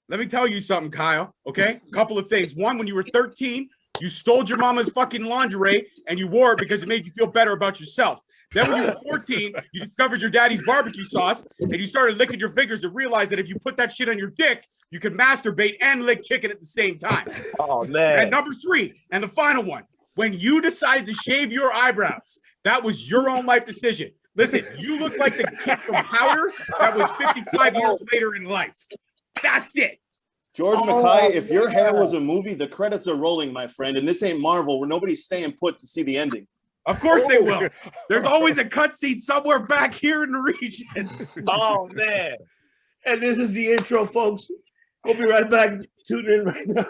Let me tell you something, Kyle, okay? A couple of things. One, when you were 13, you stole your mama's fucking lingerie and you wore it because it made you feel better about yourself. Then when you were 14, you discovered your daddy's barbecue sauce and you started licking your fingers to realize that if you put that shit on your dick, you could masturbate and lick chicken at the same time. Oh, man. And number 3, and the final one, when you decided to shave your eyebrows, that was your own life decision. Listen, you look like the kid from Powder that was 55 years later in life. That's it. George Mckay, if your hair was a movie, the credits are rolling, my friend. And this ain't Marvel where nobody's staying put to see the ending. Of course they will. There's always a cutscene somewhere back here in the region. Oh, man. And this is the intro, folks. We'll be right back. Tune in right now.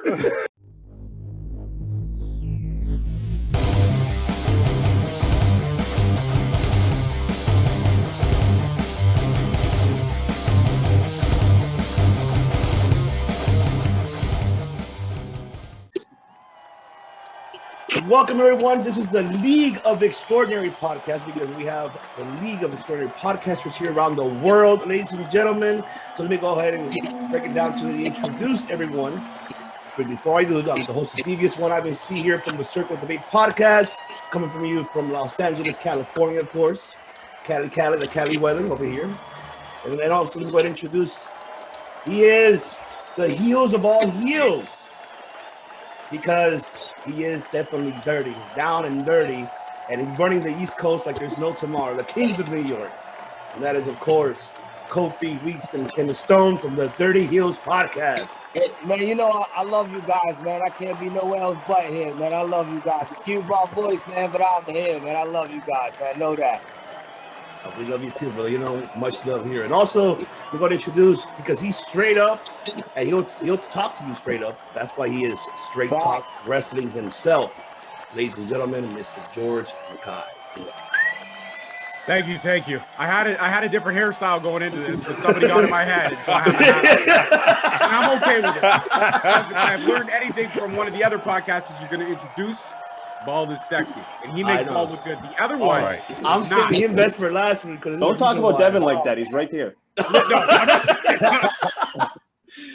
Welcome, everyone. This is the League of Extraordinary Podcast because we have the League of Extraordinary Podcasters here around the world, ladies and gentlemen. So let me go ahead and break it down to introduce everyone. But before I do, I'm the host of Devious One. I've been see here from the Circle of Debate Podcast, coming from you from Los Angeles, California, of course. Cali, the Cali weather over here. And then also, let me go ahead and introduce. He is the Heelz of all heels because he is definitely dirty, down and dirty, and he's running the East Coast like there's no tomorrow. The Kings of New York, and that is, of course, Kofi, Weedston, and the Stone from the Dirty Heelz Podcast. Hey, man, you know, I love you guys, man. I can't be nowhere else but here, man. I love you guys. Excuse my voice, man, but I'm here, man. I love you guys, man. I know that. We love you too, brother. You know, much love here. And also, we're going to introduce, because he's straight up, and he'll talk to you straight up. That's why he is Straight Talk Wrestling himself. Ladies and gentlemen, Mr. George Mckay. Thank you. I had a different hairstyle going into this, but somebody got in my head, and so I have to have it. And I'm okay with it. If I've learned anything from one of the other podcasters you're going to introduce, bald is sexy, and he makes bald look good. The other one, right. I'm saving him best for last week. Don't talk about Devin like that. He's right here.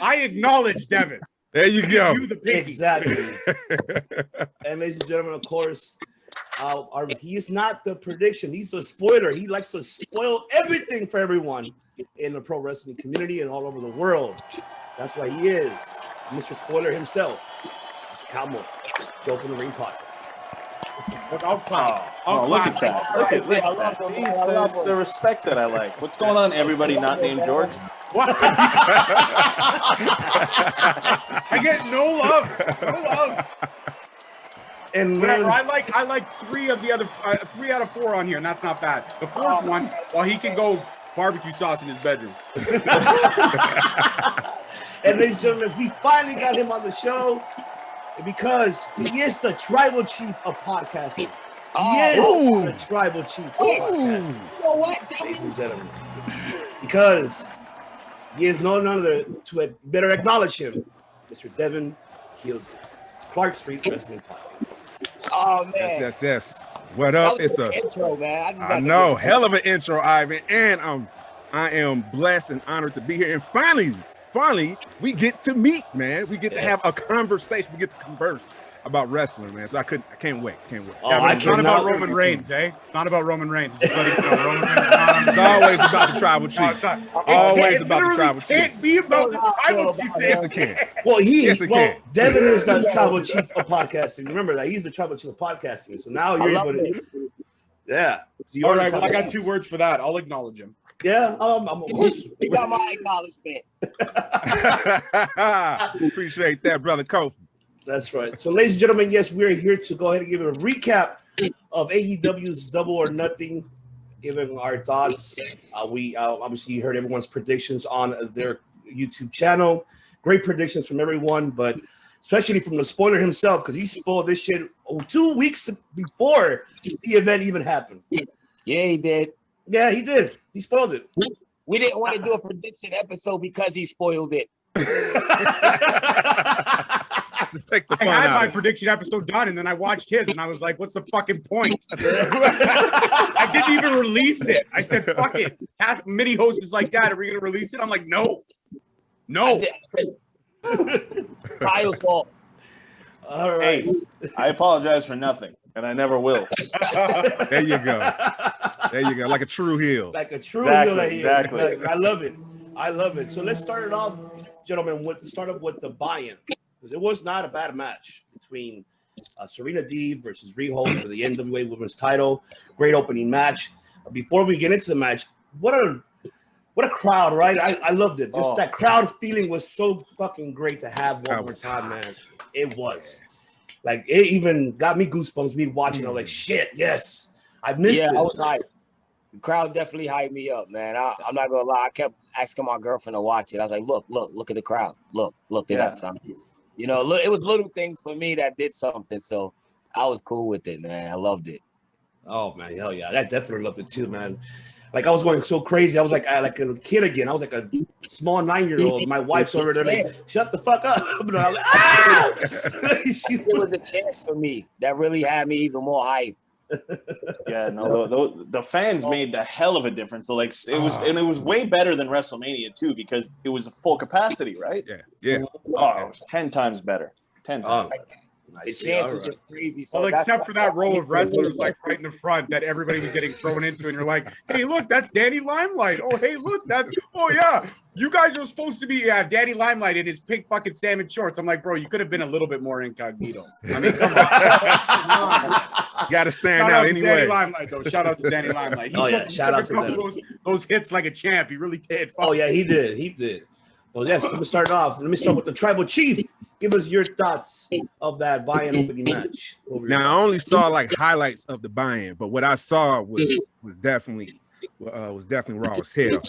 I acknowledge Devin. There you go. You the piggy. Exactly. And ladies and gentlemen, of course, he is not the prediction. He's a spoiler. He likes to spoil everything for everyone in the pro wrestling community and all over the world. That's why he is Mr. Spoiler himself. Mr. Cowboy, Joe from the Ring Podcast. Look at that. Look at that. See, it's the respect that I like. What's going on, everybody not named George? What? I get no love. And whatever. I like 3 of the other 3 out of 4 on here, and that's not bad. The 4th one, well, he can go barbecue sauce in his bedroom. And ladies and gentlemen, we finally got him on the show because he is the tribal chief of podcasting. He is the tribal chief of podcasting. You know what, ladies and gentlemen, because he is no other to better acknowledge him, Mr. Devin, Heelz, Clark Street Wrestling Podcast. Oh man, Yes. What up? It's a intro, man. I know, hell of an intro, Ivan, and I am blessed and honored to be here. And finally, we get to meet, man. We get to have a conversation. We get to converse about wrestling, man. So I can't wait. Yeah, but it's not about Roman Reigns, eh? It's not about Roman Reigns. Just letting you know, Roman Reigns. It's always about the tribal chief. No, it's not. Always about the tribal chief. It can't be about the tribal chief. Yes, it can. Well, can. Devin is the tribal chief of podcasting. Remember that he's the tribal chief of podcasting. So now you're able to, So all right, well, I got 2 words for that. I'll acknowledge him. Yeah, I'm of course. You got my acknowledgement. Appreciate that, brother Kofi. That's right. So, ladies and gentlemen, yes, we're here to go ahead and give a recap of AEW's Double or Nothing, giving our thoughts. We obviously heard everyone's predictions on their YouTube channel. Great predictions from everyone, but especially from the spoiler himself, because he spoiled this shit 2 weeks before the event even happened. Yeah, he did. Yeah, he did. He spoiled it. We didn't want to do a prediction episode because he spoiled it. Just take the I fun had out my of it. prediction episode done, and then I watched his, and I was like, what's the fucking point? I didn't even release it. I said, fuck it. Mini host is like, Dad, are we going to release it? I'm like, no. Kyle's fault. All right. Hey, I apologize for nothing, and I never will. There you go. There you go. Like a true heel. Like a true Exactly, heel. Like, yeah, exactly. like, I love it. I love it. So let's start it off, gentlemen, with the buy-in. Because it was not a bad match between Serena Deeb versus Riho for the NWA Women's title. Great opening match. Before we get into the match, what a crowd, right? I loved it. Just that crowd feeling was so fucking great to have one more time, man. It was. Like, it even got me goosebumps me watching. I'm like, shit, yes. I missed this. I was hyped. The crowd definitely hyped me up, man. I'm not gonna lie. I kept asking my girlfriend to watch it. I was like, look at the crowd. Look, they got something. You know, look, it was little things for me that did something. So I was cool with it, man. I loved it. Oh man, hell yeah. I definitely loved it too, man. Like I was going so crazy. I was like a kid again. I was like a small 9-year-old. My wife's over there like, shut the fuck up. And I was like, ah! It was a chance for me that really had me even more hype. Yeah, no, the fans made the hell of a difference. So like it was way better than WrestleMania too because it was full capacity, right? Yeah. Oh, it was 10 times better. 10 times. The chance was just crazy. So well, except for that row of wrestlers like right in the front that everybody was getting thrown into, and you're like, hey, look, that's Danny Limelight. Oh, hey, look, yeah. You guys are supposed to be Danny Limelight in his pink bucket salmon shorts. I'm like, bro, you could have been a little bit more incognito. I mean, come on. Got to stand Shout out to anyway. Danny Limelight, though. Shout out to Danny Limelight. He shout out to them. Those hits like a champ. He really did. Oh yeah, he did. Well, yes. Let me start with the Tribal Chief. Give us your thoughts of that buy-in opening match. Now I only saw like highlights of the buy-in, but what I saw was definitely raw as hell.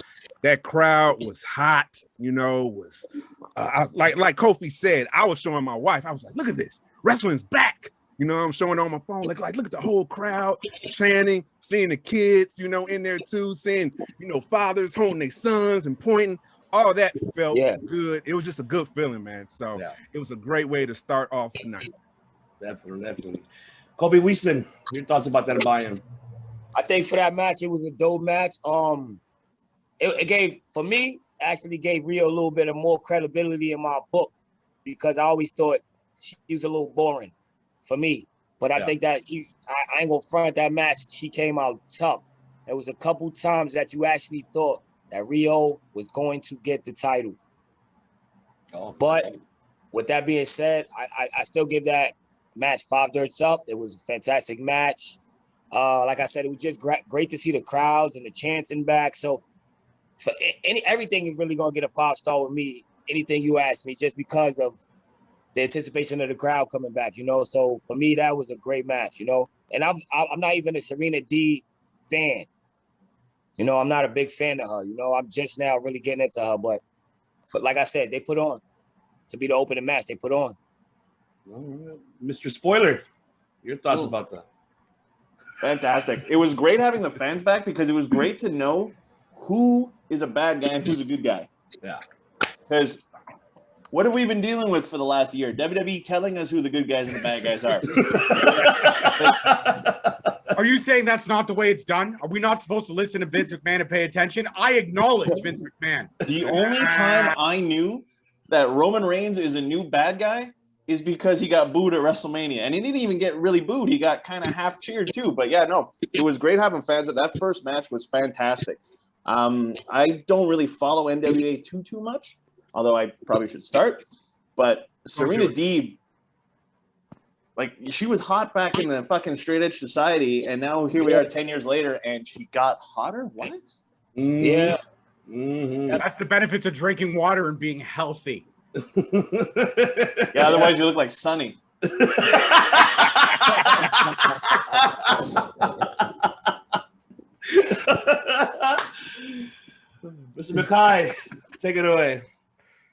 That crowd was hot, you know. Was like Kofi said, I was showing my wife. I was like, look at this, wrestling's back. You know, I'm showing it on my phone. Like look at the whole crowd chanting, seeing the kids, you know, in there too, seeing, you know, fathers holding their sons and pointing. All that felt good. It was just a good feeling, man. So it was a great way to start off the night. Definitely. Kofi Weedston, your thoughts about that buy-in? I think for that match, it was a dope match. It gave, for me, actually gave Rio a little bit of more credibility in my book because I always thought she was a little boring for me. But I think that I ain't gonna front that match. She came out tough. There was a couple times that you actually thought that Rio was going to get the title. But with that being said, I still give that match 5 dirts up. It was a fantastic match. Like I said, it was just great to see the crowds and the chanting back. So for everything is really gonna get a 5-star with me. Anything you ask me, just because of the anticipation of the crowd coming back, you know. So for me, that was a great match, you know. And I'm not even a Serena D fan. You know, I'm not a big fan of her. You know, I'm just now really getting into her. But like I said, they put on to be the opening match. They put on. Mr. Spoiler, your thoughts about that? Fantastic. It was great having the fans back because it was great to know who is a bad guy and who's a good guy. Yeah. Because what have we been dealing with for the last year? WWE telling us who the good guys and the bad guys are. Are you saying that's not the way it's done? Are we not supposed to listen to Vince McMahon and pay attention? I acknowledge Vince McMahon. The only time I knew that Roman Reigns is a new bad guy is because he got booed at WrestleMania. And he didn't even get really booed. He got kind of half cheered too. But yeah, no, it was great having fans. That first match was fantastic. I don't really follow NWA too much, although I probably should start. But Serena Deeb, like, she was hot back in the fucking straight edge society, and now here we are 10 years later, and she got hotter? What? Yeah. Mm-hmm. That's the benefits of drinking water and being healthy. Yeah, otherwise you look like Sonny. Mr. Mckay, take it away.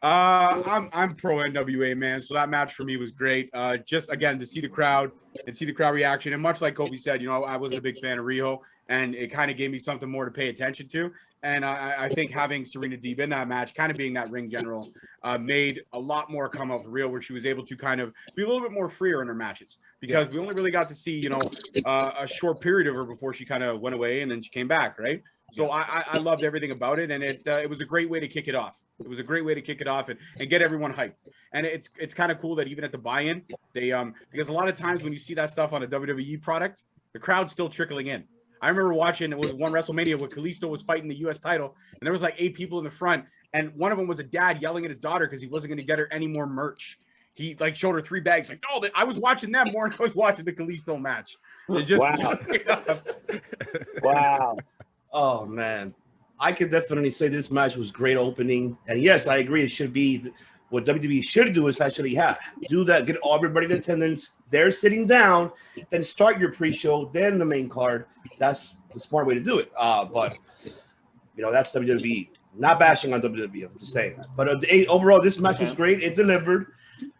I'm pro NWA, man. So that match for me was great. Just again to see the crowd and see the crowd reaction, and much like Kobe said, you know, I wasn't a big fan of Riho, and it kind of gave me something more to pay attention to. And I think having Serena Deeb in that match, kind of being that ring general, made a lot more come off real, where she was able to kind of be a little bit more freer in her matches, because we only really got to see, you know, a short period of her before she kind of went away and then she came back, right? So I loved everything about it, and it was a great way to kick it off. It was a great way to kick it off and get everyone hyped. And it's kind of cool that even at the buy-in, they because a lot of times when you see that stuff on a WWE product, the crowd's still trickling in. I remember watching, it was one WrestleMania where Kalisto was fighting the U.S. title, and there was like 8 people in the front, and one of them was a dad yelling at his daughter because he wasn't going to get her any more merch. He like showed her 3 bags. Like, no, I was watching them more than I was watching the Kalisto match. It's just, Wow. Oh man, I could definitely say this match was great opening, and yes, I agree. It should be what WWE should do is actually do that, get everybody in attendance. They're sitting down, then start your pre-show, then the main card. That's the smart way to do it. But you know, that's WWE. Not bashing on WWE. I'm just saying that. But overall, this match was great. It delivered.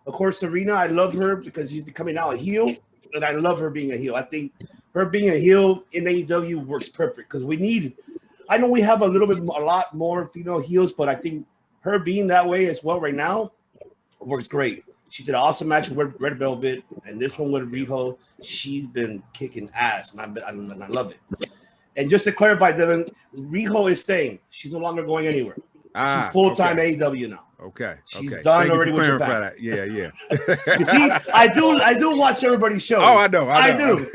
Of course, Serena, I love her because she's becoming now a heel, and I love her being a heel. I think her being a heel in AEW works perfect because we need. I know we have a lot more female heels, but I think her being that way as well right now works great. She did an awesome match with Red Velvet, and this one with Riho. She's been kicking ass, and I love it. And just to clarify, Devin, Riho is staying. She's no longer going anywhere. She's full-time AEW now. Okay. She's done Thank already with clarify Japan. that. Yeah. You see, I do watch everybody's show. Oh, I know. I do.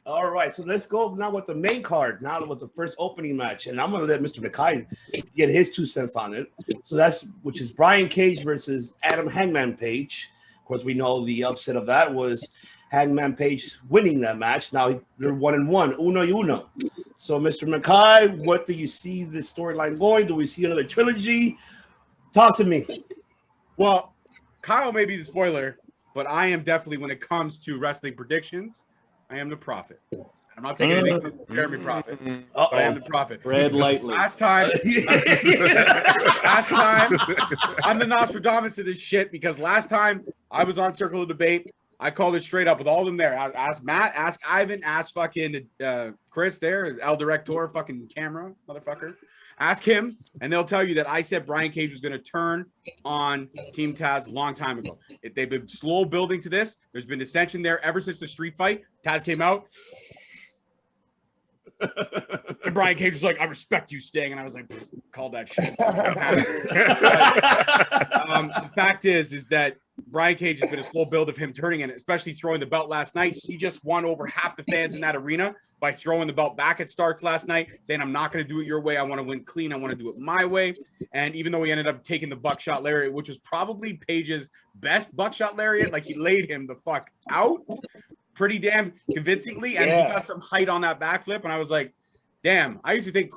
All right, so let's go now with the main card, now with the first opening match. And I'm going to let Mr. Mckay get his 2 cents on it. So which is Brian Cage versus Adam Hangman Page. Of course, we know the upset of that was Hangman Page winning that match. Now they're 1-1, uno y uno. So, Mr. Mckay, what do you see this storyline going? Do we see another trilogy? Talk to me. Well, Kyle may be the spoiler, but I am definitely, when it comes to wrestling predictions, I am the prophet. I'm not taking anything from Jeremy Prophet, but I am the prophet. Red lightly. Last time, I'm the Nostradamus of this shit because last time I was on Circle of Debate, I called it straight up with all of them there. I asked Matt, ask Ivan, ask fucking Chris there, El Director, fucking camera, motherfucker. Ask him, and they'll tell you that I said Brian Cage was going to turn on Team Taz a long time ago. They've been slow building to this. There's been dissension there ever since the street fight. Taz came out. And Brian Cage was like, I respect you, Sting. And I was like, call that shit. The fact is that Brian Cage has been a slow build of him turning, and especially throwing the belt last night. He just won over half the fans in that arena by throwing the belt back at Starks last night, saying, I'm not going to do it your way. I want to win clean. I want to do it my way. And even though he ended up taking the buckshot lariat, which was probably Page's best buckshot lariat, like he laid him the fuck out pretty damn convincingly. And he got some height on that backflip. And I was like, damn, I used to think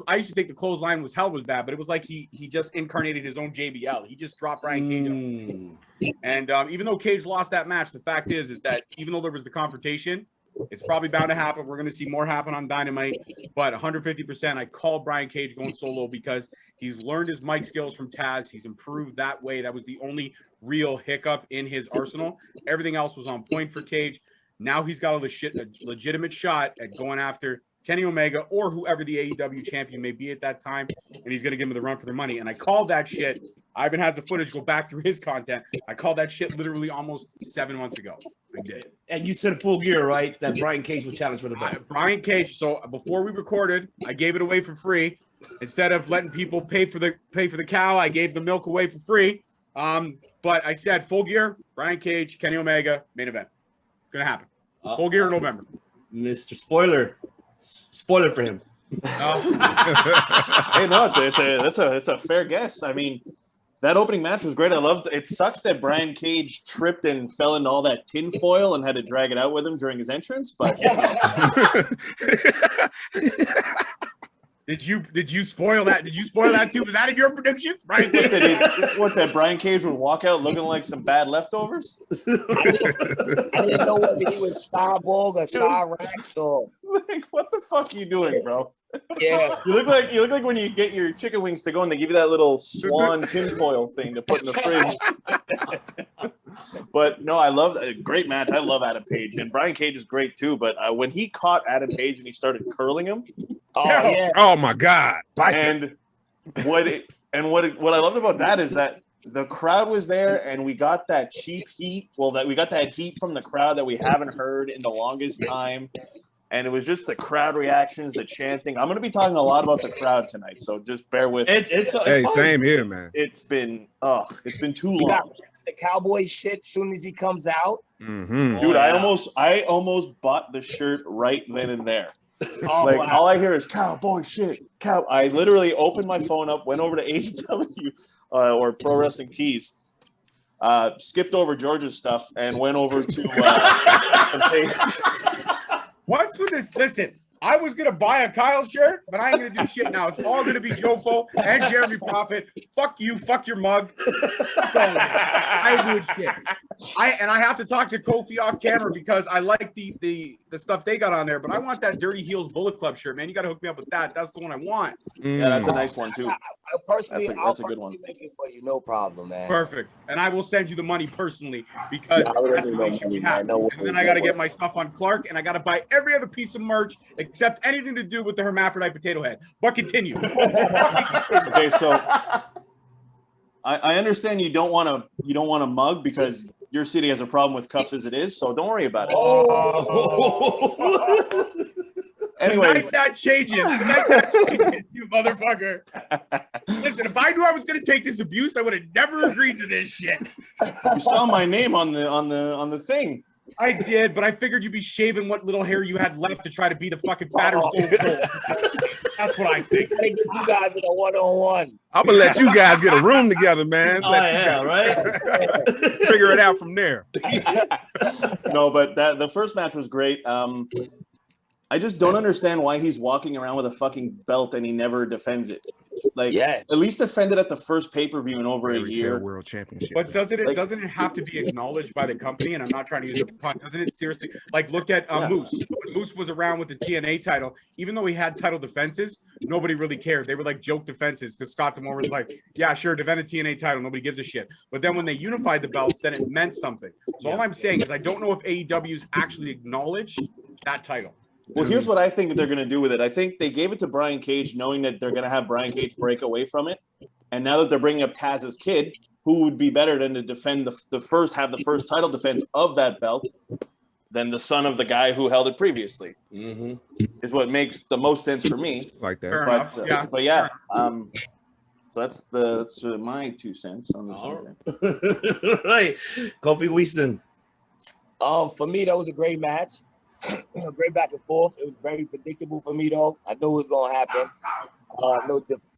the clothesline was bad, but it was like he just incarnated his own JBL. He just dropped Brian Cage. And even though Cage lost that match, the fact is that even though there was the confrontation, it's probably bound to happen. We're going to see more happen on Dynamite, but 150%, I call Brian Cage going solo because he's learned his mic skills from Taz. He's improved that way. That was the only real hiccup in his arsenal. Everything else was on point for Cage. Now he's got a legitimate shot at going after Kenny Omega or whoever the AEW champion may be at that time, and he's going to give him the run for their money. And I called that shit. Ivan has the footage. Go back through his content. I called that shit literally almost 7 months ago. I did. And you said Full Gear, right? That Brian Cage would challenge for the belt. Brian Cage. So before we recorded, I gave it away for free. Instead of letting people pay for the cow, I gave the milk away for free. But I said Full Gear, Brian Cage, Kenny Omega, main event. Gonna happen. Full Gear in November. Mr. Spoiler for him. Hey, no, it's a fair guess. I mean, that opening match was great. I loved it. It sucks that Brian Cage tripped and fell into all that tin foil and had to drag it out with him during his entrance. But Did you spoil that? Did you spoil that too? Was that in your predictions, Brian? What that Brian Cage would walk out looking like some bad leftovers? I didn't know whether he was Starborg or Cyrax or like, what the fuck are you doing, bro? Yeah. You look like when you get your chicken wings to go and they give you that little swan tinfoil thing to put in the fridge. But no, I love a great match. I love Adam Page, and Brian Cage is great too. But when he caught Adam Page and he started curling him, oh my God! And what I loved about that is that the crowd was there, and we got that cheap heat. Well, we got that heat from the crowd that we haven't heard in the longest time. And it was just the crowd reactions, the chanting. I'm going to be talking a lot about the crowd tonight, so just bear with me. Hey, fun. same here, man. It's been too We got long. the Cowboy shit as soon as he comes out. Mm-hmm. Dude, yeah. I almost bought the shirt right then and there. Oh, Like, wow. all I hear is cowboy shit. I literally opened my phone up, went over to AEW or Pro Wrestling Tees, skipped over George's stuff, and went over to What's with this? Listen, I was gonna buy a Kyle shirt, but I ain't gonna do shit now. It's all gonna be Jofo and Jeremy Prophet. Fuck you, fuck your mug. Fuck all of it. I ain't doing shit. I have to talk to Kofi off camera because I like the stuff they got on there, but I want that Dirty Heels Bullet Club shirt, man. You gotta hook me up with that. That's the one I want. Yeah, that's a nice one too. I personally, That's a I'll good one. personally make it for you, no problem, man. Perfect. And I will send you the money personally because No, that's the relationship we have. no And then I got to get my stuff on Clark and I got to buy every other piece of merch except anything to do with the hermaphrodite potato head. But continue. Okay, so I understand you don't want to mug because your city has a problem with cups as it is, so don't worry about it. Oh. Anyways, that changes. You motherfucker. Listen, if I knew I was going to take this abuse, I would have never agreed to this shit. you saw my name on the thing. I did, but I figured you'd be shaving what little hair you had left to try to be the fucking fatter Stone Cold. That's what I think. I think you guys in a one-on-one. I'm gonna let you guys get a room together, man. Oh, yeah, right? Figure it out from there. No, but the first match was great. I just don't understand why he's walking around with a fucking belt and he never defends it. Like, Yes. at least defend it at the first pay-per-view in over a Fairy year. Tale World Championship. But doesn't it have to be acknowledged by the company? And I'm not trying to use a pun. Doesn't it seriously? Like, look at Moose. When Moose was around with the TNA title, even though he had title defenses, nobody really cared. They were like joke defenses because Scott D'Amore was like, yeah, sure, defend a TNA title. Nobody gives a shit. But then when they unified the belts, then it meant something. So all I'm saying is I don't know if AEW's actually acknowledged that title. Well, here's what I think they're going to do with it. I think they gave it to Brian Cage knowing that they're going to have Brian Cage break away from it. And now that they're bringing up Taz's kid, who would be better than to defend the first title defense of that belt than the son of the guy who held it previously, is what makes the most sense for me. Like that. Fair enough. Yeah. But yeah, so that's my 2 cents on the subject. Right. Kofi Weedston. For me, that was a great match. Great back and forth. It was very predictable for me, though. I knew it was gonna happen.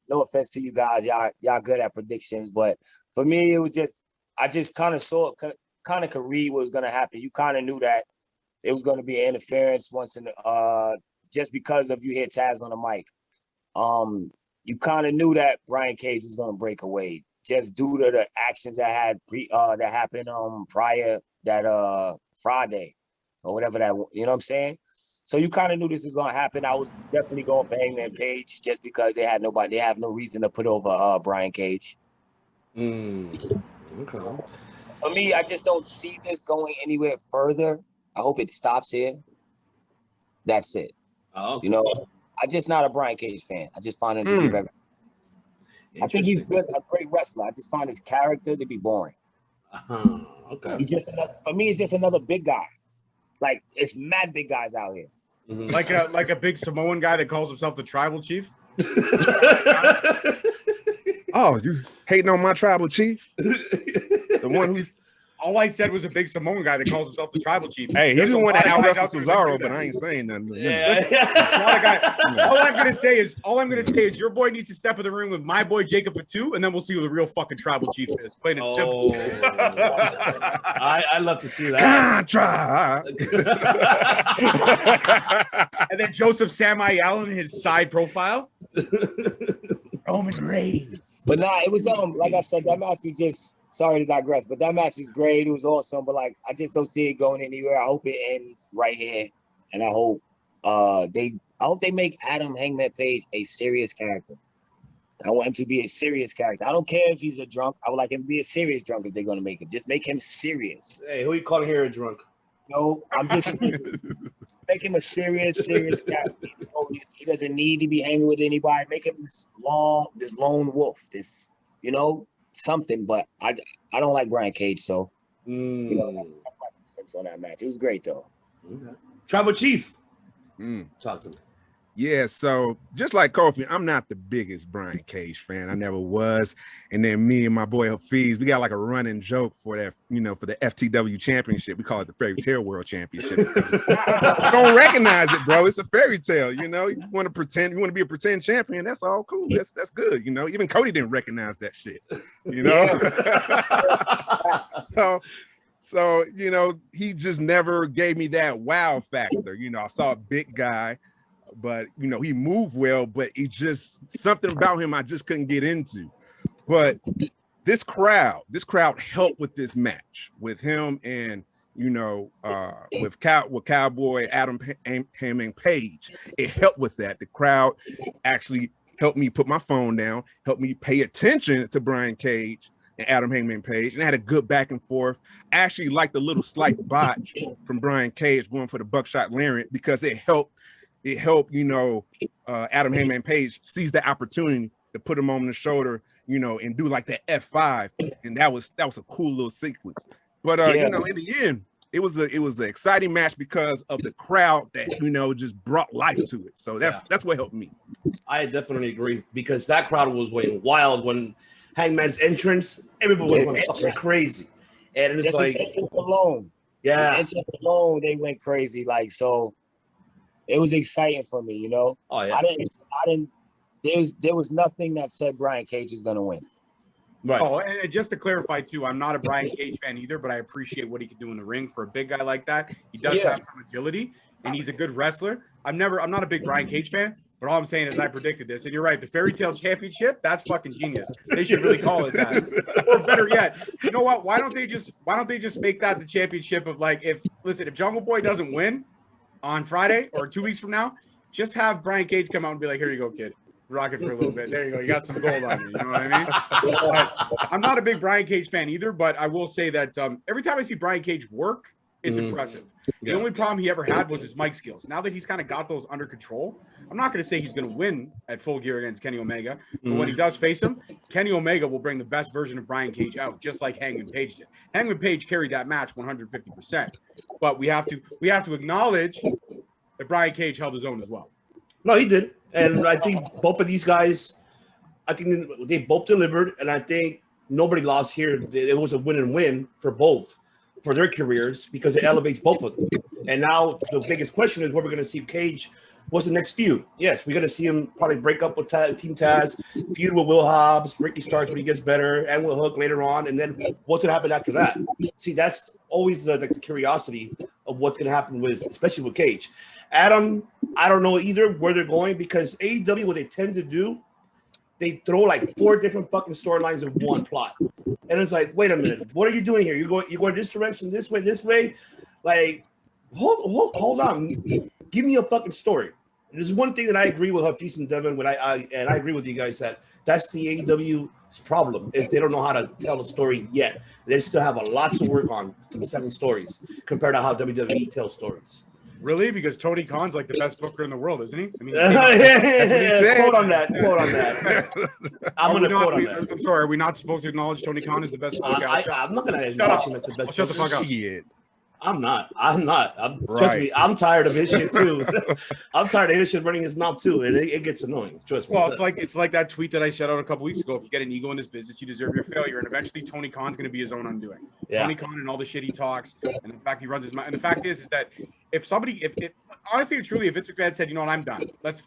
No offense to you guys, y'all good at predictions, but for me, it was just I just kind of saw it, kind of could read what was gonna happen. You kind of knew that it was gonna be an interference once in just because of you hit Taz on the mic. You kind of knew that Brian Cage was gonna break away just due to the actions that happened prior that Friday. Or whatever that, you know what I'm saying? So you kind of knew this was going to happen. I was definitely going for Hangman Page just because they have no reason to put over Brian Cage. Okay. For me, I just don't see this going anywhere further. I hope it stops here. That's it. Oh, You know, I'm just not a Brian Cage fan. I just find him to be very, I think he's good, a great wrestler. I just find his character to be boring. Okay. For me, he's just another big guy. Like, it's mad big guys out here. Like a big Samoan guy that calls himself the tribal chief. Oh, you hating on my tribal chief? The one who's All I said was a big Samoan guy that calls himself the tribal chief. hey, he's There's the a one lot that of guys out out there wrestled that do Cesaro, that. but I ain't saying nothing. All I'm gonna say is your boy needs to step in the ring with my boy Jacob for 2, and then we'll see who the real fucking tribal chief is. Plain and simple. I love to see that. Contra. And then Joseph Sammy Allen, his side profile. Roman Reigns. But nah, it was like I said, that match was just, sorry to digress, but that match was great. It was awesome, but like I just don't see it going anywhere. I hope it ends right here, and I hope they make Adam Hangman Page a serious character. I want him to be a serious character. I don't care if he's a drunk. I would like him to be a serious drunk if they're gonna make him. Just make him serious. Hey, who you calling here a drunk? No, I'm just make him a serious character. You know, he doesn't need to be hanging with anybody. Make him this lone wolf, this, you know, something. But I don't like Brian Cage, so you know, that's my sense on that match. It was great though. Okay. Tribal Chief. Talk to me. Yeah, so just like Kofi, I'm not the biggest Brian Cage fan. I never was. And then me and my boy Heelz, we got like a running joke for that, for the FTW championship. We call it the Fairy Tale World Championship. Don't recognize it, bro. It's a fairy tale. You want to be a pretend champion. That's all cool. That's good. Even Cody didn't recognize that shit. So he just never gave me that wow factor. I saw a big guy, but he moved well, but he just something about him I just couldn't get into. But this crowd helped with this match with him and with Cowboy Adam Hangman Page. It helped with that. The crowd actually helped me put my phone down, helped me pay attention to Brian Cage and Adam Hangman Page, and I had a good back and forth. I actually liked the little slight botch from Brian Cage going for the buckshot lariat because it helped, Adam Hangman Page seize the opportunity to put him on the shoulder, and do like that F5, and that was a cool little sequence. But in the end, it was an exciting match because of the crowd that just brought life to it. So that's what helped me. I definitely agree because that crowd was going wild when Hangman's entrance. Everybody was going fucking crazy, and it's just like alone. Yeah, the entrance alone, they went crazy. Like so. It was exciting for me, Oh yeah. I didn't. There was nothing that said Brian Cage is gonna win. Right. Oh, and just to clarify too, I'm not a Brian Cage fan either, but I appreciate what he can do in the ring for a big guy like that. He does have some agility, and he's a good wrestler. I'm not a big Brian Cage fan, but all I'm saying is I predicted this, and you're right. The Fairy Tale Championship, that's fucking genius. They should really call it that. Or better yet, you know what? Why don't they just make that the championship of like if Jungle Boy doesn't win on Friday or 2 weeks from now, just have Brian Cage come out and be like, here you go, kid. Rock it for a little bit. There you go. You got some gold on you. You know what I mean? But I'm not a big Brian Cage fan either, but I will say that every time I see Brian Cage work, it's impressive. The only problem he ever had was his mic skills. Now that he's kind of got those under control, I'm not going to say he's going to win at Full Gear against Kenny Omega, but when he does face him, Kenny Omega will bring the best version of Brian Cage out, just like Hangman Page did. Hangman Page carried that match 150%, but we have to acknowledge that Brian Cage held his own as well. No, he did. And I think both of these guys, I think they both delivered, and I think nobody lost here. It was a win and win for both, for their careers, because it elevates both of them. And now the biggest question is what we're going to see Cage. What's the next feud? Yes, we're going to see him probably break up with Team Taz, feud with Will Hobbs, Ricky Starks when he gets better, and Will Hook later on. And then what's going to happen after that? See, that's always the curiosity of what's going to happen especially with Cage. Adam, I don't know either where they're going because AEW, what they tend to do, they throw like 4 different fucking storylines in one plot. And it's like, wait a minute, what are you doing here? You're going this direction, this way. Like, hold on. Give me a fucking story. There's one thing that I agree with Heelz and Devin, I agree with you guys that's the AEW's problem is they don't know how to tell a story yet. They still have a lot to work on telling stories compared to how WWE tells stories. Really? Because Tony Khan's like the best booker in the world, isn't he? I mean, that's what he said. Quote on that. I'm going to quote on that. I'm sorry. Are we not supposed to acknowledge Tony Khan as the best booker? I'm not going to acknowledge him as the best. Shut the fuck up. I'm not. Trust me, I'm tired of his shit too. I'm tired of his shit running his mouth too, and it gets annoying. Trust me. Well, it's like that tweet that I shut out a couple weeks ago. If you get an ego in this business, you deserve your failure. And eventually, Tony Khan's going to be his own undoing. Yeah. Tony Khan and all the shit he talks, and the fact he runs his mouth. And the fact is that if honestly and truly, if Vince McMahon said, you know what, I'm done. Let's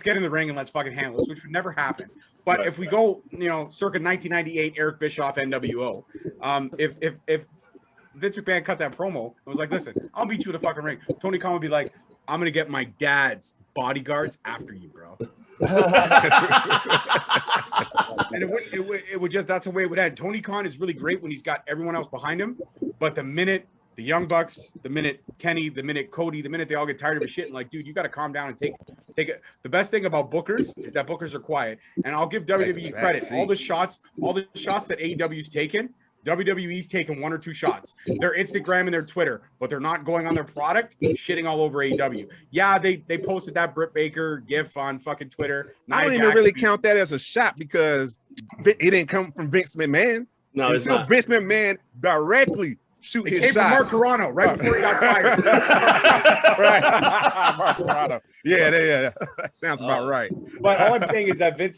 get in the ring and let's fucking handle this, which would never happen. But if we go, circa 1998, Eric Bischoff, NWO, if Vince McMahon cut that promo and was like, listen, I'll beat you in the fucking ring. Tony Khan would be like, I'm going to get my dad's bodyguards after you, bro. And it would just, that's the way it would end. Tony Khan is really great when he's got everyone else behind him. But the minute the Young Bucks, the minute Kenny, the minute Cody, the minute they all get tired of his shit and like, dude, you got to calm down and take it. The best thing about bookers is that bookers are quiet. And I'll give WWE credit. All the shots that AEW's taken, WWE's taken 1 or 2 shots. Their Instagram and their Twitter, but they're not going on their product, shitting all over AEW. Yeah, they posted that Britt Baker gif on fucking Twitter. I don't even really count that as a shot because it didn't come from Vince McMahon. No, it's not. Vince McMahon directly shoot It his came from shot. Mark Carano right before he got fired. Right. Mark Carano. Yeah, that sounds about right. But all I'm saying is that Vince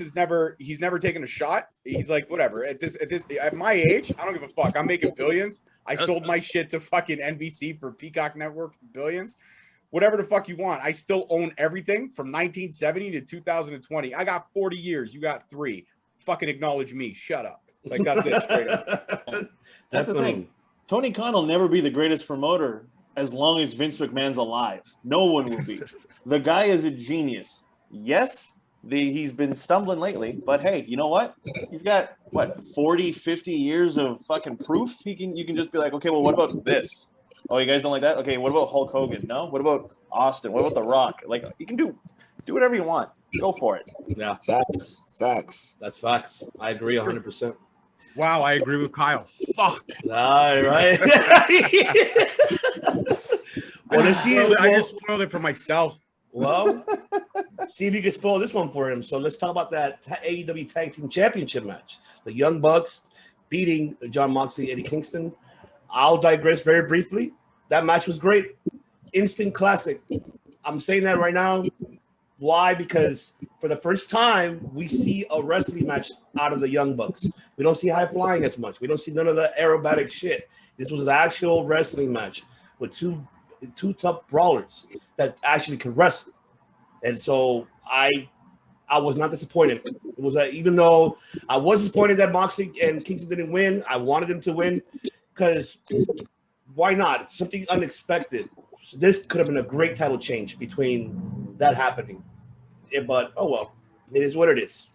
he's never taken a shot. He's like, whatever. At my age, I don't give a fuck. I'm making billions. I sold my shit to fucking NBC for Peacock Network for billions. Whatever the fuck you want. I still own everything from 1970 to 2020. I got 40 years. You got 3. Fucking acknowledge me. Shut up. Like, that's it. Straight up. That's the thing. Tony Khan will never be the greatest promoter as long as Vince McMahon's alive. No one will be. The guy is a genius. Yes, he's been stumbling lately, but hey, you know what? He's got, 40, 50 years of fucking proof? You can just be like, okay, well, what about this? Oh, you guys don't like that? Okay, what about Hulk Hogan? No? What about Austin? What about The Rock? Like, you can do whatever you want. Go for it. Yeah. Facts. That's facts. I agree 100%. Wow, I agree with Kyle. Fuck. All right. Well, let's see. I just spoiled it for myself. Well, see if you can spoil this one for him. So let's talk about that AEW Tag Team Championship match. The Young Bucks beating Jon Moxley, Eddie Kingston. I'll digress very briefly. That match was great. Instant classic. I'm saying that right now. Why? Because for the first time, we see a wrestling match out of the Young Bucks. We don't see high flying as much. We don't see none of the aerobatic shit. This was an actual wrestling match with two tough brawlers that actually can wrestle. And so I was not disappointed. It was even though I was disappointed that Moxley and Kingston didn't win, I wanted them to win because why not? It's something unexpected. So this could have been a great title change between that happening. But oh well, it is what it is.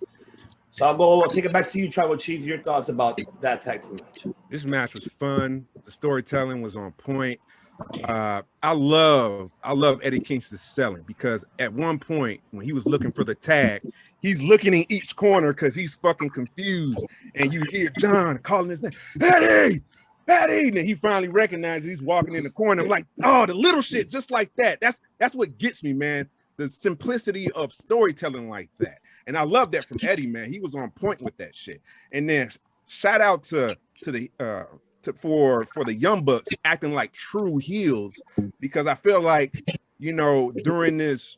So I'll take it back to you, Tribal Chief. Your thoughts about that tag team match? This match was fun. The storytelling was on point. I love Eddie Kingston's selling because at one point when he was looking for the tag, he's looking in each corner because he's fucking confused, and you hear John calling his name, Eddie, and he finally recognizes he's walking in the corner. I'm like, oh, the little shit, just like that. That's what gets me, man. The simplicity of storytelling like that. And I love that from Eddie, man. He was on point with that shit. And then shout out to the for the Young Bucks acting like true heels, because I feel like, during this,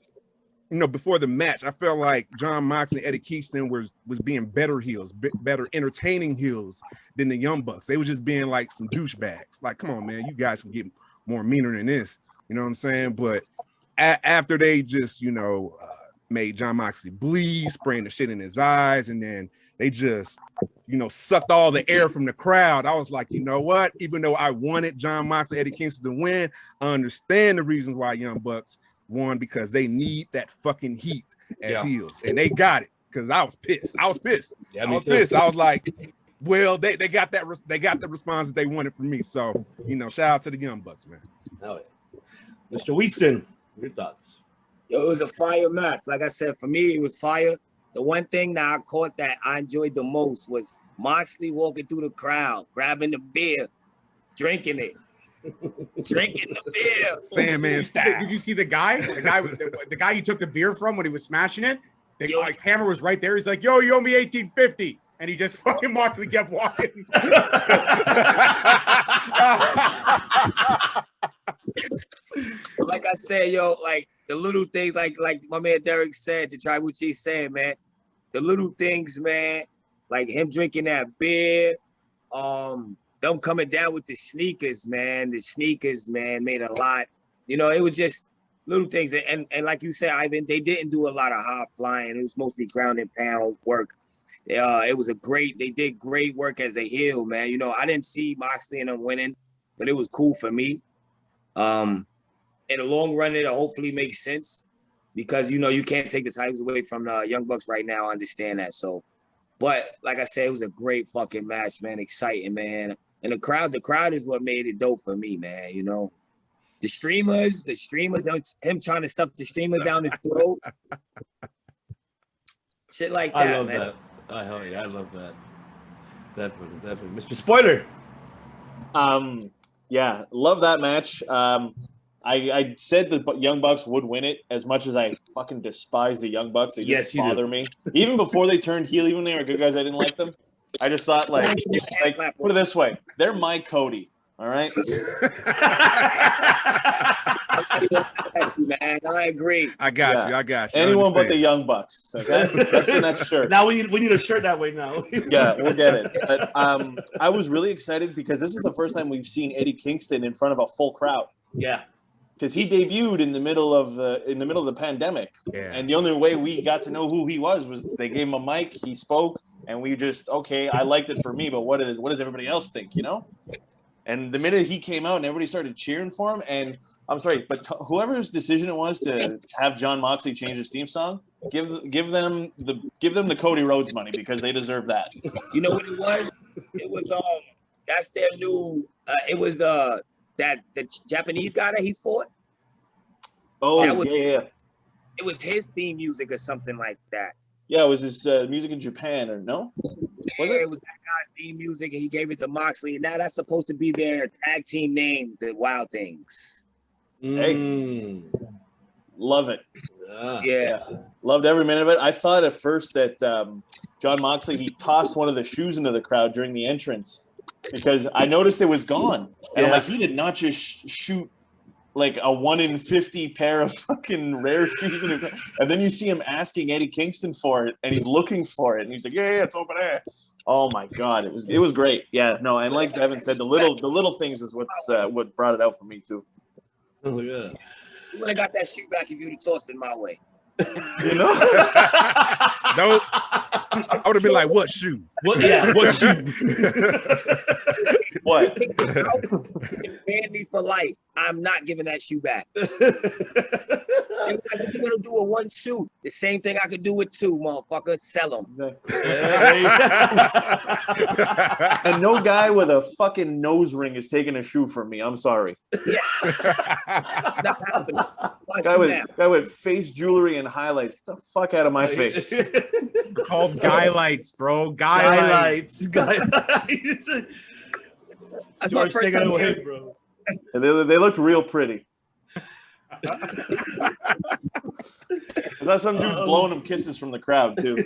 before the match, I felt like Jon Moxley and Eddie Kingston was being better heels, better entertaining heels than the Young Bucks. They was just being like some douchebags. Like, come on, man, you guys can get more meaner than this. You know what I'm saying? But after they just, made Jon Moxley bleed, spraying the shit in his eyes, and then they just, sucked all the air from the crowd. I was like, you know what? Even though I wanted Jon Moxley, Eddie Kingston to win, I understand the reasons why Young Bucks won, because they need that fucking heat as heels, and they got it. Because I was pissed. Yeah, I was pissed. I was like, well, they got that. They got the response that they wanted from me. So, shout out to the Young Bucks, man. Hell yeah. Mr. Weedston, your thoughts? Yo, it was a fire match. Like I said, for me, it was fire. The one thing that I caught that I enjoyed the most was Moxley walking through the crowd, grabbing the beer, drinking it. Drinking the beer. Sandman style. Did you see the guy? The guy you took the beer from when he was smashing it? The camera was right there. He's like, yo, you owe me $18.50. And he just fucking Moxley kept walking. Like I said, yo, like the little things, like my man Derek said, the Tribal Chief said, man, the little things, man, like him drinking that beer, them coming down with the sneakers, man. The sneakers, man, made a lot. It was just little things. And like you said, Ivan, they didn't do a lot of high flying. It was mostly ground and pound work. They did great work as a heel, man. I didn't see Moxley and them winning, but it was cool for me. In the long run, it'll hopefully make sense because, you can't take the titles away from the Young Bucks right now. I understand that. So, but like I said, it was a great fucking match, man. Exciting, man. And the crowd is what made it dope for me, man. The streamers, him trying to stuff the streamers down his throat. Shit like that, I love man. that. Oh, hell yeah, I love that. Definitely. Mr. Spoiler. Yeah, love that match. I said the Young Bucks would win it. As much as I fucking despise the Young Bucks, they just bother me. Even before they turned heel, even when they were good guys, I didn't like them. I just thought, like put it this way, they're my Cody. All right. Man, I agree. I got you. I got you. Anyone but the Young Bucks. Okay, that's the next shirt. Now we need a shirt that way now. Yeah, we'll get it. But I was really excited because this is the first time we've seen Eddie Kingston in front of a full crowd. Yeah, because he debuted in the middle of the pandemic, and the only way we got to know who he was they gave him a mic, he spoke, and we just I liked it for me, but what does everybody else think, you know? And the minute he came out and everybody started cheering for him, and I'm sorry, but whoever's decision it was to have Jon Moxley change his theme song, give them the Cody Rhodes money because they deserve that. You know what it was? It was that's their new. It was the Japanese guy that he fought. Oh, yeah. It was his theme music or something like that. Yeah, it was his music in Japan, or no? Was it? It was that guy's theme music, and he gave it to Moxley. And now that's supposed to be their tag team name, the Wild Things. Hey, love it. Yeah, loved every minute of it. I thought at first that Jon Moxley, he tossed one of the shoes into the crowd during the entrance because I noticed it was gone, and I'm like, he did not just shoot like a 1 in 50 pair of fucking rare shoes, and then you see him asking Eddie Kingston for it, and he's looking for it, and he's like, yeah, it's over there. Oh my god, it was great. Yeah, no, and like Devin said, the little things is what brought it out for me too. Oh yeah, you would have got that shoe back if you'd have tossed it my way. You know, no, I would have been like, "What shoe? What? Yeah, what shoe? What? Ban me for life. I'm not giving that shoe back. If you're gonna do a 1 shoe, the same thing I could do with 2, motherfucker. Sell them. And no guy with a fucking nose ring is taking a shoe from me. I'm sorry. Yeah. Not happening. Guy with face jewelry and highlights. Get the fuck out of my face. They're called guy lights, bro. Guy lights. That's George, my first take it time away, hearing. bro. And they looked real pretty. I saw some dudes blowing them kisses from the crowd too.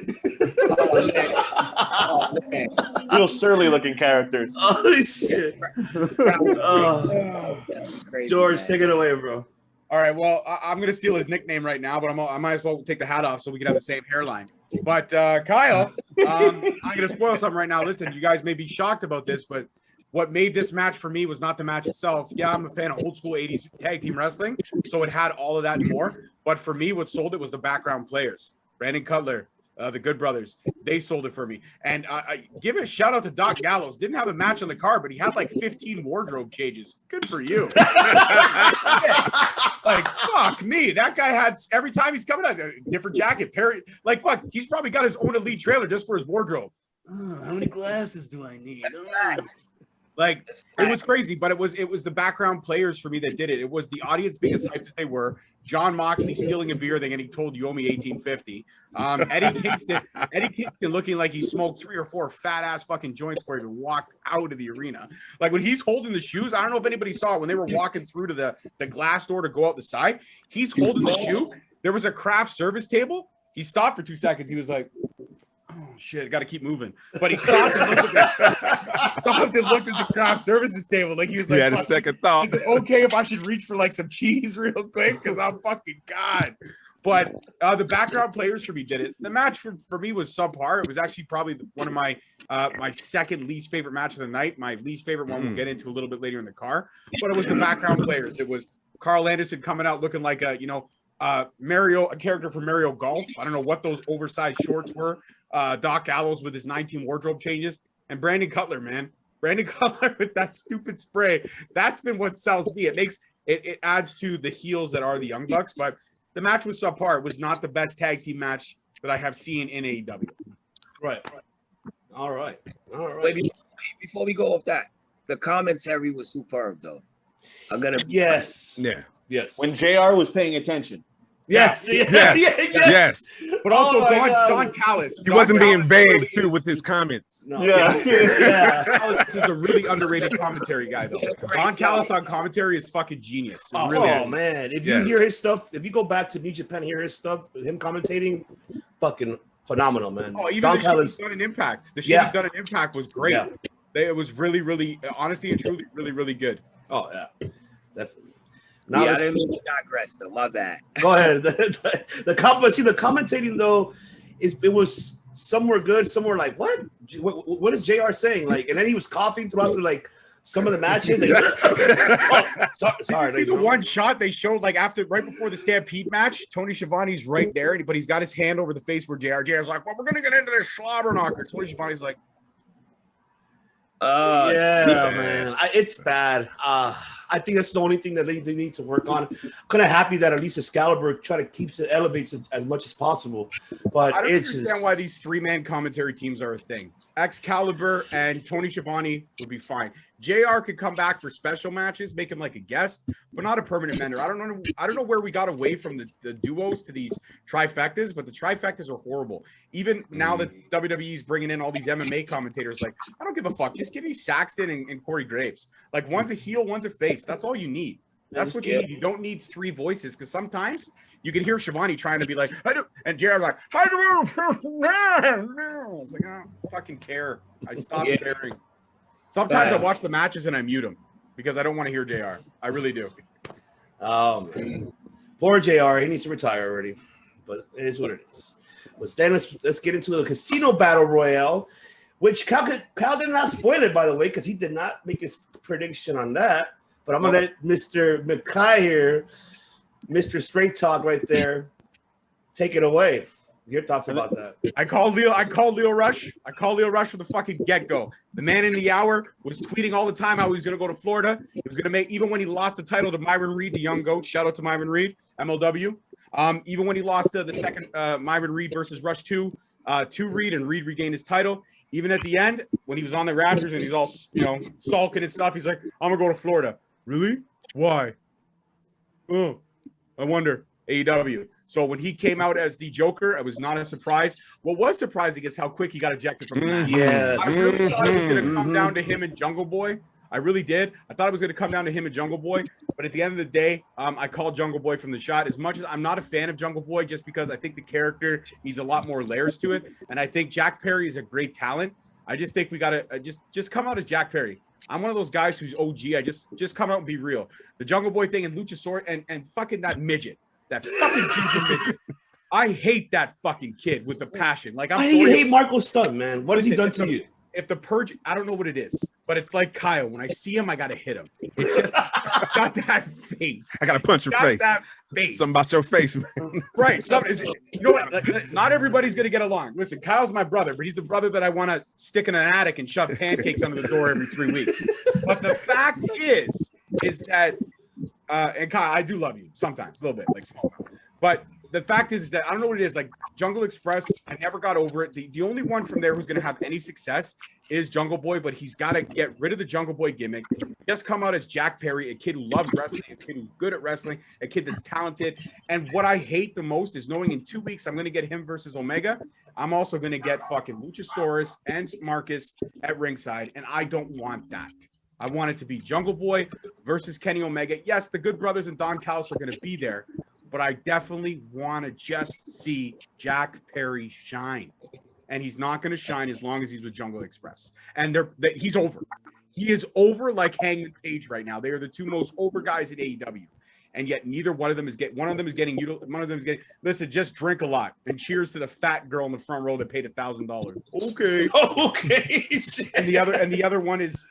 Oh, man. Real surly looking characters. Holy shit. Crazy, George, man. take it away, bro. All right, well, I'm going to steal his nickname right now, but I might as well take the hat off so we can have the same hairline. But Kyle, I'm going to spoil something right now. Listen, you guys may be shocked about this, but what made this match for me was not the match itself. Yeah, I'm a fan of old school 80s tag team wrestling, so it had all of that and more. But for me, what sold it was the background players. Brandon Cutler, the Good Brothers, they sold it for me. And I give a shout out to Doc Gallows. Didn't have a match on the card, but he had like 15 wardrobe changes. Good for you. Like, fuck me. That guy had, every time he's coming out, a different jacket. Like, fuck, he's probably got his own elite trailer just for his wardrobe. How many glasses do I need? Like, it was crazy, but it was the background players for me that did it. It was the audience being as hyped as they were. Jon Moxley stealing a beer thing, and he told you owe me $18.50. Eddie Kingston looking like he smoked 3 or 4 fat ass fucking joints before he walked out of the arena. Like when he's holding the shoes, I don't know if anybody saw it when they were walking through to the glass door to go out the side. He's holding the shoe. There was a craft service table. He stopped for 2 seconds. He was like, oh shit, got to keep moving. But he stopped and looked at the craft services table. Like he was like, he had a second thought. Is it okay if I should reach for like some cheese real quick? Because I'm fucking God. But the background players for me did it. The match for me was subpar. It was actually probably one of my my second least favorite match of the night. My least favorite one we'll get into a little bit later in the car. But it was the background players. It was Carl Anderson coming out looking like a Mario, a character from Mario Golf. I don't know what those oversized shorts were. Doc Gallows with his 19 wardrobe changes, and Brandon Cutler, man. Brandon Cutler with that stupid spray. That's been what sells me. It makes it adds to the heels that are the Young Bucks, but the match was subpar. It was not the best tag team match that I have seen in AEW. Right. All right. Wait, before we go off that, the commentary was superb, though. I'm gonna. Yes. Yeah. Yes. When JR was paying attention. Yes. Yes. But also God. Don Callis. He wasn't being Callis vague really too is- with his comments. No. Yeah. Callis is a really underrated commentary guy, though. Don Callis on commentary is fucking genius. It really is. Man, if you Yes. hear his stuff, if you go back to New Japan and hear his stuff, him commentating, fucking phenomenal, man. Oh, even Don the shit Callis. he's done in Impact. The shit he's done in Impact was great. Yeah. It was really, really, honestly and truly, really, really good. Oh yeah, definitely. Now I didn't mean to digress though. My bad. go ahead. The commentating though, it was some were good, some were like, what is JR saying? Like, and then he was coughing throughout some of the matches. Sorry. See the one shot they showed like right before the Stampede match, Tony Schiavone's right there, but he's got his hand over the face where JR's like, well, we're gonna get into this slobber knocker. Tony Schiavone's like, man, it's bad. I think that's the only thing that they need to work on. I'm kind of happy that at least Excalibur elevates it as much as possible. But I don't understand why these 3-man commentary teams are a thing. Excalibur and Tony Schiavone would be fine. JR could come back for special matches, make him like a guest, but not a permanent member. I don't know where we got away from the duos to these trifectas, but the trifectas are horrible. Even now that WWE is bringing in all these MMA commentators, like, I don't give a fuck. Just give me Saxton and Corey Graves. Like, one's a heel, one's a face. That's all you need. That's what you need. You don't need 3 voices, because sometimes you can hear Schiavone trying to be like, and JR's like, I was like, I don't fucking care. I stopped caring. Sometimes I watch the matches and I mute them because I don't want to hear JR. I really do. Oh man, poor JR. He needs to retire already, but it is what it is. But then let's get into the casino battle royale, which Kyle did not spoil it, by the way, because he did not make his prediction on that. But I'm gonna let Mr. Mckay here, Mr. Straight Talk right there, take it away. Your thoughts about that? I called Leo Rush. I called Leo Rush from the fucking get-go. The man in the hour was tweeting all the time how he was going to go to Florida. He was going to make, even when he lost the title to Myron Reed, the young goat. Shout out to Myron Reed, MLW. Even when he lost the second Myron Reed versus Rush 2 to Reed, and Reed regained his title. Even at the end, when he was on the Raptors and he's all, sulking and stuff, he's like, I'm going to go to Florida. Really? Why? Oh, I wonder. AEW. So when he came out as the Joker, it was not a surprise. What was surprising is how quick he got ejected from the match. Yes. I really thought it was going to come down to him and Jungle Boy. I really did. I thought it was going to come down to him and Jungle Boy. But at the end of the day, I called Jungle Boy from the shot. As much as I'm not a fan of Jungle Boy, just because I think the character needs a lot more layers to it. And I think Jack Perry is a great talent. I just think we got to just come out as Jack Perry. I'm one of those guys who's OG. I just come out and be real. The Jungle Boy thing and Luchasaurus and fucking that midget. That fucking ginger midget. I hate that fucking kid with the passion. Like, I hate Marco Stunt, man. What has he done to you? If the purge, I don't know what it is, but it's like Kyle. When I see him, I gotta hit him. It's just got that face. I gotta punch your face. That face. Something about your face, man. Right. You know what? Not everybody's gonna get along. Listen, Kyle's my brother, but he's the brother that I want to stick in an attic and shove pancakes under the door every 3 weeks. But the fact is that, and Kyle, I do love you sometimes, a little bit, like small amount. But the fact is that I don't know what it is. Like Jungle Express, I never got over it. The only one from there who's going to have any success is Jungle Boy, but he's got to get rid of the Jungle Boy gimmick. Just come out as Jack Perry, a kid who loves wrestling, a kid who's good at wrestling, a kid that's talented. And what I hate the most is knowing in 2 weeks I'm going to get him versus Omega. I'm also going to get fucking Luchasaurus and Marcus at ringside, and I don't want that. I want it to be Jungle Boy versus Kenny Omega. Yes, the Good Brothers and Don Callis are going to be there, but I definitely want to just see Jack Perry shine. And he's not going to shine as long as he's with Jungle Express. And he's over. He is over like Hangman Page right now. They are the 2 most over guys in AEW. And yet neither one of them is getting, listen, just drink a lot. And cheers to the fat girl in the front row that paid $1,000. Okay. Okay. And the other one is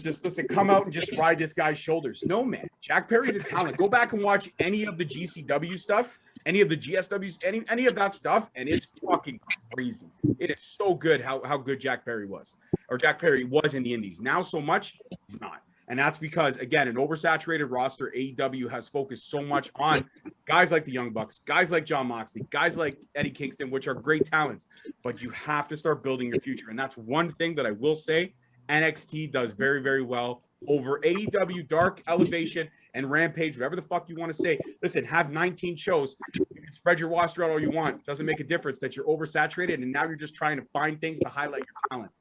just, listen, come out and just ride this guy's shoulders. No, man. Jack Perry's a talent. Go back and watch any of the GCW stuff, any of the GSWs, any of that stuff, and it's fucking crazy. It is so good how good Jack Perry was in the Indies. Now so much, he's not. And that's because, again, an oversaturated roster, AEW has focused so much on guys like the Young Bucks, guys like Jon Moxley, guys like Eddie Kingston, which are great talents. But you have to start building your future. And that's one thing that I will say NXT does very, very well over AEW, Dark, Elevation, and Rampage, whatever the fuck you want to say. Listen, have 19 shows. You can spread your roster out all you want. Doesn't make a difference that you're oversaturated, and now you're just trying to find things to highlight your talent.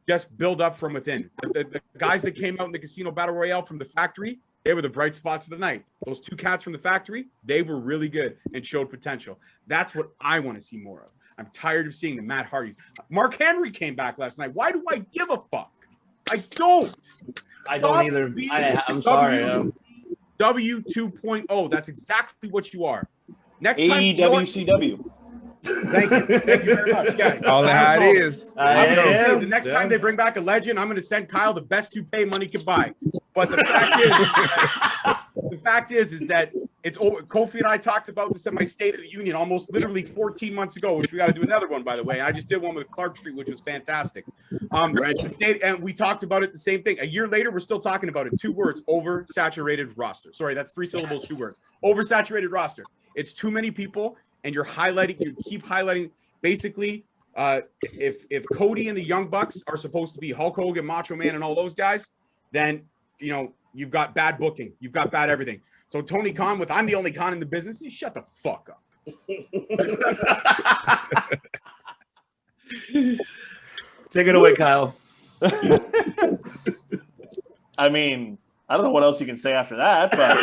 Just build up from within. The guys that came out in the Casino Battle Royale from the factory, they were the bright spots of the night. Those 2 cats from the factory, they were really good and showed potential. That's what I want to see more of. I'm tired of seeing the Matt Hardys. Mark Henry came back last night. Why do I give a fuck? I don't. I don't Stop either. being I'm sorry. W 2.0. That's exactly what you are. Next time, AEWCW. Thank you very much. Yeah, All that how it is. I'm gonna say am. the next Yeah. time they bring back a legend, I'm gonna send Kyle the best toupee money can buy. But the fact is that it's over. Kofi and I talked about this at my State of the Union almost literally 14 months ago, which we got to do another one, by the way. I just did one with Clark Street, which was fantastic. The state, and we talked about it, the same thing. A year later, we're still talking about it. 2 words: oversaturated roster. Sorry, that's 3 syllables, 2 words. Oversaturated roster. It's too many people, and you keep highlighting. Basically, if Cody and the Young Bucks are supposed to be Hulk Hogan, Macho Man, and all those guys, then you've got bad booking, you've got bad everything. So Tony Khan with I'm the only Khan in the business, you shut the fuck up. Take it away, Kyle. I mean, I don't know what else you can say after that, but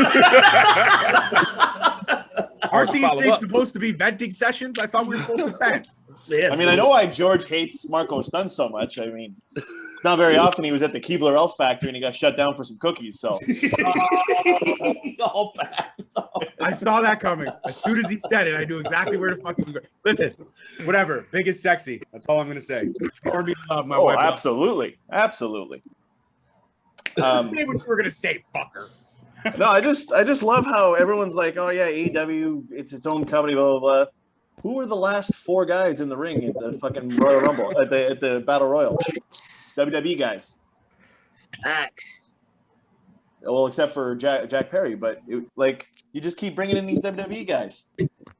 aren't these things supposed to be venting sessions? I thought we were supposed to vent. Yes, I mean, I know why George hates Marco Stunt so much. I mean, it's not very often he was at the Keebler Elf Factory and he got shut down for some cookies. So all bad. I saw that coming. As soon as he said it, I knew exactly where to fucking go. Listen, whatever. Big is sexy. That's all I'm gonna say. Or me love my wife. Absolutely. Say what you were gonna say, fucker. No, I just love how everyone's like, oh yeah, AEW, it's its own company, blah blah blah. Who were the last 4 guys in the ring at the fucking Royal Rumble at the Battle Royal? WWE guys. Well, except for Jack Perry, but you just keep bringing in these WWE guys.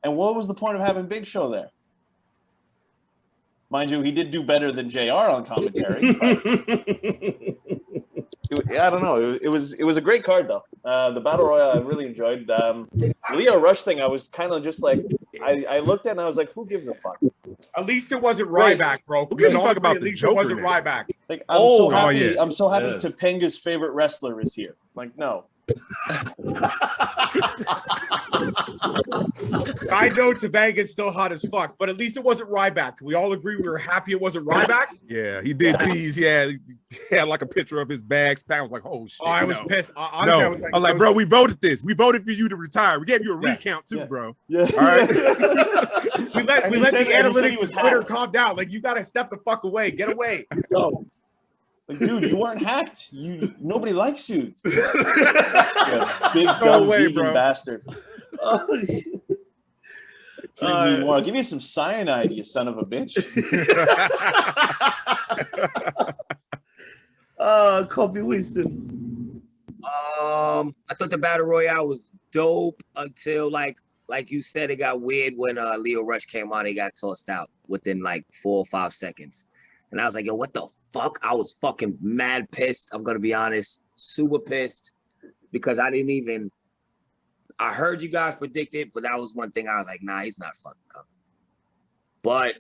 And what was the point of having Big Show there? Mind you, he did do better than JR on commentary. I don't know. It was a great card though. The Battle Royal I really enjoyed. Leo Rush thing, I was kind of just like I looked at it and I was like, who gives a fuck? At least it wasn't Ryback, bro. Who gives a fuck about at the least Joker it wasn't now? Ryback. Like I'm so happy Topanga's favorite wrestler is here. Like, no. I know Tobanga's still hot as fuck, but at least it wasn't Ryback. We all agree we were happy it wasn't Ryback. Yeah, he did tease. He had like a picture of his bags. I was like, oh shit. Oh, I was pissed. Honestly, I was like, bro, we voted this. We voted for you to retire. We gave you a recount too, bro. Yeah. All right. we let the analytics of Twitter calm down. Like, you gotta step the fuck away. Get away. No. Like, dude, you weren't hacked. Nobody likes you. Big dumb vegan bastard. I'll give you some cyanide, you son of a bitch. Kofi Weedston. I thought the Battle Royale was dope until like you said, it got weird when Leo Rush came on. He got tossed out within like 4 or 5 seconds. And I was like, yo, what the fuck? I was fucking mad pissed. I'm going to be honest. Super pissed. Because I heard you guys predict it, but that was one thing I was like, nah, he's not fucking coming. But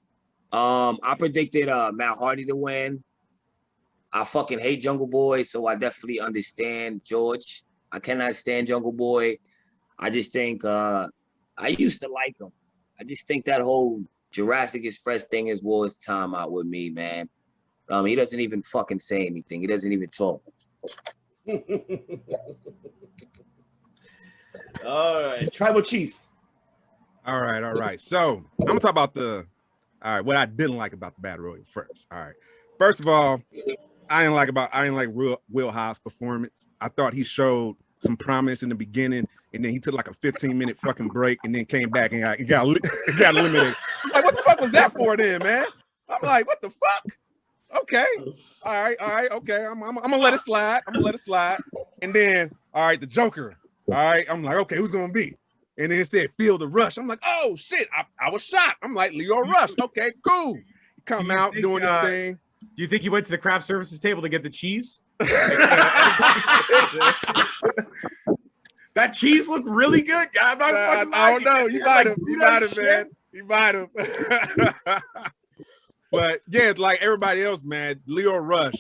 I predicted Matt Hardy to win. I fucking hate Jungle Boy, so I definitely understand George. I cannot stand Jungle Boy. I just think I used to like him. I just think that whole Jurassic Express thing is worth time out with me, man. He doesn't even fucking say anything. He doesn't even talk. All right, Tribal Chief. All right. So I'm gonna talk about what I didn't like about the Battle Royal first. All right. First of all, I didn't like Will Hobbs' performance. I thought he showed some promise in the beginning, and then he took like a 15-minute fucking break, and then came back and got eliminated. Like, what the fuck was that for then, man? I'm like, what the fuck? Okay, all right, okay. I'm gonna let it slide. And then, all right, the Joker. All right, I'm like, okay, who's gonna be? And then it said Feel the Rush. I'm like, oh shit, I was shocked. I'm like, Leo Rush. Okay, cool. He come out doing his thing. Do you think he went to the craft services table to get the cheese? That cheese looked really good. I don't know. You might have, man. You might have. But yeah, it's like everybody else, man. Leo Rush,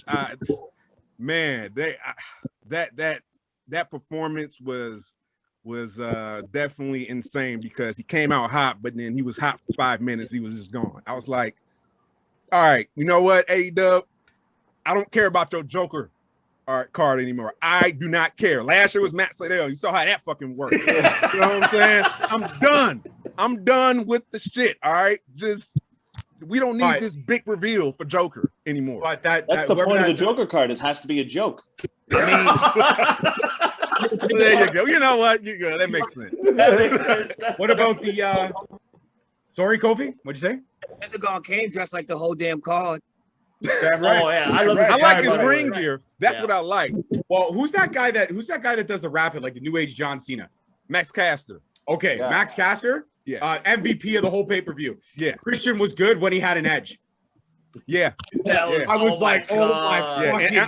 that performance was definitely insane because he came out hot, but then he was hot for 5 minutes. He was just gone. I was like, all right, you know what, AEW, I don't care about your Joker card anymore. I do not care. Last year was Matt Sydal. You saw how that fucking worked. You know what I'm saying? I'm done with the shit. All right, we don't need this big reveal for Joker anymore. But that's the point of the Joker card. It has to be a joke. I mean, there you go. You know what? You go. That makes sense. What about the? Sorry, Kofi. What'd you say? Pentagon came dressed like the whole damn card. Damn right. Oh yeah, I love. I like his ring gear. That's what I like. Well, who's that guy that does the rapping like the new age John Cena? Max Caster. Okay, Yeah. Max Caster. Yeah. MVP of the whole pay-per-view. Yeah. Christian was good when he had an edge. Yeah. I was like, oh my Yeah. fucking And I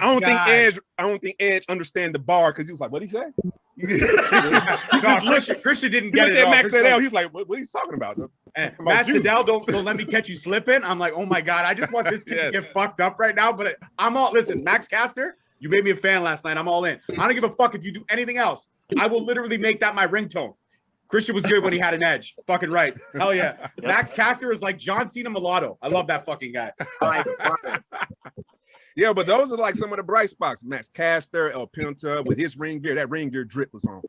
God. don't think Edge understand the bar because he was like, what'd he say? No, Christian didn't He get looked it. at Max Sydal. He's like, what are you talking about? Matt Sydal, don't let me catch you slipping. I'm like, oh my God, I just want this kid to get fucked up right now. But I'm all, listen, Max Caster, you made me a fan last night. I'm all in. I don't give a fuck if you do anything else. I will literally make that my ringtone. Christian was good when he had an edge. Fucking right. Hell yeah. Max Caster is like John Cena mulatto. I love that fucking guy. Yeah, but those are like some of the bright spots. Max Caster, El Penta with his ring gear. That ring gear drip was on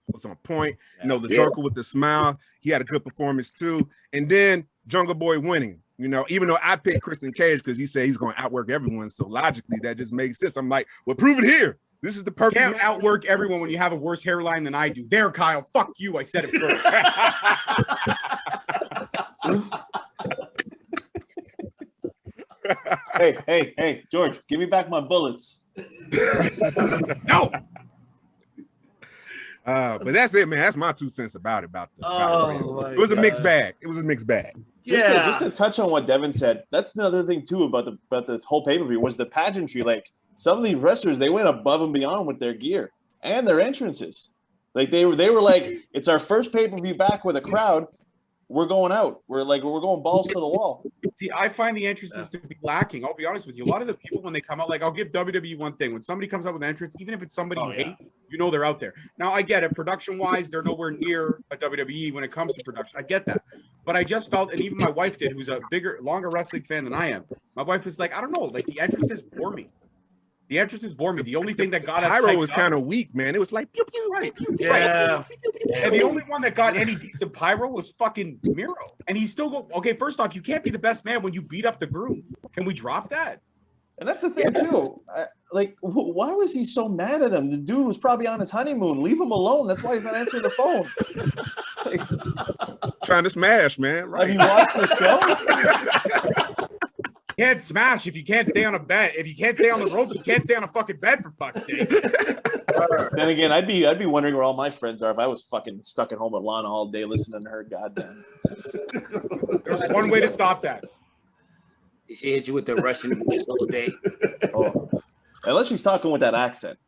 point. You know, the Joker with the smile. He had a good performance too. And then Jungle Boy winning. You know, even though I picked Christian Cage because he said he's going to outwork everyone. So logically, that just makes sense. I'm like, well, prove it here. This is the perfect. You can't outwork everyone when you have a worse hairline than I do. There, Kyle. Fuck you. I said it first. Hey, George, give me back my bullets. No. But that's it, man. That's my 2 cents about it. It was a mixed bag. It was a mixed bag. Just to touch on what Devin said, that's another thing too about the whole pay-per-view was the pageantry. Like some of these wrestlers, they went above and beyond with their gear and their entrances. Like they were like, it's our first pay-per-view back with a crowd. We're going out. We're going balls to the wall. See, I find the entrances to be lacking. I'll be honest with you. A lot of the people when they come out, like I'll give WWE one thing. When somebody comes out with an entrance, even if it's somebody you hate, you know they're out there. Now I get it. Production-wise, they're nowhere near a WWE when it comes to production. I get that. But I just felt, and even my wife did, who's a longer wrestling fan than I am. My wife was like, I don't know, like the entrances bore me. The entrances bore me. The only thing that got us Pyro was kind of weak, man. It was like, pew, pew, right. pew, pew, Yeah. And the only one that got any decent pyro was fucking Miro. And he's still go. Okay, first off, you can't be the best man when you beat up the groom. Can we drop that? And that's the thing too. Why was he so mad at him? The dude was probably on his honeymoon. Leave him alone. That's why he's not answering the phone. trying to smash, man. Right. Have you watched the show? You can't smash if you can't stay on a bed. If you can't stay on the ropes, you can't stay on a fucking bed for fuck's sake. Then again, I'd be wondering where all my friends are if I was fucking stuck at home with Lana all day listening to her. Goddamn. There's one way to stop that. She hit you with the Russian voice all day. Oh. Unless she's talking with that accent.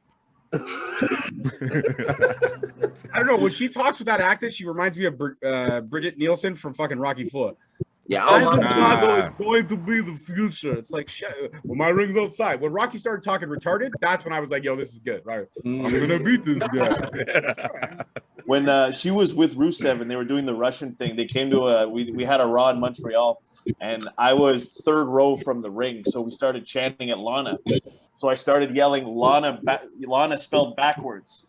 I don't know. When she talks with that accent, she reminds me of Bridget Nielsen from fucking Rocky IV. Yeah, Chicago is going to be the future. It's like, shit. Well, my ring's outside. When Rocky started talking retarded, that's when I was like, yo, this is good. Right? I'm going to beat this guy. When she was with Rusev and they were doing the Russian thing, they came to we had a Raw in Montreal, and I was third row from the ring, so we started chanting at Lana. So I started yelling Lana spelled backwards,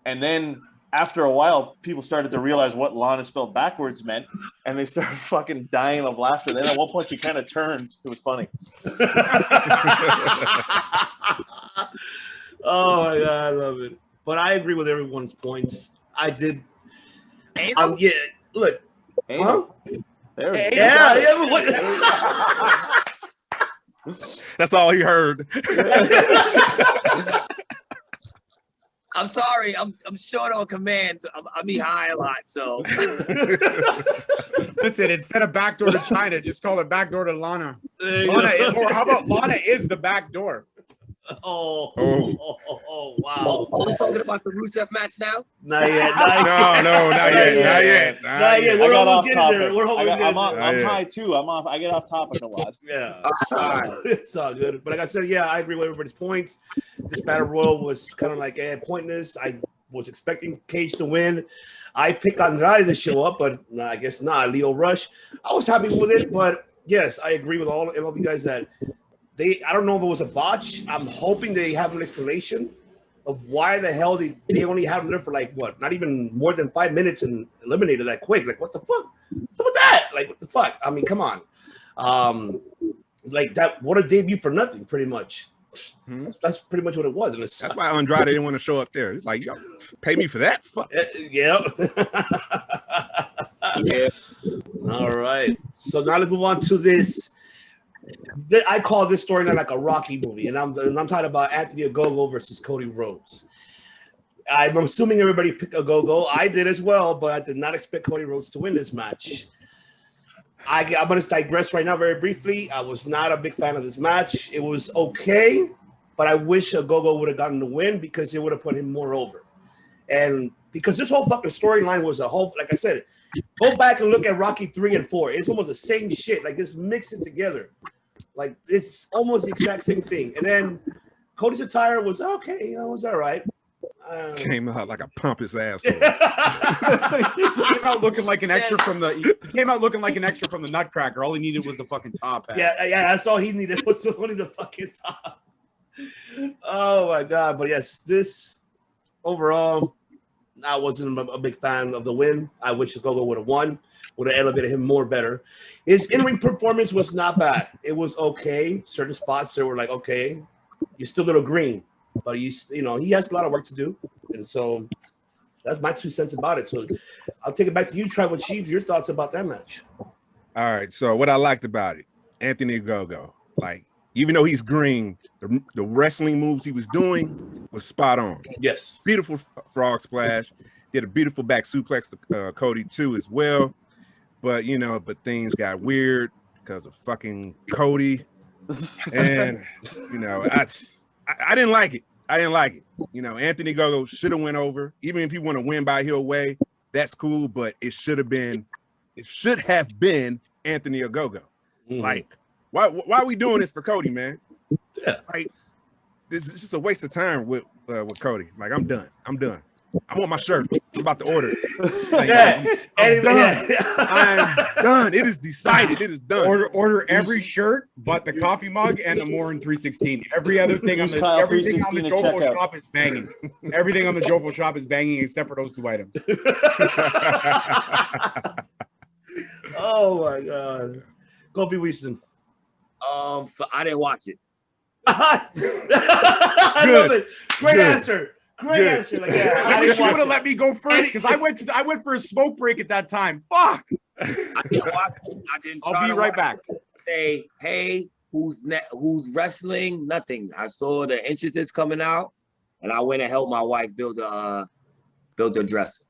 and then after a while, people started to realize what Lana spelled backwards meant, and they started fucking dying of laughter. Then at one point, she kind of turned. It was funny. Oh my God, I love it. But I agree with everyone's points. I did. Yeah, look. Huh? There That's all he heard. I'm sorry. I'm short on command. I be high a lot, so. Listen, instead of backdoor to China, just call it backdoor to Lana. Or how about Lana is the back door? Oh, wow. Are we talking about the Rusev match now? Not yet. Not yet. Not yet. We're almost getting there. I'm high too. I get off topic a lot. Yeah. It's all good. But like I said, yeah, I agree with everybody's points. This battle royal was kind of like pointless. I was expecting Cage to win. I picked Andrade to show up, but I guess not. Leo Rush. I was happy with it, but yes, I agree with all of you guys that I don't know if it was a botch. I'm hoping they have an explanation of why the hell they only had him there for like what? Not even more than 5 minutes and eliminated that quick. Like what the fuck? What's up with that? Like what the fuck? I mean, come on. Like that. What a debut for nothing, pretty much. That's pretty much what it was. And that's why Andrade didn't want to show up there. It's like, yo, pay me for that? Fuck. Yeah. Yeah. All right. So now let's move on to this. I call this storyline like a Rocky movie, and I'm talking about Anthony Gogo versus Cody Rhodes. I'm assuming everybody picked a Gogo. I did as well, but I did not expect Cody Rhodes to win this match. I'm going to digress right now very briefly. I was not a big fan of this match. It was okay, but I wish a Gogo would have gotten the win because it would have put him more over. And because this whole fucking storyline was a whole, like I said, go back and look at Rocky 3 and 4. It's almost the same shit. Like, just mix it together. Like, it's almost the exact same thing. And then Cody's attire was okay. You know, it was all right. Came out like a pompous asshole. He came out looking like an extra from the Nutcracker. All he needed was the fucking top hat. Yeah, that's all he needed was only the fucking top. Oh my god! But yes, this overall, I wasn't a big fan of the win. I wish Gogo would have won. Would have elevated him more better. His in-ring performance was not bad. It was okay. Certain spots there were like, okay, you're still a little green, but he has a lot of work to do. And so that's my 2 cents about it. So I'll take it back to you, Tribal Chief. Your thoughts about that match? All right. So what I liked about it, Anthony Gogo, like, even though he's green, the wrestling moves he was doing was spot on. Yes. Beautiful frog splash. Did a beautiful back suplex to Cody too as well. But things got weird because of fucking Cody. And I didn't like it. Anthony Gogo should have went over. Even if you want to win by heel way, that's cool. But it should have been Anthony Gogo. Mm-hmm. Like, why are we doing this for Cody, man? Yeah. Like, this is just a waste of time with Cody. Like, I'm done. I want my shirt. I'm about to order it. Like, I'm done. I'm done. It is decided. It is done. Order every shirt but the coffee mug and the Morin 316. Every other thing on the Jofo shop is banging. Everything on the Jofo shop is banging except for those 2 items. Oh my god. Kofi Weedston. I didn't watch it. I love it. Great answer. Great answer. Like, yeah, I wish you would have let me go first because I went for a smoke break at that time. Fuck. I didn't watch it. I didn't. I'll be right back. Say, hey, who's wrestling? Nothing. I saw the entrances coming out, and I went and helped my wife build a dresser.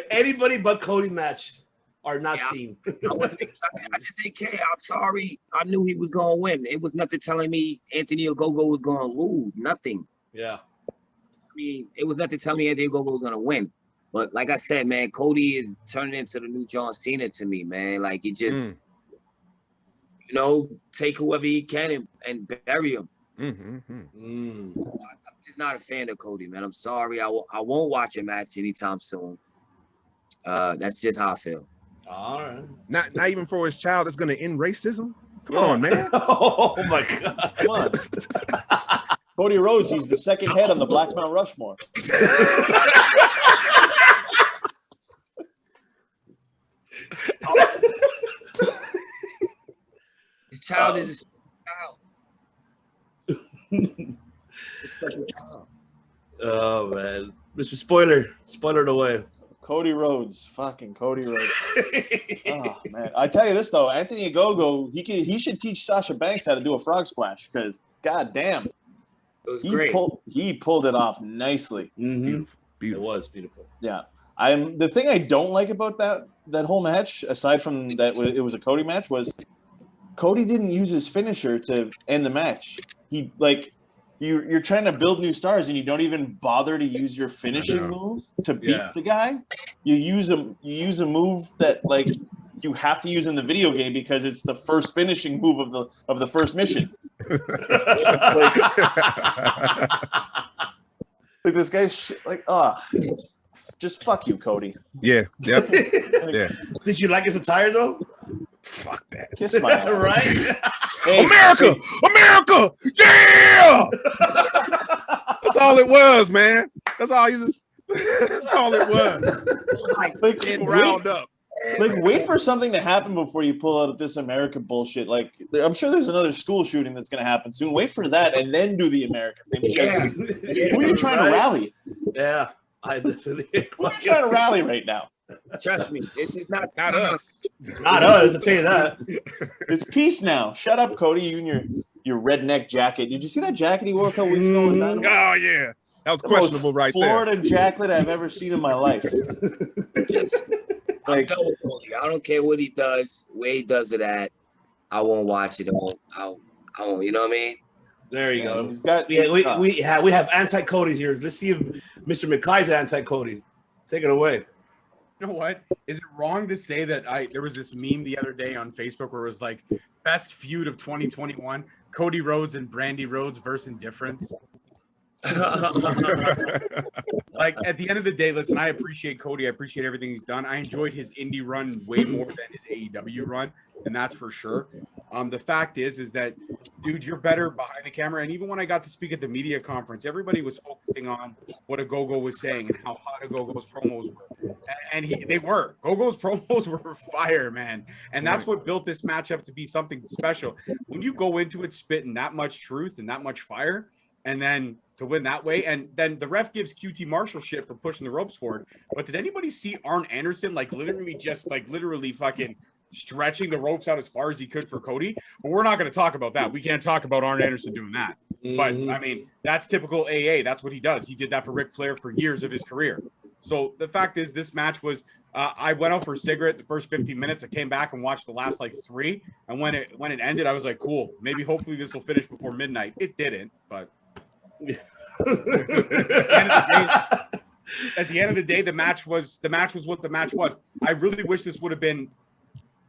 Anybody but Cody match are not seen. I wasn't excited. I just said, "Okay, I'm sorry. I knew he was gonna win. It was nothing telling me Anthony Gogo was gonna lose. Nothing. Yeah. I mean, it was nothing telling me Anthony Gogo was gonna win. But like I said, man, Cody is turning into the new John Cena to me, man. Like, he just, take whoever he can and bury him. I'm just not a fan of Cody, man. I'm sorry. I won't watch a match anytime soon. That's just how I feel. All right. Not even for his child that's going to end racism? Come on, man. Oh, my God. Come on. Cody Rhodes, he's the second head on the Black Mount Rushmore. His child is a special child. Oh, man. Mr. Spoiler away. Cody Rhodes, fucking Cody Rhodes. Oh man, I tell you this though, Anthony Gogo, he should teach Sasha Banks how to do a frog splash because god damn, it was great. He pulled it off nicely. Mm-hmm. Beautiful. It was beautiful. Yeah, the thing I don't like about that whole match, aside from that it was a Cody match, was Cody didn't use his finisher to end the match. He You're trying to build new stars and you don't even bother to use your finishing move to beat the guy. You use a move that you have to use in the video game because it's the first finishing move of the first mission. Like this guy's just fuck you, Cody. Yeah. Yeah. Did you like his attire though? Fuck that. Kiss my ass. Right? Hey, America! America! Yeah! That's all it was, man. That's all That's all it was. like, People riled up. wait for something to happen before you pull out this American bullshit. Like, I'm sure there's another school shooting that's going to happen soon. Wait for that and then do the American thing. Because who are you trying to rally? Yeah, I definitely. Who are you trying to rally right now? Trust me, this is not us. Not us, I'll tell you that. It's peace now. Shut up, Cody. You and your redneck jacket. Did you see that jacket he wore a couple weeks ago? Oh, yeah. That was The questionable most right Florida jacket I've ever seen in my life. I'm done with Cody. I don't care what he does, where he does it at. I won't watch it. I won't. You know what I mean? There you go. He's got. We have anti-Codys here. Let's see if Mr. McKay's anti-Cody. Take it away. You know what? Is it wrong to say that there was this meme the other day on Facebook where it was like best feud of 2021, Cody Rhodes and Brandy Rhodes versus Indifference? Like at the end of the day, listen, I appreciate Cody. I appreciate everything he's done. I enjoyed his indie run way more than his AEW run, and that's for sure. The fact is that, dude, you're better behind the camera. And even when I got to speak at the media conference, everybody was focusing on what a Gogo was saying and how hot a Gogo's promos were. And they were. Gogo's promos were fire, man. And that's what built this matchup to be something special. When you go into it spitting that much truth and that much fire, and then to win that way, and then the ref gives QT Marshall shit for pushing the ropes forward. But did anybody see Arn Anderson literally fucking stretching the ropes out as far as he could for Cody? But we're not going to talk about that. We can't talk about Arn Anderson doing that. But I mean, that's typical AA. That's what he does. He did that for Ric Flair for years of his career. So the fact is, this match was. I went out for a cigarette the first 15 minutes. I came back and watched the last like 3. And when it ended, I was like, cool. Maybe hopefully this will finish before midnight. It didn't, but. At the end of the day, the match was what the match was. I really wish this would have been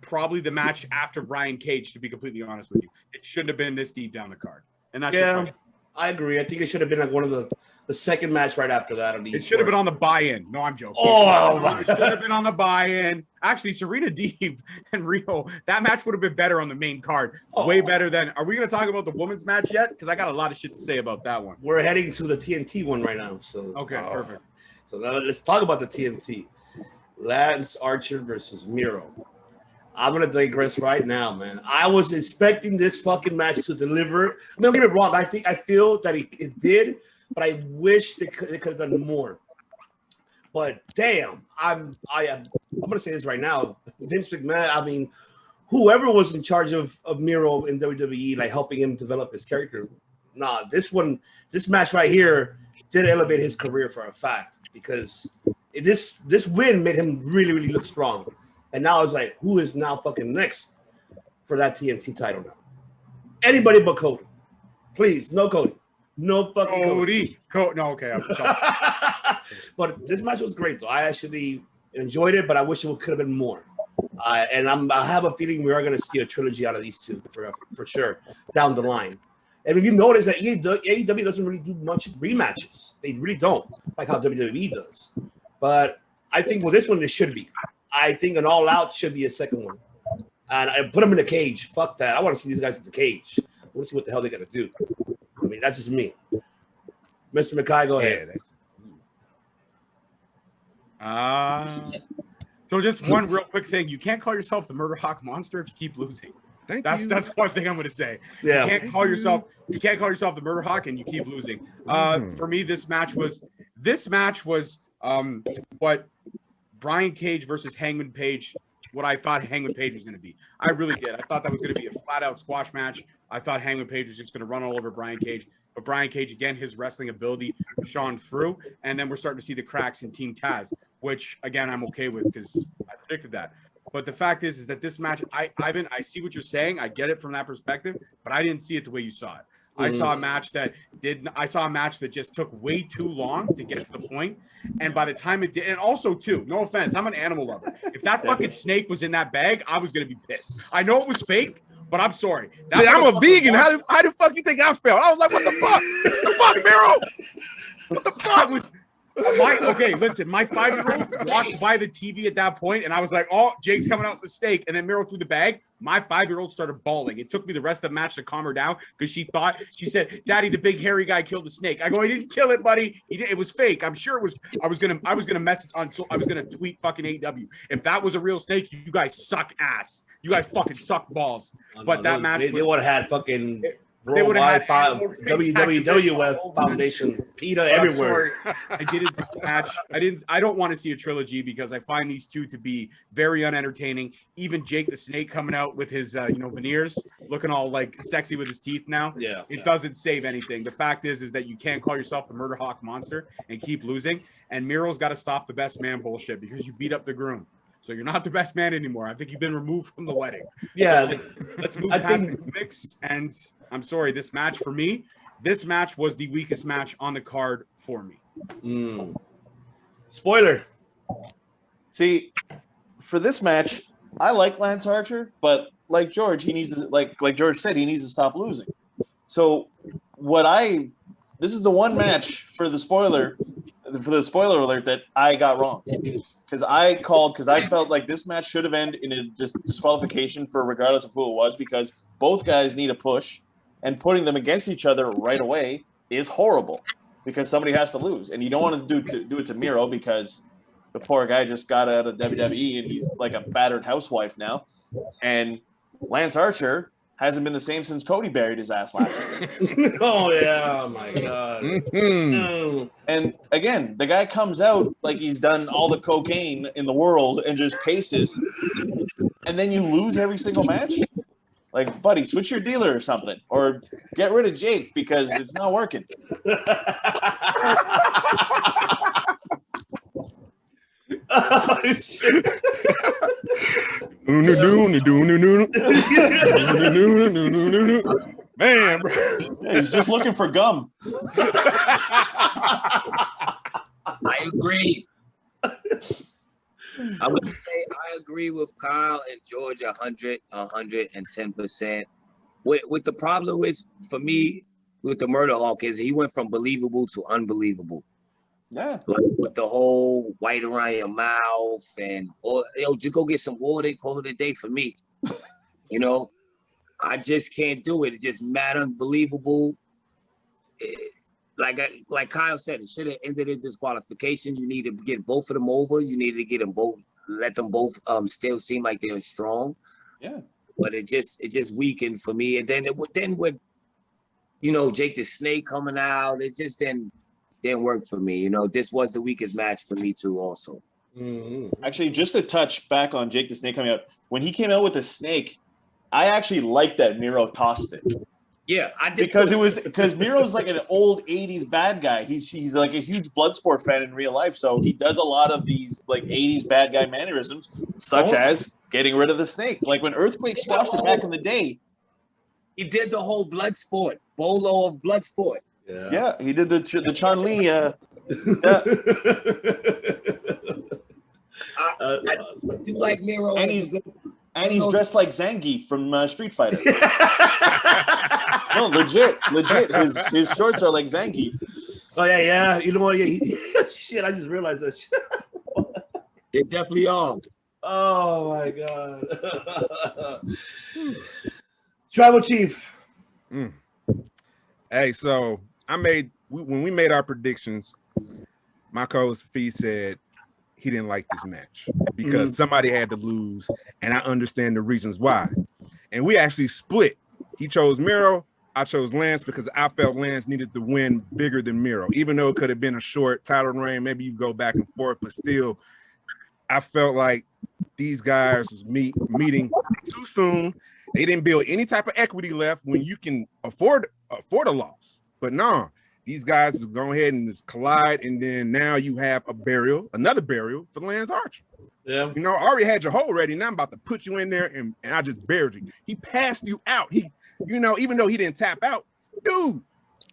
probably the match after Brian Cage, to be completely honest with you. It shouldn't have been this deep down the card. And that's just I agree. I think it should have been like one of the second match right after that. It should have been on the buy-in. No, I'm joking. It should have been on the buy-in. Actually, Serena Deeb and Rio, that match would have been better on the main card. Way better than. Are we going to talk about the women's match yet? Because I got a lot of shit to say about that one. We're heading to the TNT one right now. So okay, perfect. So now let's talk about the TNT. Lance Archer versus Miro. I'm gonna digress right now, man. I was expecting this fucking match to deliver. I mean, don't get me wrong. I feel that it did, but I wish they could have done more. But damn, I'm gonna say this right now. Vince McMahon. I mean, whoever was in charge of Miro in WWE, like helping him develop his character. Nah, this match right here did elevate his career for a fact, because this win made him really, really look strong. And now it's like, who is now fucking next for that TNT title now? Anybody but Cody. Please, no Cody. No fucking Cody. No, okay. I'm sorry. But this match was great, though. I actually enjoyed it, but I wish it could have been more. And I have a feeling we are going to see a trilogy out of these two for sure down the line. And if you notice that AEW doesn't really do much rematches. They really don't, like how WWE does. But I think with this one, it should be. I think an all-out should be a second one. And I put them in the cage. Fuck that. I want to see these guys in the cage. I want to see what the hell they got to do. I mean, that's just me. Mr. McKay, go ahead. So just one real quick thing. You can't call yourself the Murder Hawk Monster if you keep losing. That's one thing I'm going to say. Yeah. You can't call yourself the Murder Hawk and you keep losing. For me, this match was what Brian Cage versus Hangman Page, what I thought Hangman Page was going to be. I really did. I thought that was going to be a flat-out squash match. I thought Hangman Page was just going to run all over Brian Cage. But Brian Cage, again, his wrestling ability shone through. And then we're starting to see the cracks in Team Taz, which, again, I'm okay with because I predicted that. But the fact is that this match, Ivan, I see what you're saying. I get it from that perspective, but I didn't see it the way you saw it. I saw a match that just took way too long to get to the point. And by the time it did, and also too, no offense, I'm an animal lover. If that fucking snake was in that bag, I was going to be pissed. I know it was fake, but I'm sorry. I'm a vegan. How the fuck you think I felt? I was like, what the fuck? What the fuck, Miro? What the fuck? Okay, listen, my 5-year-old walked by the TV at that point, and I was like, oh, Jake's coming out with the steak, and then Miro threw the bag. My 5-year-old started bawling. It took me the rest of the match to calm her down because she said, Daddy, the big hairy guy killed the snake. I go, he didn't kill it, buddy. It was fake. I'm sure it was. I was gonna message on. So I was gonna tweet fucking AEW. If that was a real snake, you guys suck ass. You guys fucking suck balls. But that match, they would have had fucking. They would have had WWF Foundation, PETA everywhere. I didn't see the match. I don't want to see a trilogy because I find these two to be very unentertaining. Even Jake the Snake coming out with his veneers, looking all like sexy with his teeth now. Yeah, it doesn't save anything. The fact is that you can't call yourself the Murder Hawk Monster and keep losing. And Miro's got to stop the best man bullshit because you beat up the groom. So you're not the best man anymore. I think you've been removed from the wedding. Yeah, so let's move past the mix. And I'm sorry, this match was the weakest match on the card for me. Spoiler. See, for this match, I like Lance Archer, but like George, he needs to like George said, he needs to stop losing. So this is the one match for the spoiler alert that I got wrong. Because I felt like this match should have ended in a just disqualification for regardless of who it was, because both guys need a push, and putting them against each other right away is horrible because somebody has to lose, and you don't want to do it to Miro because the poor guy just got out of WWE and he's like a battered housewife now, and Lance Archer hasn't been the same since Cody buried his ass last year. Oh yeah, oh my god. And again, the guy comes out like he's done all the cocaine in the world and just paces, and then you lose every single match. Like, buddy, switch your dealer or something, or get rid of Jake because it's not working. Oh, shit. Man, bro. He's just looking for gum. I agree. I would say I agree with Kyle and George 110%. What the problem is for me with the Murder Hawk is he went from believable to unbelievable. Yeah. Like with the whole white around your mouth and just go get some water, call it a day for me. I just can't do it. It's just mad unbelievable. Like Kyle said, it should have ended in disqualification. You need to get both of them over. You need to get them both, let them both still seem like they're strong. Yeah. But it just weakened for me. And then with Jake the Snake coming out, it just didn't work for me. This was the weakest match for me too also. Mm-hmm. Actually, just to touch back on Jake the Snake coming out, when he came out with the snake, I actually liked that Miro tossed it. Yeah, I did, because Miro's like an old 80s bad guy. He's like a huge Bloodsport fan in real life, so he does a lot of these like 80s bad guy mannerisms, such as getting rid of the snake. Like when Earthquake squashed it back in the day, he did the whole Bloodsport, Bolo of Bloodsport. Yeah, he did the Chun Li. I do like Miro, and he's dressed like Zangief from Street Fighter. No, legit. His shorts are like Zangief. Oh yeah. You know what? Yeah, shit. I just realized that. Shit. They definitely are. Oh my god. Tribal Chief. Hey, so when we made our predictions, my co-host Fee said he didn't like this match because somebody had to lose, and I understand the reasons why. And we actually split. He chose Miro, I chose Lance because I felt Lance needed to win bigger than Miro, even though it could have been a short title reign. Maybe you go back and forth, but still, I felt like these guys was meeting too soon. They didn't build any type of equity left when you can afford a loss. But no, these guys just go ahead and just collide, and then now you have another burial for Lance Archer. Yeah. I already had your hole ready. Now I'm about to put you in there, and I just buried you. He passed you out. Even though he didn't tap out, dude,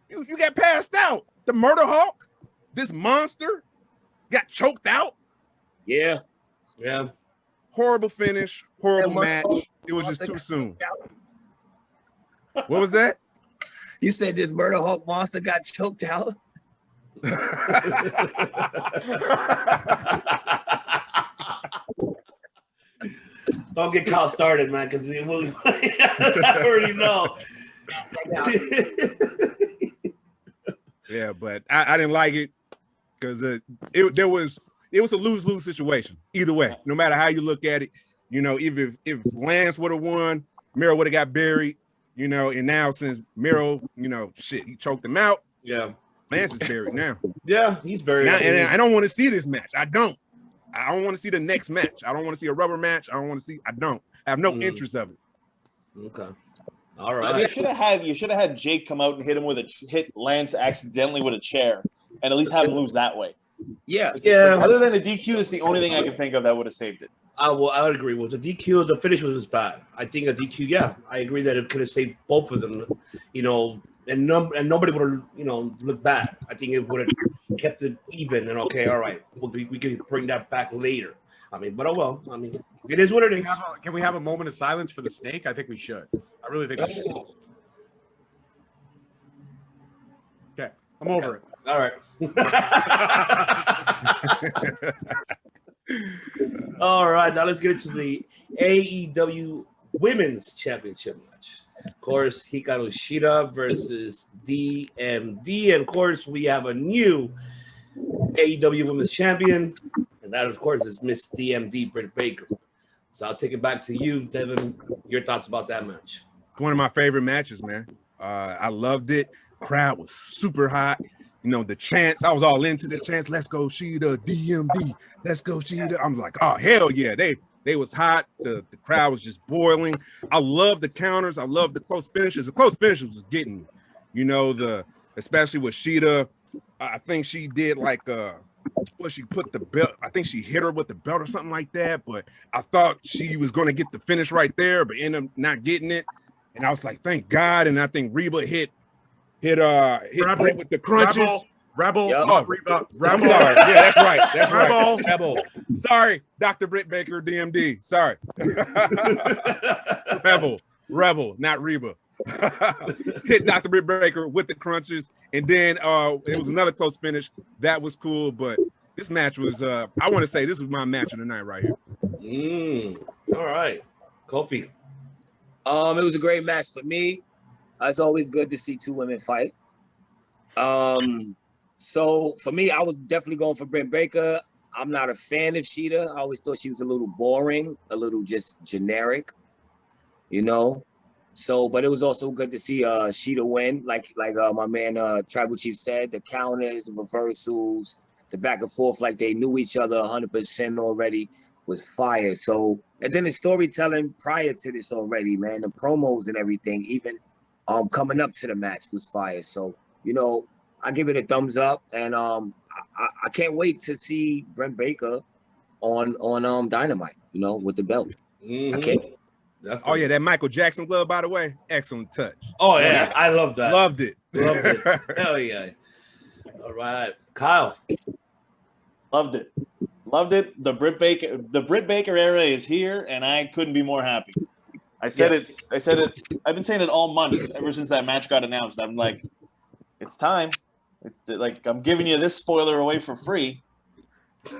you got passed out. The Murder Hawk, this monster, got choked out. Yeah. Horrible finish, horrible match. It was just too soon. What was that? You said this Murder Hawk monster got choked out? Don't get Kyle started, man, because it will. I already know. Yeah, but I didn't like it because it was a lose-lose situation either way. No matter how you look at it, you know, even if Lance would have won, Miro would have got buried, you know. And now since Miro, you know, shit, he choked him out. Yeah, Lance is buried now. Yeah, he's buried. Now, and I don't want to see this match. I don't want to see the next match. I don't want to see a rubber match. I have no interest of it. Okay. All right. You should have had Jake come out and hit Lance accidentally with a chair, and at least have him lose that way. Yeah. Other than a DQ, it's the only thing I can think of that would have saved it. I would agree with the DQ. The finish was bad. I think a DQ. Yeah, I agree that it could have saved both of them. You know, and nobody would have, you know, looked bad. I think it would have kept it even. And okay, all right, we can bring that back later. I mean, but oh well. I mean, it is what it is. Can we have a moment of silence for the snake? I think we should. I really think we should. Okay, I'm over it. All right. All right, now let's get into the AEW Women's Championship match. Of course, Hikaru Shida versus DMD. And of course, we have a new AEW Women's Champion. And that, of course, is Miss DMD, Britt Baker. So I'll take it back to you, Devin. Your thoughts about that match? One of my favorite matches, man. I loved it. Crowd was super hot. You know, the chants, I was all into the chants. Let's go, Shida, DMD. Let's go, Shida. I'm like, oh, hell yeah. They was hot. The crowd was just boiling. I love the counters. I love the close finishes. The close finishes was getting, you know, especially with Shida. I think she did like she put the belt. I think she hit her with the belt or something like that. But I thought she was going to get the finish right there, but ended up not getting it. And I was like, thank God. And I think Reba hit Brett with the crunches. Rebel. Yep. Oh, Reba. Rebel. Sorry. Yeah, that's Rebel. right. Rebel. Sorry, Dr. Britt Baker, DMD. Sorry. Rebel, not Reba. Hit Dr. Britt Baker with the crunches, and then it was another close finish. That was cool, but this match was I want to say this was my match of the night right here. All right. Kofi. It was a great match for me. It's always good to see two women fight. So for me, I was definitely going for Britt Baker. I'm not a fan of Shida. I always thought she was a little boring, a little just generic, you know. So, but it was also good to see Shida win, like my man Tribal Chief said, the counters, the reversals, the back and forth, like they knew each other 100% already was fire. So, and then the storytelling prior to this already, man, the promos and everything, even coming up to the match was fire. So, you know, I give it a thumbs up, and I can't wait to see Britt Baker on Dynamite, you know, with the belt. I can't. Definitely. Oh yeah, that Michael Jackson glove, by the way, excellent touch. Oh yeah, I love that. Loved it. Hell yeah. All right, Kyle. Loved it. The Britt Baker era is here, and I couldn't be more happy. I said it. I've been saying it all month, ever since that match got announced. I'm like, it's time. Like, I'm giving you this spoiler away for free.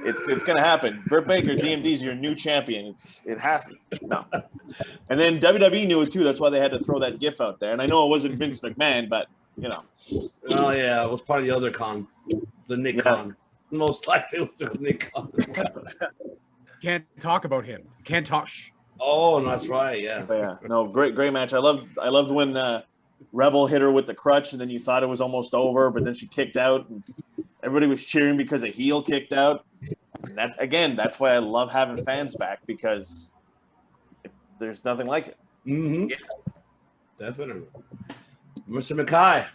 It's gonna happen. Britt Baker, DMD is your new champion. It has to. No. And then WWE knew it too. That's why they had to throw that GIF out there. And I know it wasn't Vince McMahon, but you know. Oh yeah, it was part of the other con, the Nick Con. Most likely it was the Nick Con. Can't talk about him. Can't talk. Oh, no, that's right. Yeah. But yeah. No, great match. I loved when Rebel hit her with the crutch, and then you thought it was almost over, but then she kicked out. And everybody was cheering because a heel kicked out. And that's why I love having fans back, because there's nothing like it. Mm-hmm. Yeah. Definitely. Mr. Mckay.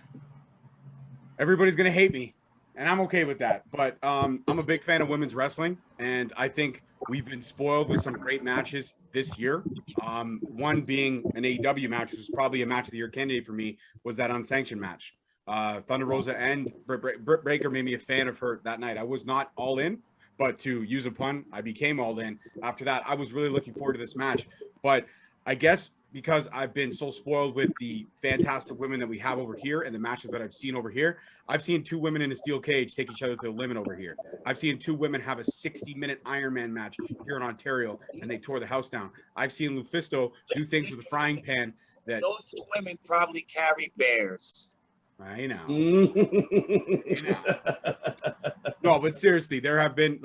Everybody's gonna hate me, and I'm okay with that. But I'm a big fan of women's wrestling, and I think we've been spoiled with some great matches this year. One being an AEW match, which was probably a match of the year candidate for me, was that unsanctioned match. Thunder Rosa and Britt Baker made me a fan of her that night. I was not all in, but to use a pun, I became all in. After that, I was really looking forward to this match. But I guess because I've been so spoiled with the fantastic women that we have over here and the matches that I've seen over here. I've seen 2 women in a steel cage take each other to the limit over here. I've seen 2 women have a 60-minute Iron Man match here in Ontario, and they tore the house down. I've seen Lufisto do things with a frying pan that Those 2 women probably carry bears. I know. No, but seriously, there have been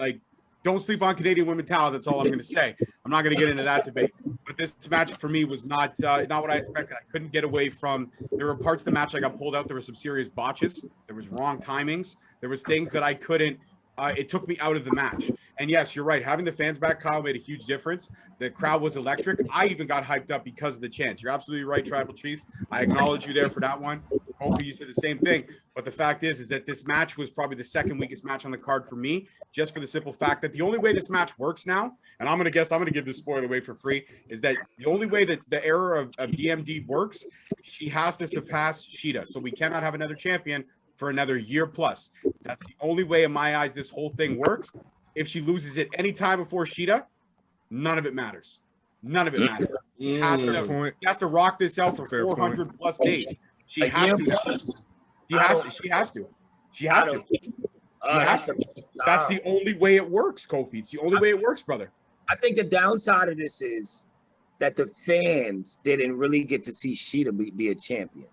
don't sleep on Canadian women talent. That's all I'm going to say. I'm not going to get into that debate. But this match for me was not what I expected. I couldn't get away from. There were parts of the match I got pulled out. There were some serious botches. There was wrong timings. There was things that I couldn't. It took me out of the match. And yes, you're right. Having the fans back, Kyle, made a huge difference. The crowd was electric. I even got hyped up because of the chants. You're absolutely right, Tribal Chief. I acknowledge you there for that one. Hopefully you said the same thing. But the fact is that this match was probably the second weakest match on the card for me, just for the simple fact that the only way this match works now, and I'm going to give this spoiler away for free, is that the only way that the era of DMD works, she has to surpass Shida. So we cannot have another champion for another year plus. That's the only way in my eyes this whole thing works. If she loses it any time before Shida, none of it matters. None of it matters. She has to rock this out for 400 plus days. She has to. That's the only way it works, Kofi. It's the only way it works, brother. I think the downside of this is that the fans didn't really get to see Shida be a champion.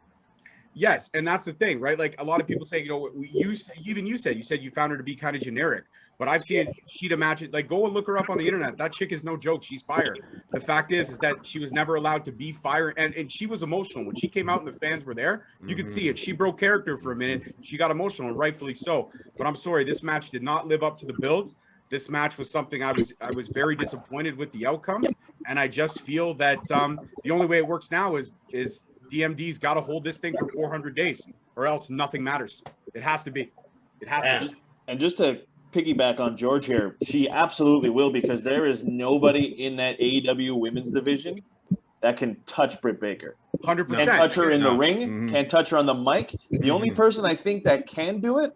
Yes, and that's the thing, right? Like a lot of people say, you said you found her to be kind of generic, but I've seen Shida matches. Like, go and look her up on the internet. That chick is no joke. She's fire. The fact is that she was never allowed to be fire, and she was emotional when she came out and the fans were there. You could see it. She broke character for a minute. She got emotional, and rightfully so. But I'm sorry, this match did not live up to the build. This match was something I was very disappointed with the outcome, and I just feel that the only way it works now is DMD's got to hold this thing for 400 days, or else nothing matters. It has to be. It has to be. And just to piggyback on George here, she absolutely will, because there is nobody in that AEW women's division that can touch Britt Baker. 100%. Can't touch her in the ring. Can't touch her on the mic. The only person I think that can do it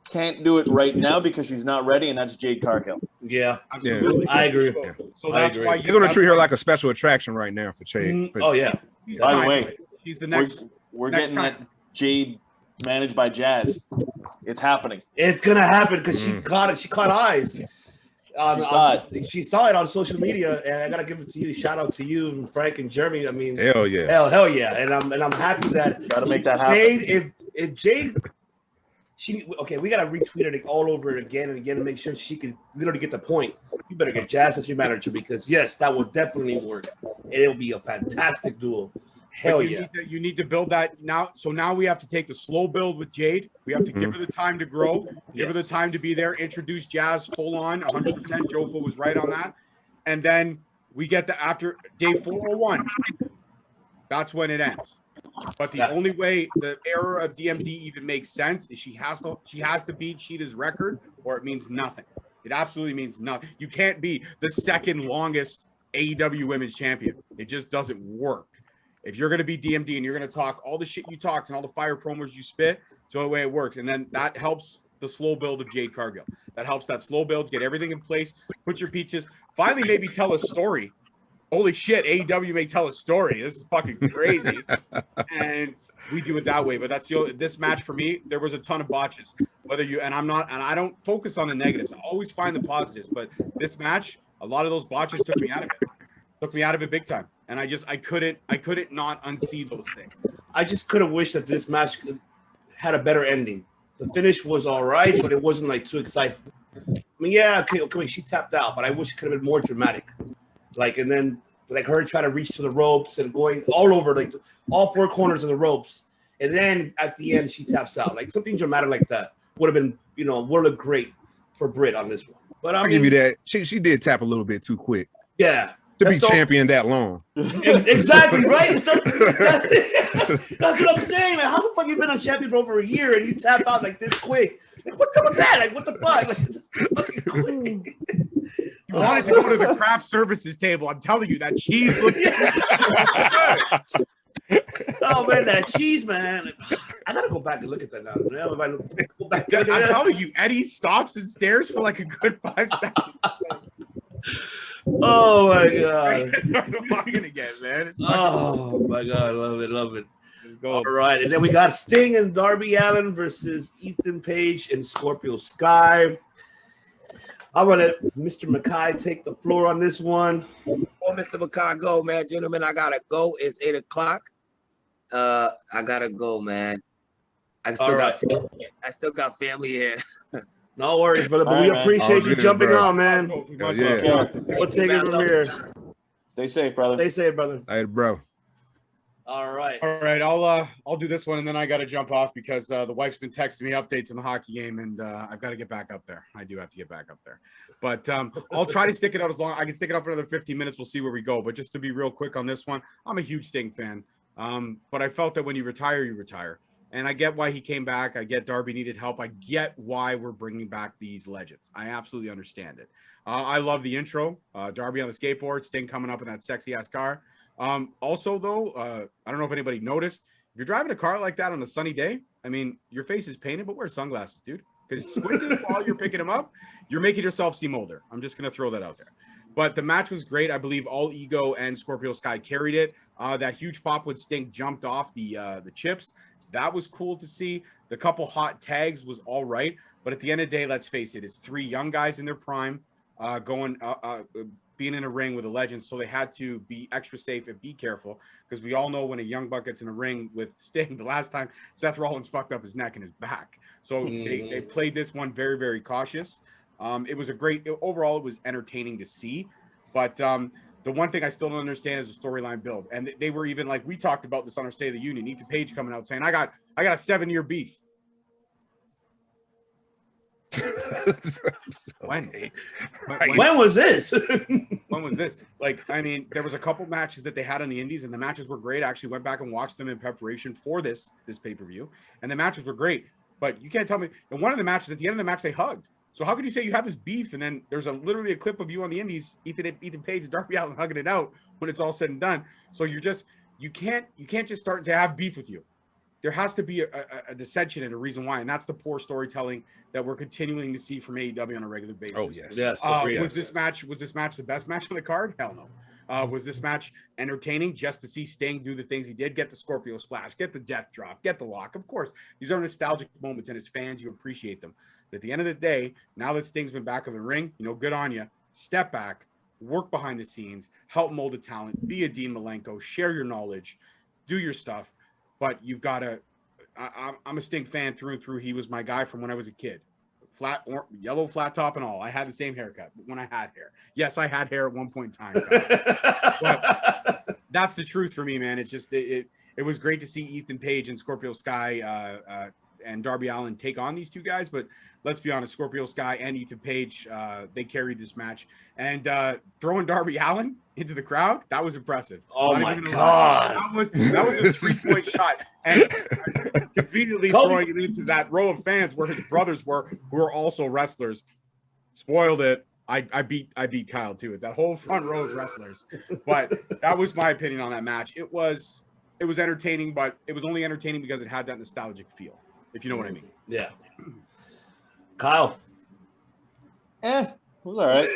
can't do it right now because she's not ready, and that's Jade Cargill. Yeah, absolutely. I agree. So that's why they're going to treat her like a special attraction right now for Jade. Oh yeah. By the way, she's the next. We're getting that Jade managed by Jazz. It's happening. It's gonna happen because she caught it. She caught eyes. She saw it on social media, and I gotta give it to you. Shout out to you, and Frank and Jeremy. I mean, hell yeah, and I'm happy that gotta make that happen. Jade, if Jade, we gotta retweet it all over again and again to make sure she can literally get the point. You better get Jazz as your manager, because yes, that will definitely work. It'll be a fantastic duel. Hell yeah. You need to build that now. So now we have to take the slow build with Jade. We have to give her the time to grow, give her the time to be there, introduce Jazz full on 100%. Jofo was right on that. And then we get after day 401. That's when it ends. But the only way the era of DMD even makes sense is she has to beat Shida's record, or it means nothing. It absolutely means nothing. You can't be the second longest AEW women's champion. It just doesn't work. If you're going to be DMD and you're going to talk all the shit you talked and all the fire promos you spit, it's the only way it works. And then that helps the slow build of Jade Cargill. That helps that slow build, get everything in place, put your peaches, finally maybe tell a story. Holy shit, AEW may tell a story. This is fucking crazy. And we do it that way. But that's this match for me, there was a ton of botches. I don't focus on the negatives. I always find the positives. But this match, a lot of those botches took me out of it. Took me out of it big time. And I couldn't not unsee those things. I just could have wished that this match had a better ending. The finish was all right, but it wasn't like too exciting. I mean, yeah, okay, she tapped out, but I wish it could have been more dramatic. And then her trying to reach to the ropes and going all over, all 4 corners of the ropes. And then at the end, she taps out. Something dramatic like that would have been, would look great for Britt on this one. But I'll give you that. She did tap a little bit too quick. Yeah. To be champion that long. Exactly, right? That's what I'm saying, man. How the fuck you been a champion for over a year and you tap out this quick? What's up with that? What the fuck? It's fucking quick. You wanted to go to the craft services table. I'm telling you, that cheese looks Oh, man, that cheese, man. I got to go back and look at that now. I'm telling you, Eddie stops and stares for a good 5 seconds. Oh my god. Walking again, man. Oh my god, love it, love it. Let's go. All right, and then we got Sting and Darby Allin versus Ethan Page and Scorpio Sky. I'm gonna let Mr. Mckay take the floor on this one. Before Mr. McCall go, man, gentlemen, I gotta go. It's 8 o'clock. I gotta go, man. I still got family here. No worries, brother, but All we right, appreciate man. you jumping Bro. on, man. Yeah. We'll take it from here. Stay safe, brother. Stay safe, brother. Hey, bro. All right. All right, I'll do this one and then I got to jump off because the wife's been texting me updates in the hockey game and I've got to get back up there. I do have to get back up there, but I'll try to stick it out as long. I can stick it up for another 15 minutes. We'll see where we go. But just to be real quick on this one, I'm a huge Sting fan, but I felt that when you retire, you retire. And I get why he came back. I get Darby needed help. I get why we're bringing back these legends. I absolutely understand it. I love the intro. Darby on the skateboard, Sting coming up in that sexy ass car. Also, though, I don't know if anybody noticed. If you're driving a car like that on a sunny day, I mean, your face is painted, but wear sunglasses, dude. Because squinting while you're picking him up, you're making yourself seem older. I'm just going to throw that out there. But the match was great. I believe All Ego and Scorpio Sky carried it. That huge pop when Sting jumped off the chips. That was cool to see. The couple hot tags was all right. But at the end of the day, let's face it, it's three young guys in their prime being in a ring with a legend. So they had to be extra safe and be careful because we all know when a young buck gets in a ring with Sting, the last time Seth Rollins fucked up his neck and his back. So they played this one very, very cautious. It was overall, it was entertaining to see. But the one thing I still don't understand is the storyline build. And they were even like, we talked about this on our State of the Union, Ethan Page coming out saying, I got a 7-year beef. When was this? When was this? Like, I mean, there was a couple matches that they had on the indies, and the matches were great. I actually went back and watched them in preparation for this pay-per-view, and the matches were great. But you can't tell me. And one of the matches, at the end of the match, they hugged. So how could you say you have this beef, and then there's literally a clip of you on the indies, Ethan Page and Darby Allin hugging it out when it's all said and done. So you can't just start to have beef with you. There has to be a dissension and a reason why, and that's the poor storytelling that we're continuing to see from AEW on a regular basis. Oh yes, yes. Was this match the best match on the card? Hell no. Was this match entertaining just to see Sting do the things he did? Get the Scorpio Splash, get the death drop, get the lock. Of course, these are nostalgic moments, and as fans, you appreciate them. But at the end of the day, now that Sting's been back in the ring, good on you. Step back, work behind the scenes, help mold the talent, be a Dean Malenko, share your knowledge, do your stuff. But you've got to. I'm a Sting fan through and through. He was my guy from when I was a kid. Yellow flat top and all. I had the same haircut when I had hair. Yes, I had hair at one point in time. But that's the truth for me, man. It's just it was great to see Ethan Page and Scorpio Sky and Darby Allin take on these two guys. But let's be honest, Scorpio Sky and Ethan Page, they carried this match. And throwing Darby Allin into the crowd, that was impressive. Oh my God. That was a 3-point shot. And conveniently throwing it into that row of fans where his brothers were, who are also wrestlers. Spoiled it. I beat Kyle too. That whole front row of wrestlers. But that was my opinion on that match. It was entertaining, but it was only entertaining because it had that nostalgic feel, if you know what I mean. Yeah. Kyle. It was all right.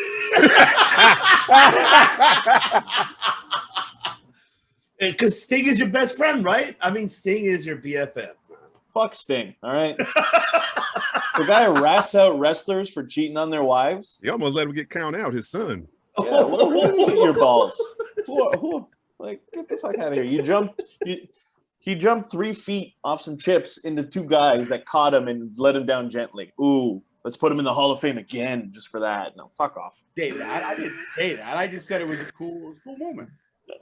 Because Sting is your best friend, right? I mean, Sting is your BFF. Fuck Sting, all right? The guy rats out wrestlers for cheating on their wives. He almost let him count out his son. Yeah, look at your balls. Like, get the fuck out of here. He jumped 3 feet off some chips into 2 guys that caught him and let him down gently. Ooh, let's put him in the Hall of Fame again just for that. No, fuck off. David, I didn't say that. I just said it was a cool moment.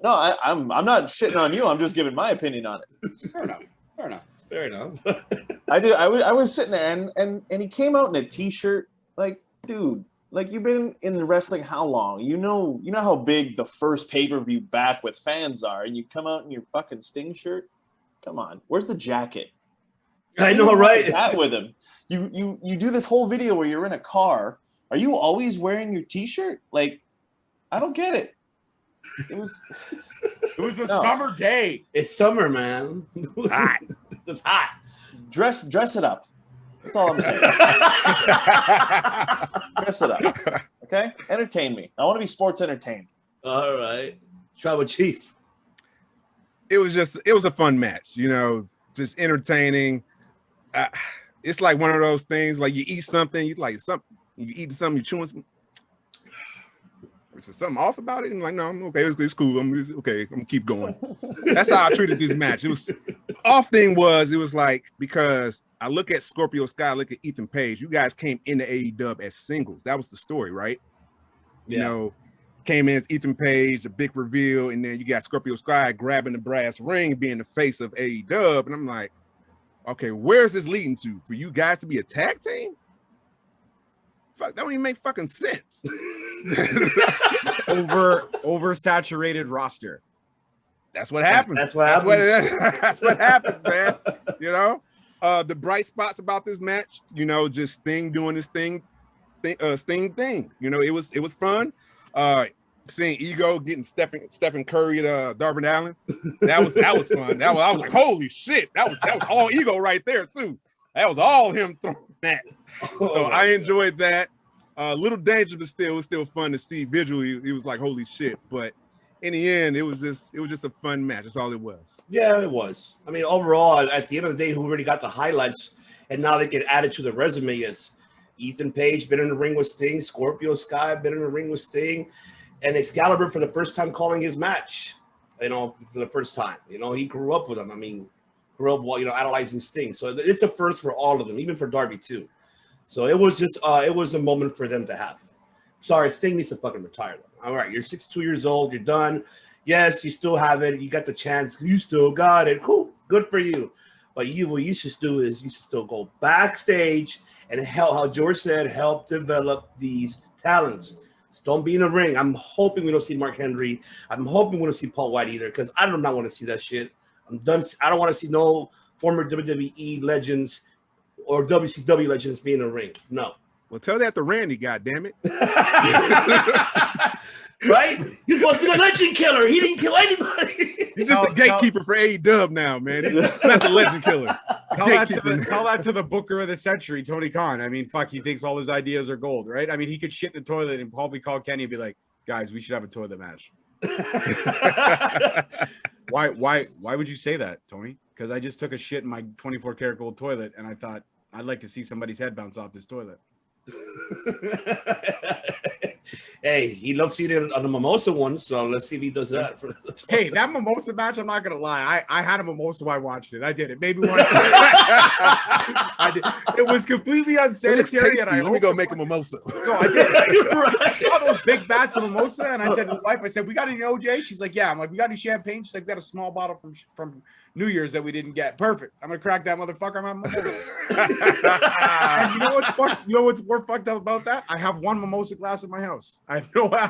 No, I'm not shitting on you. I'm just giving my opinion on it. Fair enough. I was sitting there and he came out in a t-shirt. Like, dude, like, you've been in the wrestling how long? You know how big the first pay-per-view back with fans are, and you come out in your fucking Sting shirt? Come on, where's the jacket? I know, right? That with him. You do this whole video where you're in a car. Are you always wearing your t-shirt? Like, I don't get it. It was a summer day. It's summer, man. Hot. It's hot. Dress it up. That's all I'm saying. Dress it up. Okay, entertain me. I want to be sports entertained. All right, Tribal Chief. It was a fun match, you know, just entertaining. It's like one of those things, like you eat something, you eat something, you chewing something. Is there something off about it? And I'm like, no, I'm okay. It's cool. I'm gonna keep going. That's how I treated this match. It was like, because I look at Scorpio Sky, I look at Ethan Page. You guys came into AEW as singles. That was the story, right? Yeah. You know, came in as Ethan Page, a big reveal, and then you got Scorpio Sky grabbing the brass ring, being the face of AEW. And I'm like, okay, where's this leading to? For you guys to be a tag team? Fuck, that don't even make fucking sense. Oversaturated roster. That's what happens. That's what happens. That's what happens, man. You know, the bright spots about this match, you know, just Sting doing this Sting thing. You know, it was fun. Seeing Ego getting Stephen Curry at Darby Allin, that was fun. I was like, holy shit, that was all Ego right there too. That was all him throwing that. So I enjoyed that. Little danger, but it was still fun to see visually. It was like, holy shit. But in the end, it was just a fun match. That's all it was. Yeah, it was. I mean, overall, at the end of the day, who really got the highlights, and now they can add it to the resume is Ethan Page been in the ring with Sting, Scorpio Sky been in the ring with Sting, and Excalibur for the first time calling his match. You know, for the first time. You know, he grew up with him. I mean, grew up while, you know, idolizing Sting. So it's a first for all of them, even for Darby too. So it was just it was a moment for them to have. Sorry, Sting needs to fucking retire though. All right, you're 62 years old, you're done. Yes, you still have it. You got the chance. You still got it. Cool, good for you. But what you should do is you should still go backstage and help, how George said, help develop these talents. Just don't be in the ring. I'm hoping we don't see Mark Henry. I'm hoping we don't see Paul White either, because I do not want to see that shit. I'm done. I don't want to see no former WWE legends or WCW legends be in the ring. No. Well, tell that to Randy, goddammit. Right? He's supposed to be the legend killer. He didn't kill anybody. He's just a gatekeeper for AEW now, man. He's not the legend killer. Tell that to the Booker of the century, Tony Khan. I mean, fuck, he thinks all his ideas are gold, right? I mean, he could shit in the toilet and probably call Kenny and be like, guys, we should have a toilet match. Why would you say that, Tony? Because I just took a shit in my 24 karat gold toilet and I thought I'd like to see somebody's head bounce off this toilet. Hey, he loves seeing it on the mimosa one, so let's see if he does that. Hey, that mimosa match, I'm not gonna lie. I had a mimosa while I watched it. I did it. Maybe one. I did. It was completely unsanitary. And let me go make a mimosa. No, I did. I saw those big bats of mimosa, and I said to the wife, I said, "We got any OJ?" She's like, "Yeah." I'm like, "We got any champagne?" She's like, "We got a small bottle from New Year's that we didn't get." Perfect. I'm gonna crack that motherfucker. I'm mimosa. And you know what's more fucked up about that? I have one mimosa glass in my house. I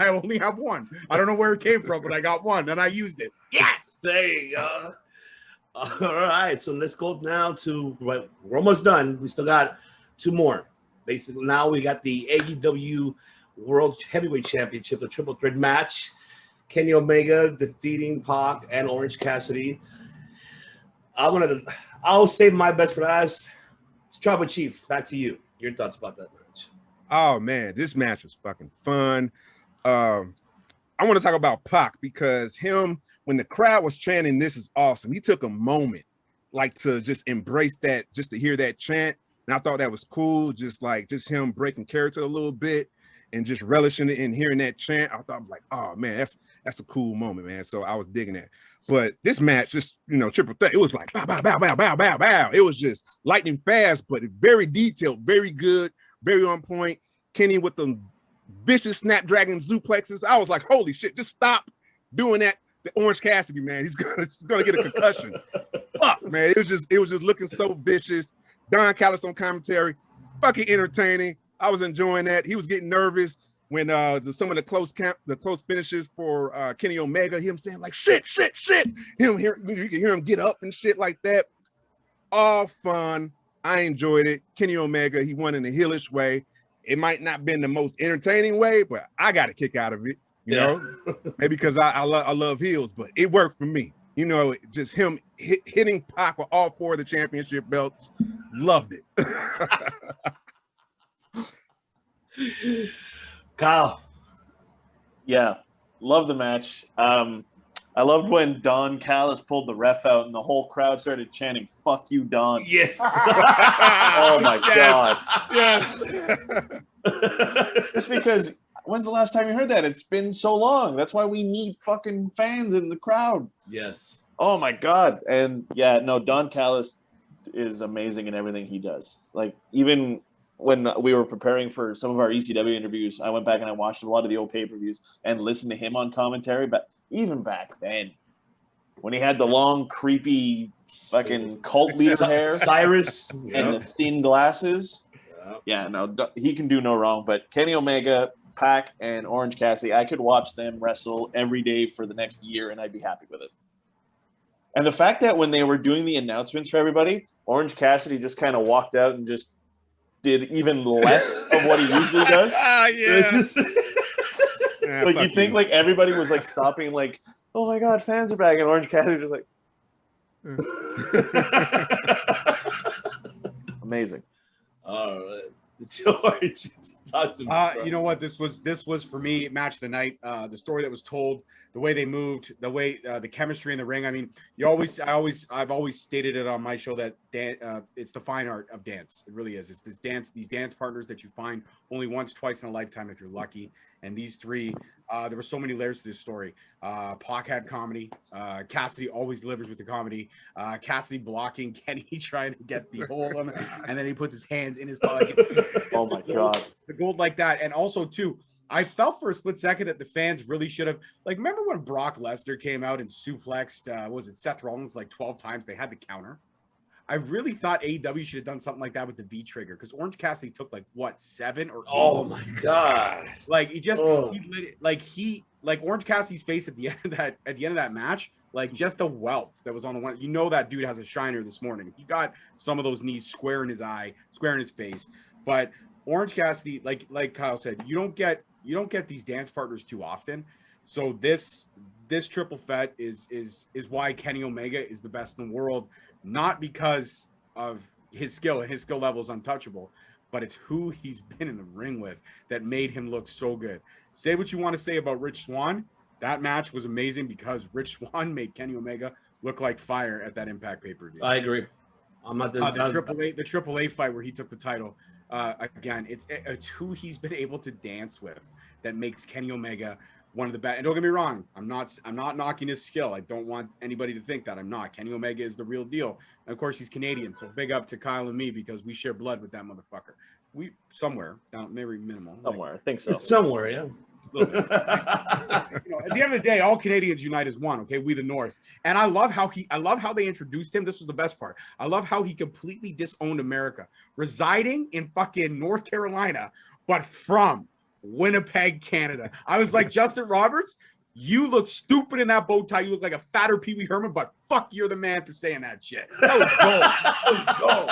only have one. I don't know where it came from, but I got one and I used it. Yeah, there you go. All right, so let's go now to we're almost done. We still got two more. Basically, now we got the AEW World Heavyweight Championship, the triple threat match. Kenny Omega defeating Pac and Orange Cassidy. I'll save my best for last. Tribal Chief, back to you. Your thoughts about that match? Oh man, this match was fucking fun. I want to talk about Pac because when the crowd was chanting, "This is awesome," he took a moment like to just embrace that, just to hear that chant. And I thought that was cool, just him breaking character a little bit and just relishing it and hearing that chant. I was like, oh man, that's a cool moment, man. So I was digging that. But this match, just, you know, triple threat, it was like bow, bow, bow, bow, bow, bow, bow. It was just lightning fast, but very detailed, very good, very on point. Kenny with the vicious Snapdragon suplexes. I was like, holy shit, just stop doing that. The Orange Cassidy, man, he's gonna get a concussion. Fuck, man, it was just looking so vicious. Don Callis on commentary, fucking entertaining. I was enjoying that. He was getting nervous when some of the close finishes for Kenny Omega, him saying like shit. You can hear him get up and shit like that. All fun. I enjoyed it. Kenny Omega, he won in a heelish way. It might not been the most entertaining way, but I got a kick out of it. You know, maybe because I love heels, but it worked for me. You know, just him hitting Pac with all four of the championship belts. Loved it. Kyle. Yeah, love the match. I loved when Don Callis pulled the ref out and the whole crowd started chanting, "Fuck you, Don." Yes. Oh my God. Yes. Just because, when's the last time you heard that? It's been so long. That's why we need fucking fans in the crowd. Yes. Oh my God. And yeah, no, Don Callis is amazing in everything he does. Like, even when we were preparing for some of our ECW interviews, I went back and I watched a lot of the old pay-per-views and listened to him on commentary. But even back then, when he had the long, creepy, fucking cult leader hair Cyrus and the thin glasses, yeah, no, he can do no wrong. But Kenny Omega, Pac, and Orange Cassidy, I could watch them wrestle every day for the next year, and I'd be happy with it. And the fact that when they were doing the announcements for everybody, Orange Cassidy just kind of walked out and just did even less of what he usually does. It's just Like, you think like everybody was like stopping, like, oh my God, fans are back, and Orange Cassidy just like amazing. all right. George, talk to me. Bro. You know what? This was for me match of the night. The story that was told, the way they moved, the way the chemistry in the ring. I mean, I've always stated it on my show that it's the fine art of dance. It really is. It's these dance partners that you find only once, twice in a lifetime if you're lucky. And these three, there were so many layers to this story. Pac had comedy. Cassidy always delivers with the comedy. Cassidy blocking Kenny, trying to get the hold on him, and then he puts his hands in his pocket. Oh my God. The gold like that. And also, too, I felt for a split second that the fans really should have, like, remember when Brock Lesnar came out and suplexed, was it Seth Rollins like 12 times? They had the counter. I really thought AEW should have done something like that with the V trigger, because Orange Cassidy took like what, 7 or 8? Oh my God! Like, he just he lit it, like Orange Cassidy's face at the end of that match, like just the welt that was on the one. You know that dude has a shiner this morning. He got some of those knees square in his eye, square in his face. But Orange Cassidy, like Kyle said, you don't get these dance partners too often. So this triple threat is why Kenny Omega is the best in the world. Not because of his skill, and his skill level is untouchable, but it's who he's been in the ring with that made him look so good. Say what you want to say about Rich Swann. That match was amazing because Rich Swann made Kenny Omega look like fire at that Impact pay-per-view. I agree. I'm not the Triple A fight where he took the title. Again, it's who he's been able to dance with that makes Kenny Omega one of the best. And don't get me wrong, I'm not knocking his skill. I don't want anybody to think that I'm not. Kenny Omega is the real deal. And of course, he's Canadian, so big up to Kyle and me because we share blood with that motherfucker. We somewhere down, maybe minimal. Somewhere, I think so. Somewhere, yeah. You know, at the end of the day, all Canadians unite as one. Okay, we the North. And I love how they introduced him. This was the best part. I love how he completely disowned America, residing in fucking North Carolina, but from Winnipeg, Canada. I was like, Justin Roberts, you look stupid in that bow tie. You look like a fatter Pee Wee Herman, but fuck, you're the man for saying that shit. That was gold. That was gold.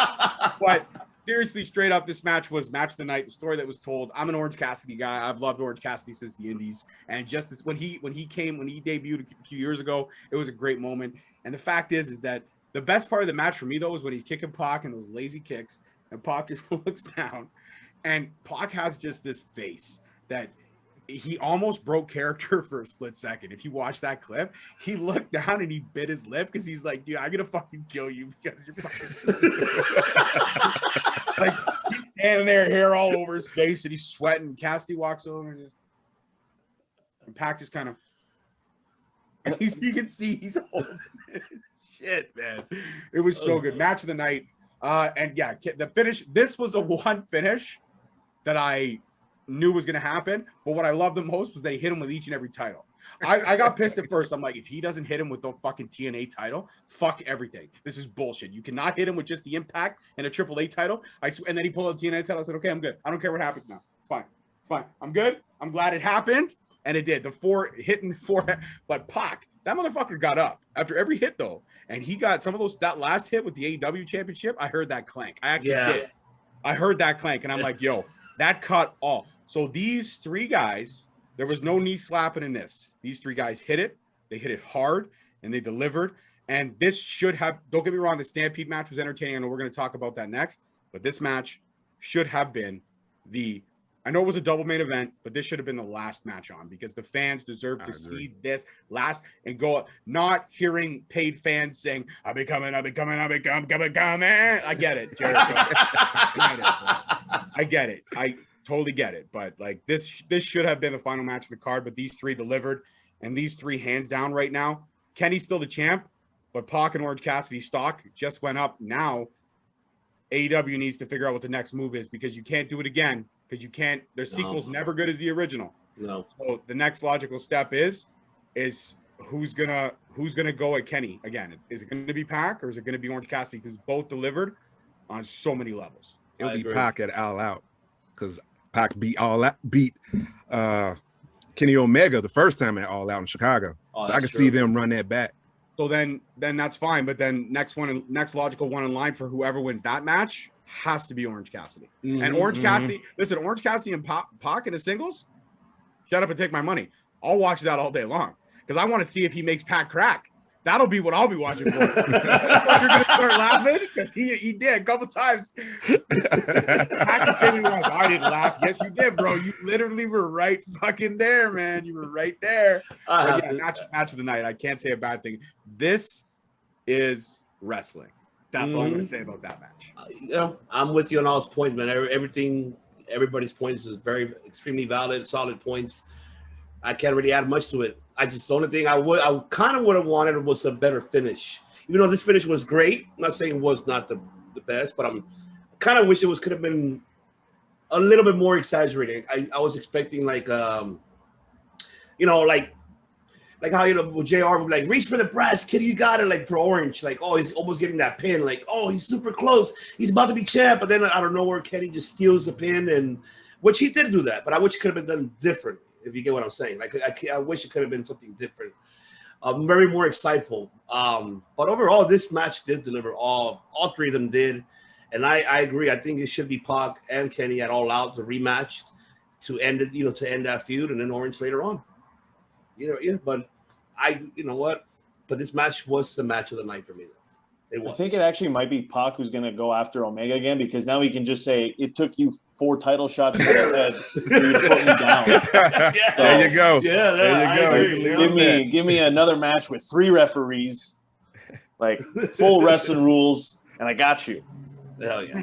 But seriously, straight up, this match was match of the night. The story that was told. I'm an Orange Cassidy guy. I've loved Orange Cassidy since the Indies. And just as when he debuted a few years ago, it was a great moment. And the fact is that the best part of the match for me, though, is when he's kicking Pac and those lazy kicks, and Pac just looks down. And Pac has just this face that he almost broke character for a split second. If you watch that clip, he looked down and he bit his lip because he's like, dude, I'm going to fucking kill you because you're fucking like, he's standing there, hair all over his face, and he's sweating. Cassidy walks over and Pac just kind of, and you can see he's holding it. Shit, man. It was so good. Match of the night. And yeah, the finish, this was a one finish that I knew was going to happen, but what I loved the most was they hit him with each and every title. I got pissed at first. I'm like, if he doesn't hit him with the fucking TNA title, fuck everything. This is bullshit. You cannot hit him with just the Impact and a AAA title. And then he pulled out the TNA title. I said, okay, I'm good. I don't care what happens now. It's fine. It's fine. I'm good. I'm glad it happened. And it did. Hitting four, but Pac, that motherfucker got up after every hit though. And he got some of those, that last hit with the AEW championship. I heard that clank. I actually did. I heard that clank and I'm like, yo, that cut off. So these three guys, there was no knee slapping in this. These three guys hit it. They hit it hard and they delivered. And this should have, don't get me wrong, the Stampede match was entertaining. I know we're going to talk about that next, but this match should have been the I know it was a double main event, but this should have been the last match on because the fans deserve to see this last and go up. Not hearing paid fans saying, I'll be coming. I get it, Jericho. I get it. I totally get it. But like this should have been the final match of the card, but these three delivered, and these three hands down right now. Kenny's still the champ, but Pac and Orange Cassidy stock just went up. Now AEW needs to figure out what the next move is because you can't do it again. Because you can't, their sequel's never good as the original. No. So the next logical step is who's gonna go at Kenny again? Is it gonna be Pac or is it gonna be Orange Cassidy? Because both delivered on so many levels. It'll be Pac at All Out because Pac beat Kenny Omega the first time at All Out in Chicago. So I can see them run that back. So then that's fine. But then next logical one in line for whoever wins that match has to be Orange Cassidy. And Orange Cassidy, listen, Orange Cassidy and Pac in the singles, shut up and take my money. I'll watch that all day long because I want to see if he makes Pac crack. That'll be what I'll be watching for. You're gonna start laughing because he did a couple times. Pac can say what he wants. I didn't laugh. Yes, you did, bro. You literally were right fucking there, man. You were right there. Match of the night. I can't say a bad thing. This is wrestling. That's all I'm going to say about that match. I'm with you on all those points, man. Everybody's points is very extremely valid, solid points. I can't really add much to it. The only thing I kind of would have wanted was a better finish. Even though this finish was great, I'm not saying it was not the best, but I kind of wish it could have been a little bit more exaggerated. I was expecting like how with JR would be like, reach for the brass, kid, you got it. Like for Orange, like, oh, he's almost getting that pin. Like, oh, he's super close. He's about to be champ. But then out of nowhere, Kenny just steals the pin, and which he did do that. But I wish it could have been done different, if you get what I'm saying. Like, I wish it could have been something different. Very more exciteful. But overall, this match did deliver. All three of them did. And I agree. I think it should be Pac and Kenny at All Out to rematch to end it, to end that feud, and then Orange later on. But but this match was the match of the night for me. It was. I think it actually might be Pac who's going to go after Omega again because now he can just say, it took you 4 title shots to the head for you to put me down. There you go. Yeah, there you go. Give me another match with 3 referees, like full wrestling rules, and I got you. Hell yeah.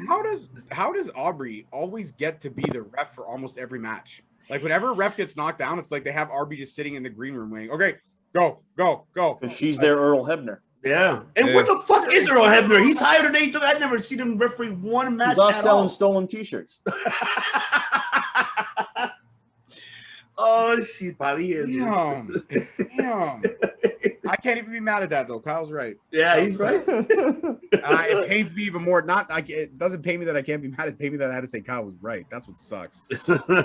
How does Aubrey always get to be the ref for almost every match? Like whenever a ref gets knocked down, it's like they have Arby just sitting in the green room waiting. Okay, go. Because she's their Earl Hebner. Yeah. And where the fuck is Earl Hebner? He's higher than AEW. I've never seen him referee one match. He's off selling stolen t-shirts. Oh, she probably is. Damn. I can't even be mad at that though. Kyle's right. Yeah, he's right. It pains me even more. It doesn't pain me that I can't be mad. It pains me that I had to say Kyle was right. That's what sucks.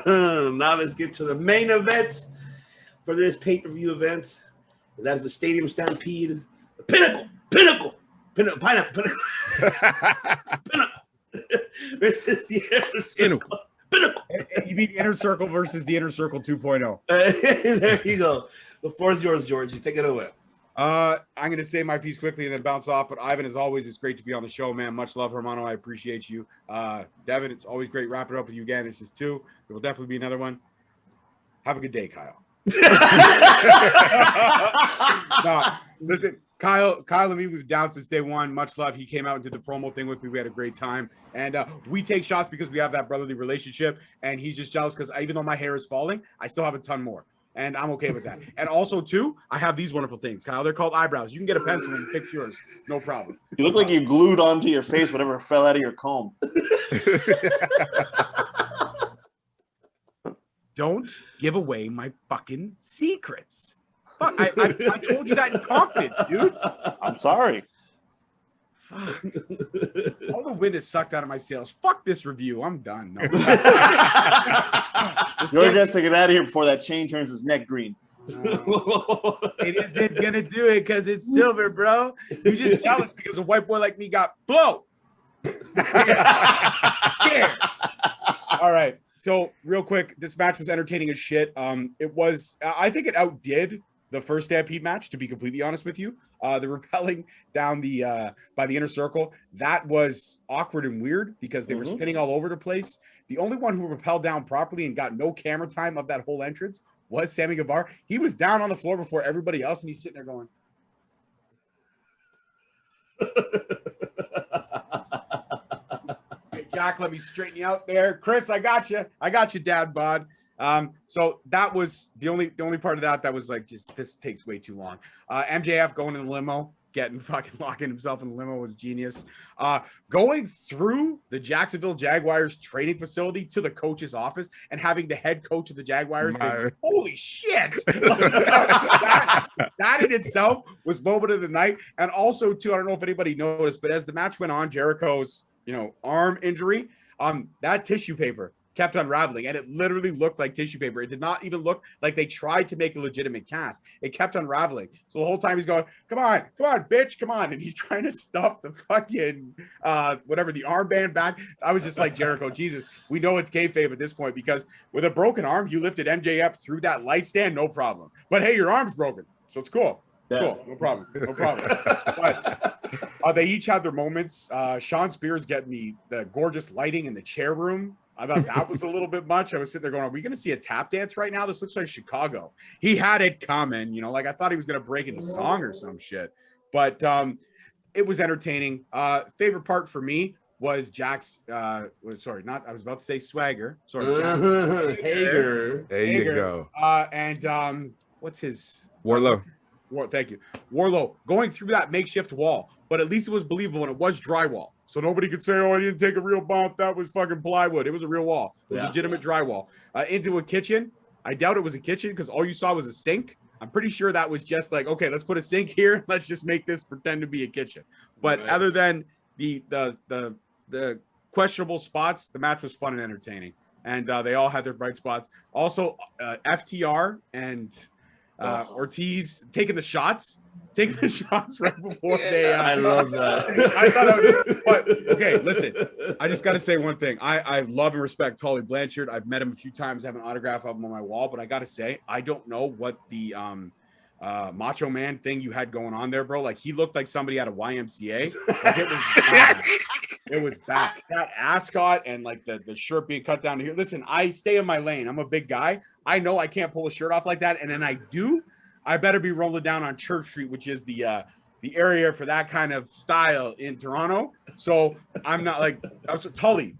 Now let's get to the main event for this pay-per-view event. And that is the Stadium Stampede. The Pinnacle. Versus the Inner Circle. Pinnacle. You mean Inner Circle versus the Inner Circle 2.0. There you go. The floor is yours, George. You take it away. I'm going to say my piece quickly and then bounce off. But Ivan, as always, it's great to be on the show, man. Much love, Hermano. I appreciate you. Devin, it's always great wrapping it up with you again. This is 2. There will definitely be another one. Have a good day, Kyle. No, listen, Kyle and me, we've been down since day one. Much love. He came out and did the promo thing with me. We had a great time. And we take shots because we have that brotherly relationship. And he's just jealous because even though my hair is falling, I still have a ton more. And I'm okay with that. And also, too, I have these wonderful things, Kyle. They're called eyebrows. You can get a pencil and fix yours. No problem. You look like you glued onto your face whatever fell out of your comb. Don't give away my fucking secrets. Fuck, I told you that in confidence, dude. I'm sorry. Fuck. All the wind is sucked out of my sails. Fuck this review. I'm done. No. George has to get out of here before that chain turns his neck green. It isn't gonna do it because it's silver, bro. You just jealous because a white boy like me got flow. Yeah. All right. So real quick, this match was entertaining as shit. It was. I think it outdid the first Stampede match, to be completely honest with you. The rappelling down the by the inner circle, that was awkward and weird because they were spinning all over the place. The only one who rappelled down properly and got no camera time of that whole entrance was Sammy Guevara. He was down on the floor before everybody else, and he's sitting there going, "Hey, Jack, let me straighten you out there. Chris, I got you, Dad bod." So that was the only part of that was like, just this takes way too long. MJF going in the limo, locking himself in the limo was genius. Going through the Jacksonville Jaguars training facility to the coach's office and having the head coach of the Jaguars say, "Holy shit!" that in itself was moment of the night. And also, too, I don't know if anybody noticed, but as the match went on, Jericho's arm injury, that tissue paper kept unraveling, and it literally looked like tissue paper. It did not even look like they tried to make a legitimate cast. It kept unraveling. So the whole time he's going, come on, bitch, come on. And he's trying to stuff the fucking, the armband back. I was just like, Jericho, Jesus, we know it's kayfabe at this point, because with a broken arm, you lifted MJF through that light stand, no problem. But hey, your arm's broken, so it's cool. Yeah. Cool, no problem. But they each had their moments. Sean Spears getting the gorgeous lighting in the chair room. I thought that was a little bit much. I was sitting there going, are we going to see a tap dance right now? This looks like Chicago. He had it coming, I thought he was going to break into song or some shit. But it was entertaining. Favorite part for me was Jack's, I was about to say Swagger. Sorry, Hager. There you go. And what's his? Warlow. Thank you. Warlow going through that makeshift wall, but at least it was believable and it was drywall. So nobody could say, oh, I didn't take a real bump. That was fucking plywood. It was a real wall. It was legitimate drywall. Into a kitchen. I doubt it was a kitchen because all you saw was a sink. I'm pretty sure that was just like, okay, let's put a sink here. Let's just make this pretend to be a kitchen. But other than the questionable spots, the match was fun and entertaining. And they all had their bright spots. Also, FTR and Ortiz taking the shots right before they I love that. I thought that was, but okay, listen, I just got to say one thing. I love and respect Tully Blanchard. I've met him a few times. I have an autograph of him on my wall, but I got to say, I don't know what the Macho Man thing you had going on there, bro. Like, he looked like somebody at a YMCA. Like, it was bad. It was bad. That ascot and like the shirt being cut down to here. Listen, I stay in my lane. I'm a big guy. I know I can't pull a shirt off like that, and then I better be rolling down on Church Street, which is the area for that kind of style in Toronto. So I'm not like, Tully,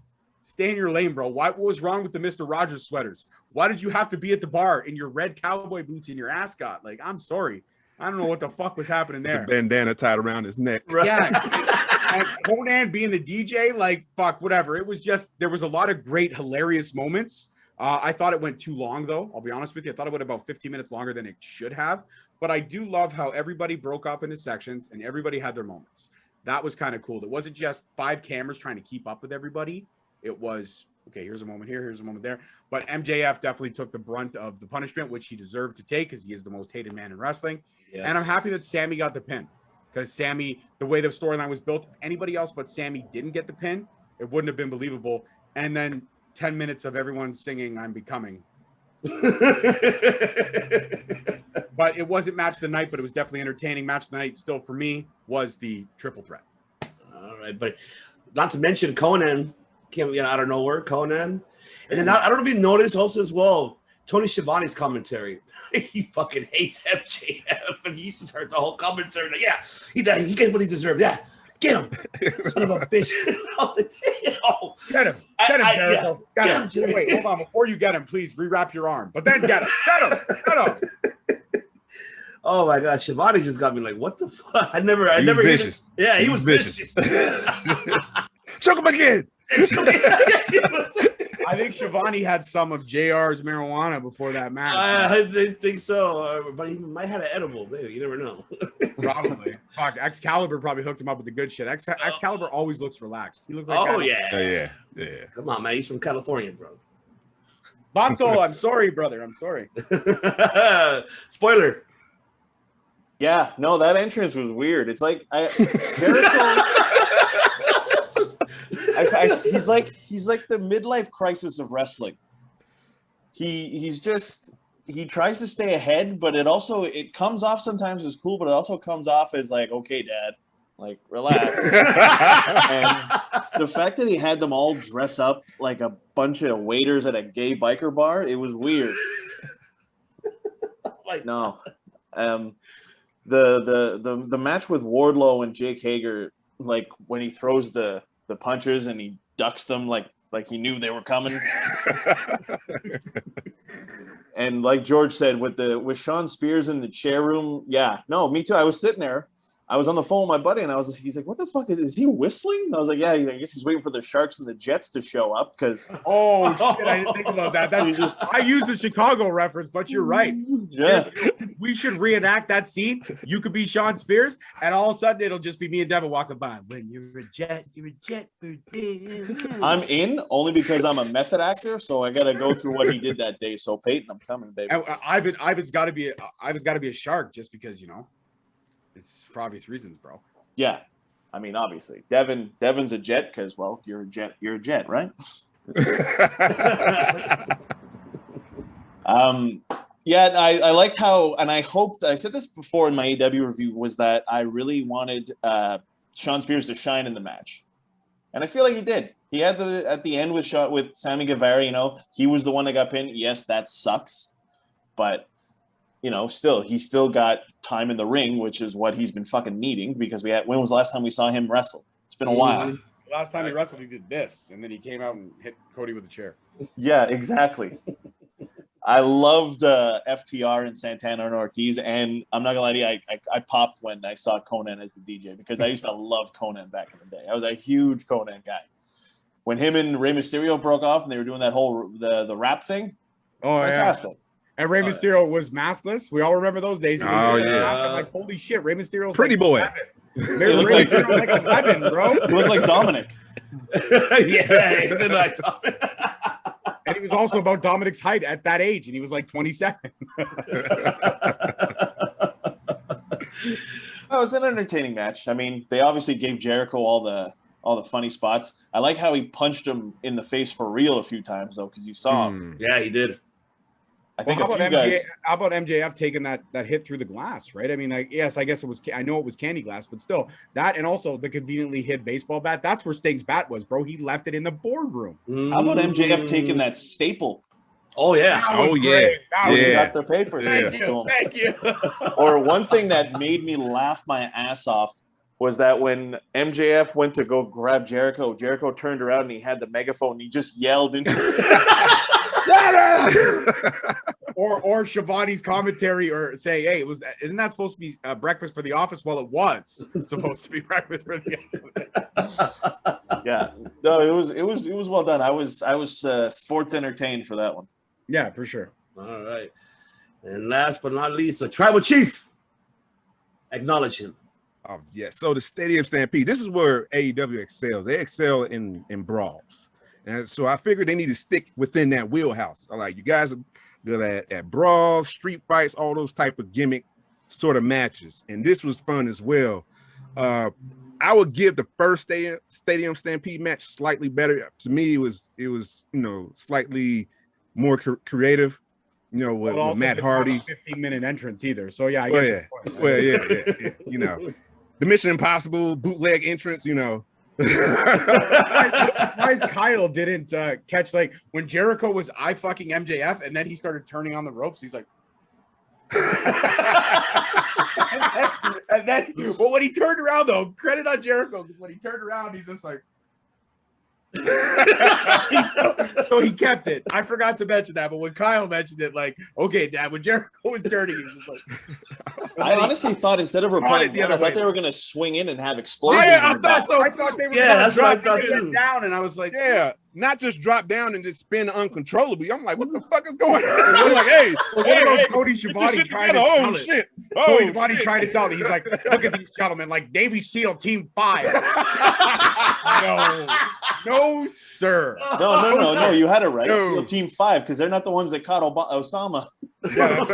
stay in your lane, bro. What was wrong with the Mr. Rogers sweaters? Why did you have to be at the bar in your red cowboy boots and your ascot? Like, I'm sorry. I don't know what the fuck was happening there. The bandana tied around his neck. Right. Yeah. And Conan being the DJ, like, fuck, whatever. It was just, there was a lot of great, hilarious moments. I thought it went too long, though. I'll be honest with you. I thought it went about 15 minutes longer than it should have. But I do love how everybody broke up into sections and everybody had their moments. That was kind of cool. It wasn't just 5 cameras trying to keep up with everybody. It was, okay, here's a moment here, here's a moment there. But MJF definitely took the brunt of the punishment, which he deserved to take because he is the most hated man in wrestling. Yes. And I'm happy that Sammy got the pin because Sammy, the way the storyline was built, if anybody else but Sammy didn't get the pin, it wouldn't have been believable. And then 10 minutes of everyone singing I'm Becoming. But it wasn't match of the night, but it was definitely entertaining. Match of the night still for me was the triple threat. All right, but not to mention Conan came out of nowhere, Conan. And then I don't know if you noticed also as well, Tony Schiavone's commentary. He fucking hates MJF, and he just heard the whole commentary. Like, yeah, he gets what he deserved. Yeah, get him, son of a bitch. I was like, oh, get him, Jericho. Yeah, get him. Wait, hold on. Before you get him, please rewrap your arm. But then get him. Get him. Oh my God, Schiavone just got me like, what the fuck? I never vicious. Yeah, he was vicious. Choke him again. I think Schiavone had some of JR's marijuana before that match. I didn't think so, but he might have an edible. Maybe you never know. Probably. Fuck, Excalibur probably hooked him up with the good shit. Excalibur always looks relaxed. He looks like yeah. Come on, man. He's from California, bro. Bonzo, I'm sorry, brother. I'm sorry. Spoiler. Yeah, no, that entrance was weird. It's like Jericho. he's like the midlife crisis of wrestling. He's just he tries to stay ahead, but it comes off sometimes as cool, but it also comes off as like, okay, Dad, like relax. And the fact that he had them all dress up like a bunch of waiters at a gay biker bar, it was weird. No. The match with Wardlow and Jake Hager, like when he throws the punches and he ducks them like he knew they were coming. And like George said, with Sean Spears in the chair room, yeah, no, me too. I was sitting there. I was on the phone with my buddy, and he's like, "What the fuck is he whistling?" And I was like, "Yeah, I guess he's waiting for the Sharks and the Jets to show up." Because oh shit, I didn't think about that. That's I use the Chicago reference, but you're right. Yeah, we should reenact that scene. You could be Sean Spears, and all of a sudden it'll just be me and Devin walking by. When you're a jet for I'm in only because I'm a method actor, so I got to go through what he did that day. So Peyton, I'm coming, baby. And Ivan's got to be a shark, just because it's for obvious reasons, bro. Yeah, I mean, obviously, Devin's a jet because, well, you're a jet, right? Yeah, I like how, and I hoped, I said this before in my AEW review, was that I really wanted Sean Spears to shine in the match, and I feel like he did. He had at the end with Sammy Guevara, he was the one that got pinned. Yes, that sucks, but he still got time in the ring, which is what he's been fucking needing, because when was the last time we saw him wrestle? It's been a while. Last time he wrestled, he did this, and then he came out and hit Cody with a chair. Yeah, exactly. I loved FTR and Santana and Ortiz, and I'm not gonna lie to you, I popped when I saw Conan as the DJ, because I used to love Conan back in the day. I was a huge Conan guy. When him and Rey Mysterio broke off and they were doing that whole the rap thing, fantastic. Yeah. And Rey Mysterio was maskless. We all remember those days. Oh, yeah. I'm like, holy shit, Rey Mysterio's pretty boy. Rey Mysterio's like 11, bro. He looked like Dominic. Yeah, he did like Dominic. And he was also about Dominic's height at that age, and he was like 27. Oh, it was an entertaining match. I mean, they obviously gave Jericho all the funny spots. I like how he punched him in the face for real a few times, though, because you saw him. Yeah, he did. I think how about MJF taking that hit through the glass, right? I mean, I guess it was. I know it was candy glass, but still, that, and also the conveniently hid baseball bat. That's where Sting's bat was, bro. He left it in the boardroom. How about MJF taking that staple? Oh yeah. He got the papers. Thank you. Or one thing that made me laugh my ass off was that when MJF went to go grab Jericho turned around and he had the megaphone and he just yelled into or Shivani's commentary, or say, hey, isn't that supposed to be breakfast for the office? Well, it was supposed to be breakfast for the office. Yeah, no, it was well done. I was sports entertained for that one. Yeah, for sure. All right, and last but not least, the tribal chief. Acknowledge him. Yeah. So the Stadium Stampede. This is where AEW excels. They excel in brawls. And so I figured they need to stick within that wheelhouse. Like, you guys are good at brawls, street fights, all those type of gimmick sort of matches. And this was fun as well. I would give the first Stadium Stampede match slightly better. To me, it was slightly more creative. With Matt Hardy. 15-minute entrance either. So yeah, I guess. Yeah. The Mission Impossible bootleg entrance. Surprised Kyle didn't catch, like, when Jericho was fucking MJF and then he started turning on the ropes. He's like, and then when he turned around, though, credit on Jericho, because when he turned around, he's just like. So he kept it. I forgot to mention that, but when Kyle mentioned it, like, okay, Dad, when Jericho was turning, he was just like. I honestly thought instead of replying, I thought they were going to swing in and have explosions. Yeah, I thought so. I thought they were that's what I thought too. Down, and I was like, yeah, not just drop down and just spin uncontrollably. I'm like, what the fuck is going on? I'm like, hey, Cody Schiavone trying to sell it. Cody Schiavone tried to sell it. He's like, look at these gentlemen, like Navy SEAL Team 5. No, sir. No. You had it right. SEAL Team 5, because they're not the ones that caught Osama. Yeah,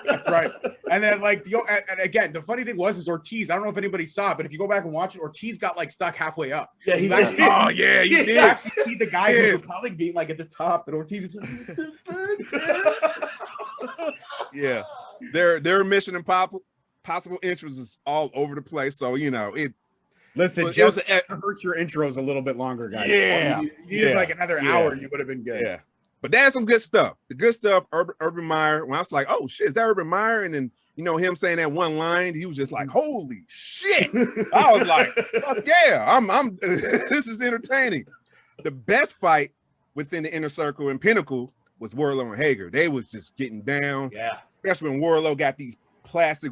that's right. And then, like, and again, the funny thing was Ortiz. I don't know if anybody saw it, but if you go back and watch it, Ortiz got like stuck halfway up. Yeah, he did. Oh yeah, you did. Actually see the guy who was probably being like at the top, and Ortiz is. Yeah, their Mission Impossible interests is all over the place. So it. Listen, Well, just it was rehearse your intros a little bit longer, guys. Yeah, You needed like another yeah. hour, you would have been good. Yeah, but that's some good stuff. The good stuff, Urban Meyer. When I was like, "Oh shit, is that Urban Meyer?" And then him saying that one line, he was just like, "Holy shit!" I was like, "Fuck yeah, I'm this is entertaining." The best fight within the Inner Circle and Pinnacle was Wardlow and Hager. They was just getting down. Yeah, especially when Wardlow got these plastic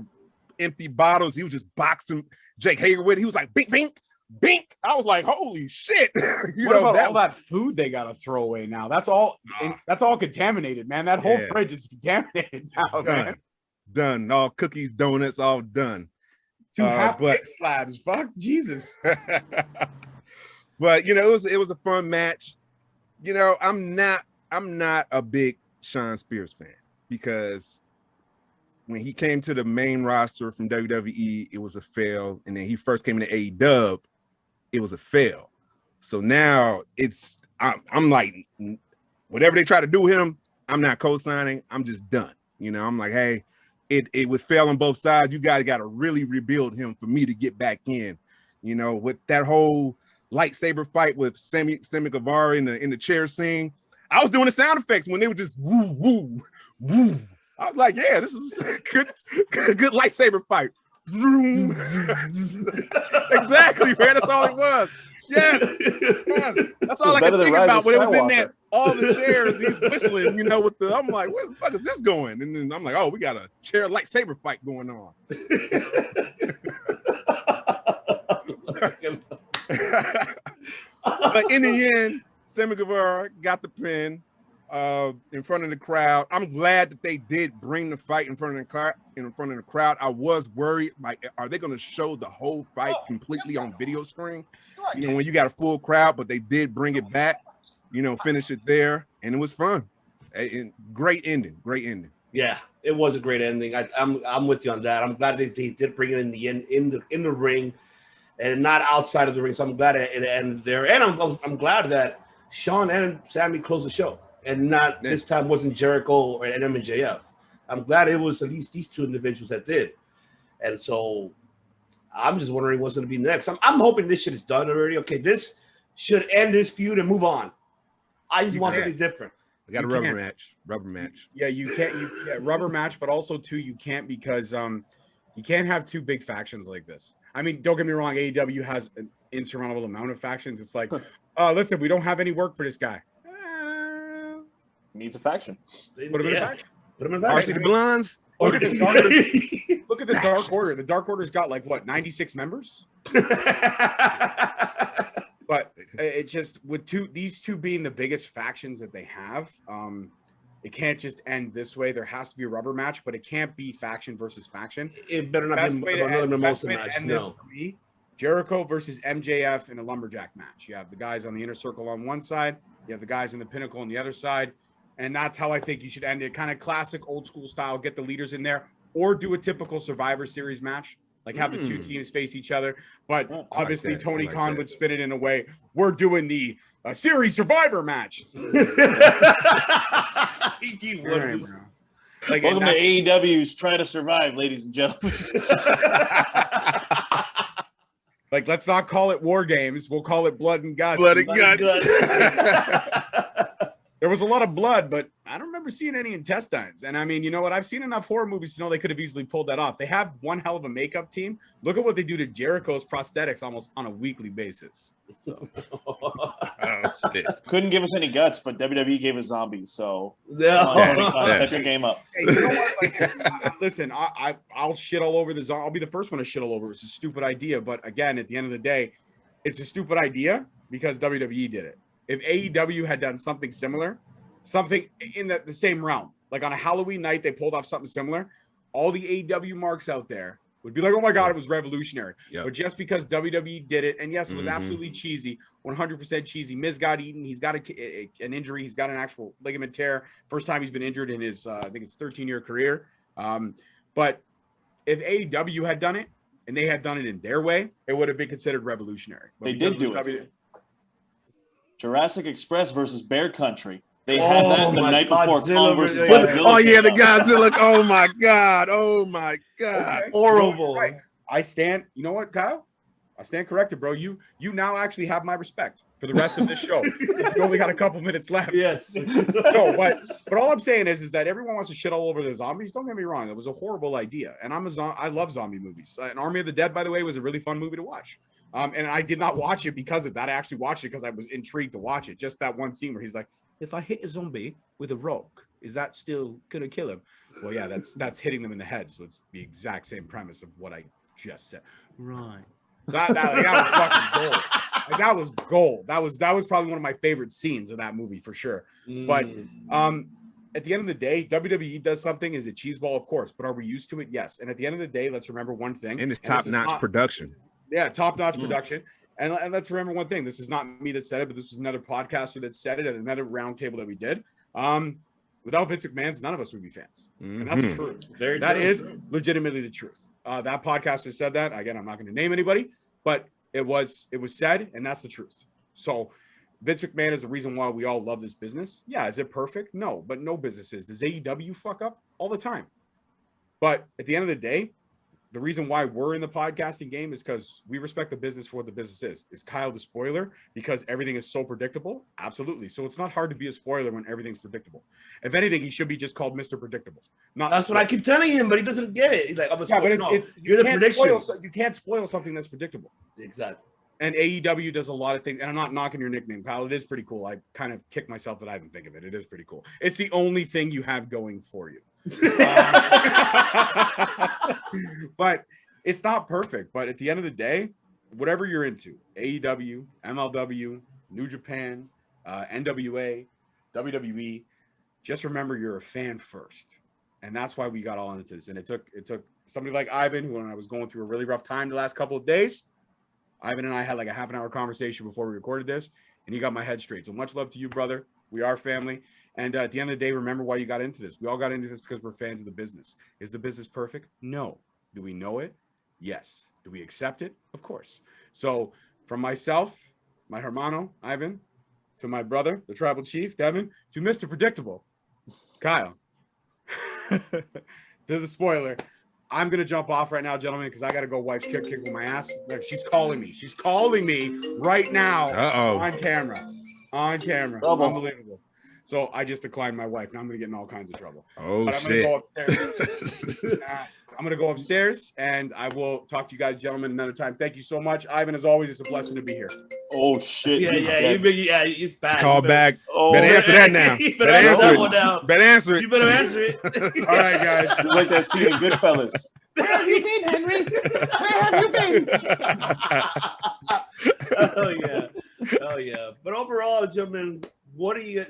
empty bottles. He was just boxing Jake Hager with it. He was like, "Bink, bink." Bink! I was like, "Holy shit!" What about all that food they gotta throw away now? That's all. That's all contaminated, man. That whole fridge is contaminated now, man. Done. All cookies, donuts, all done. 2 half-baked slabs. Fuck Jesus. But it was a fun match. I'm not a big Sean Spears fan because when he came to the main roster from WWE, it was a fail. And then he first came into AEW, it was a fail. So now I'm like, whatever they try to do with him, I'm not co-signing. I'm just done. I'm like, hey, it was fail on both sides. You guys got to really rebuild him for me to get back in. With that whole lightsaber fight with Sammy Guevara in the chair scene, I was doing the sound effects when they were just woo, woo, woo. I was like, yeah, this is a good lightsaber fight. Exactly, man. That's all it was. Yes. That's all I could think about when it was in there. All the chairs, he's whistling, I'm like, where the fuck is this going? And then I'm like, oh, we got a chair lightsaber fight going on. But in the end, Sammy Guevara got the pin in front of the crowd. I'm glad that they did bring the fight in front of the crowd. I was worried, like, are they going to show the whole fight completely on video screen? When you got a full crowd, but they did bring it back, finish it there, and it was fun. Great ending. Yeah, it was a great ending. I'm with you on that. I'm glad they did bring it in the ring and not outside of the ring. So I'm glad it ended there, and I'm glad that Sean and Sammy closed the show, and not this time wasn't Jericho or MJF. I'm glad it was at least these two individuals that did, and so I'm just wondering what's going to be next. I'm hoping this shit is done already. Okay, this should end this feud and move on. I just want something different. I got a rubber match. Yeah, you can't. Rubber match, but also too, you can't because you can't have two big factions like this. I mean, don't get me wrong. AEW has an insurmountable amount of factions. It's like, listen, we don't have any work for this guy. Needs a faction. Put him in a faction. Put him in a faction. RC the Blondes. Look at the Look at the Dark Order. The Dark Order's got like what, 96 members? But it just with these two being the biggest factions that they have, it can't just end this way. There has to be a rubber match, but it can't be faction versus faction. It better not be another Mimosa match. No. Jericho versus MJF in a lumberjack match. You have the guys on the Inner Circle on one side, you have the guys in the Pinnacle on the other side, and that's how I think you should end it. Kind of classic old school style, get the leaders in there, or do a typical Survivor Series match, like have the two teams face each other. But obviously Tony Khan would spin it in a way, we're doing the series Survivor match. Like, welcome to AEW's Try to Survive, ladies and gentlemen. Like, let's not call it War Games. We'll call it Blood and Guts. Blood and Guts. There was a lot of blood, but I don't remember seeing any intestines. And I mean, you know what? I've seen enough horror movies to know they could have easily pulled that off. They have one hell of a makeup team. Look at what they do to Jericho's prosthetics almost on a weekly basis. So. Couldn't give us any guts, but WWE gave us zombies. So step your game up. Hey, you know what? Like, listen, I'll shit all over the zombie. I'll be the first one to shit all over. It's a stupid idea, but again, at the end of the day, it's a stupid idea because WWE did it. If AEW had done something similar, something in the same realm, like on a Halloween night, they pulled off something similar, all the AEW marks out there would be like, oh my God, it was revolutionary. Yep. But just because WWE did it, and yes, it was absolutely cheesy, 100% cheesy. Miz got eaten. He's got an injury. He's got an actual ligament tear. First time he's been injured in his, I think it's 13-year career. But if AEW had done it, and they had done it in their way, it would have been considered revolutionary. But they did do it. Jurassic Express versus Bear Country. They had that the my night before Godzilla Kong versus versus- Godzilla. Oh yeah, the came out. Godzilla. Oh my god. Oh my god. Okay. Horrible. Right. I stand. You know what, Kyle? I stand corrected, bro. You now actually have my respect for the rest of this show. You only got a couple minutes left. Yes. No, but all I'm saying is that everyone wants to shit all over the zombies. Don't get me wrong; it was a horrible idea, and I love zombie movies. An Army of the Dead, by the way, was a really fun movie to watch. And I did not watch it because of that. I actually watched it because I was intrigued to watch it. Just that one scene where he's like, "If I hit a zombie with a rock, is that still gonna kill him?" Well, yeah, that's hitting them in the head. So it's the exact same premise of what I just said. Right. That was fucking gold. Like, that was gold. That was probably one of my favorite scenes of that movie for sure. But at the end of the day, WWE does something. Is it cheeseball? Of course. But are we used to it? Yes. And at the end of the day, let's remember one thing. And it's top-notch production. Yeah, top-notch production. And let's remember one thing. This is not me that said it, but this is another podcaster that said it at another roundtable that we did. Without Vince McMahon, none of us would be fans. And that's the truth. That is legitimately the truth. That podcaster said that. Again, I'm not going to name anybody, but it was said, and that's the truth. So Vince McMahon is the reason why we all love this business. Yeah, is it perfect? No, but no business is. Does AEW fuck up? All the time. But at the end of the day, the reason why we're in the podcasting game is because we respect the business for what the business is. Is Kyle the spoiler because everything is so predictable? Absolutely. So it's not hard to be a spoiler when everything's predictable. If anything, he should be just called Mr. Predictable. That's what I keep telling him, but he doesn't get it. He's like, I'm a spoiler. spoiler. But it's you're the prediction. You can't spoil something that's predictable. Exactly. And AEW does a lot of things. And I'm not knocking your nickname, Kyle. It is pretty cool. I kind of kick myself that I didn't think of it. It is pretty cool. It's the only thing you have going for you. But it's not perfect, but at the end of the day, whatever you're into, AEW, MLW, New Japan, NWA, WWE, just remember you're a fan first. And that's why we got all into this. And it took somebody like Ivan, who when I was going through a really rough time the last couple of days, Ivan and I had like a half an hour conversation before we recorded this, and he got my head straight. So much love to you, brother. We are family. And at the end of the day, remember why you got into this. We all got into this because we're fans of the business. Is the business perfect? No. Do we know it? Yes. Do we accept it? Of course. So from myself, my hermano, Ivan, to my brother, the tribal chief, Devin, to Mr. Predictable, Kyle, to the spoiler, I'm going to jump off right now, gentlemen, because I got to go wife's kick with my ass. Look, she's calling me. She's calling me right now on camera. On camera. Unbelievable. So I just declined my wife. Now I'm going to get in all kinds of trouble. Oh, but I'm shit. going to go upstairs. I'm going to go upstairs, and I will talk to you guys, gentlemen, another time. Thank you so much. Ivan, as always, it's a blessing to be here. Oh, shit. He's bad. Call back. Oh, better answer that now. You Better better answer answer that one it. now. Better answer it. You better answer it. All right, guys. It's like that scene in Goodfellas. Where have you been, Henry? Where have you been? Oh yeah. But overall, gentlemen, what do you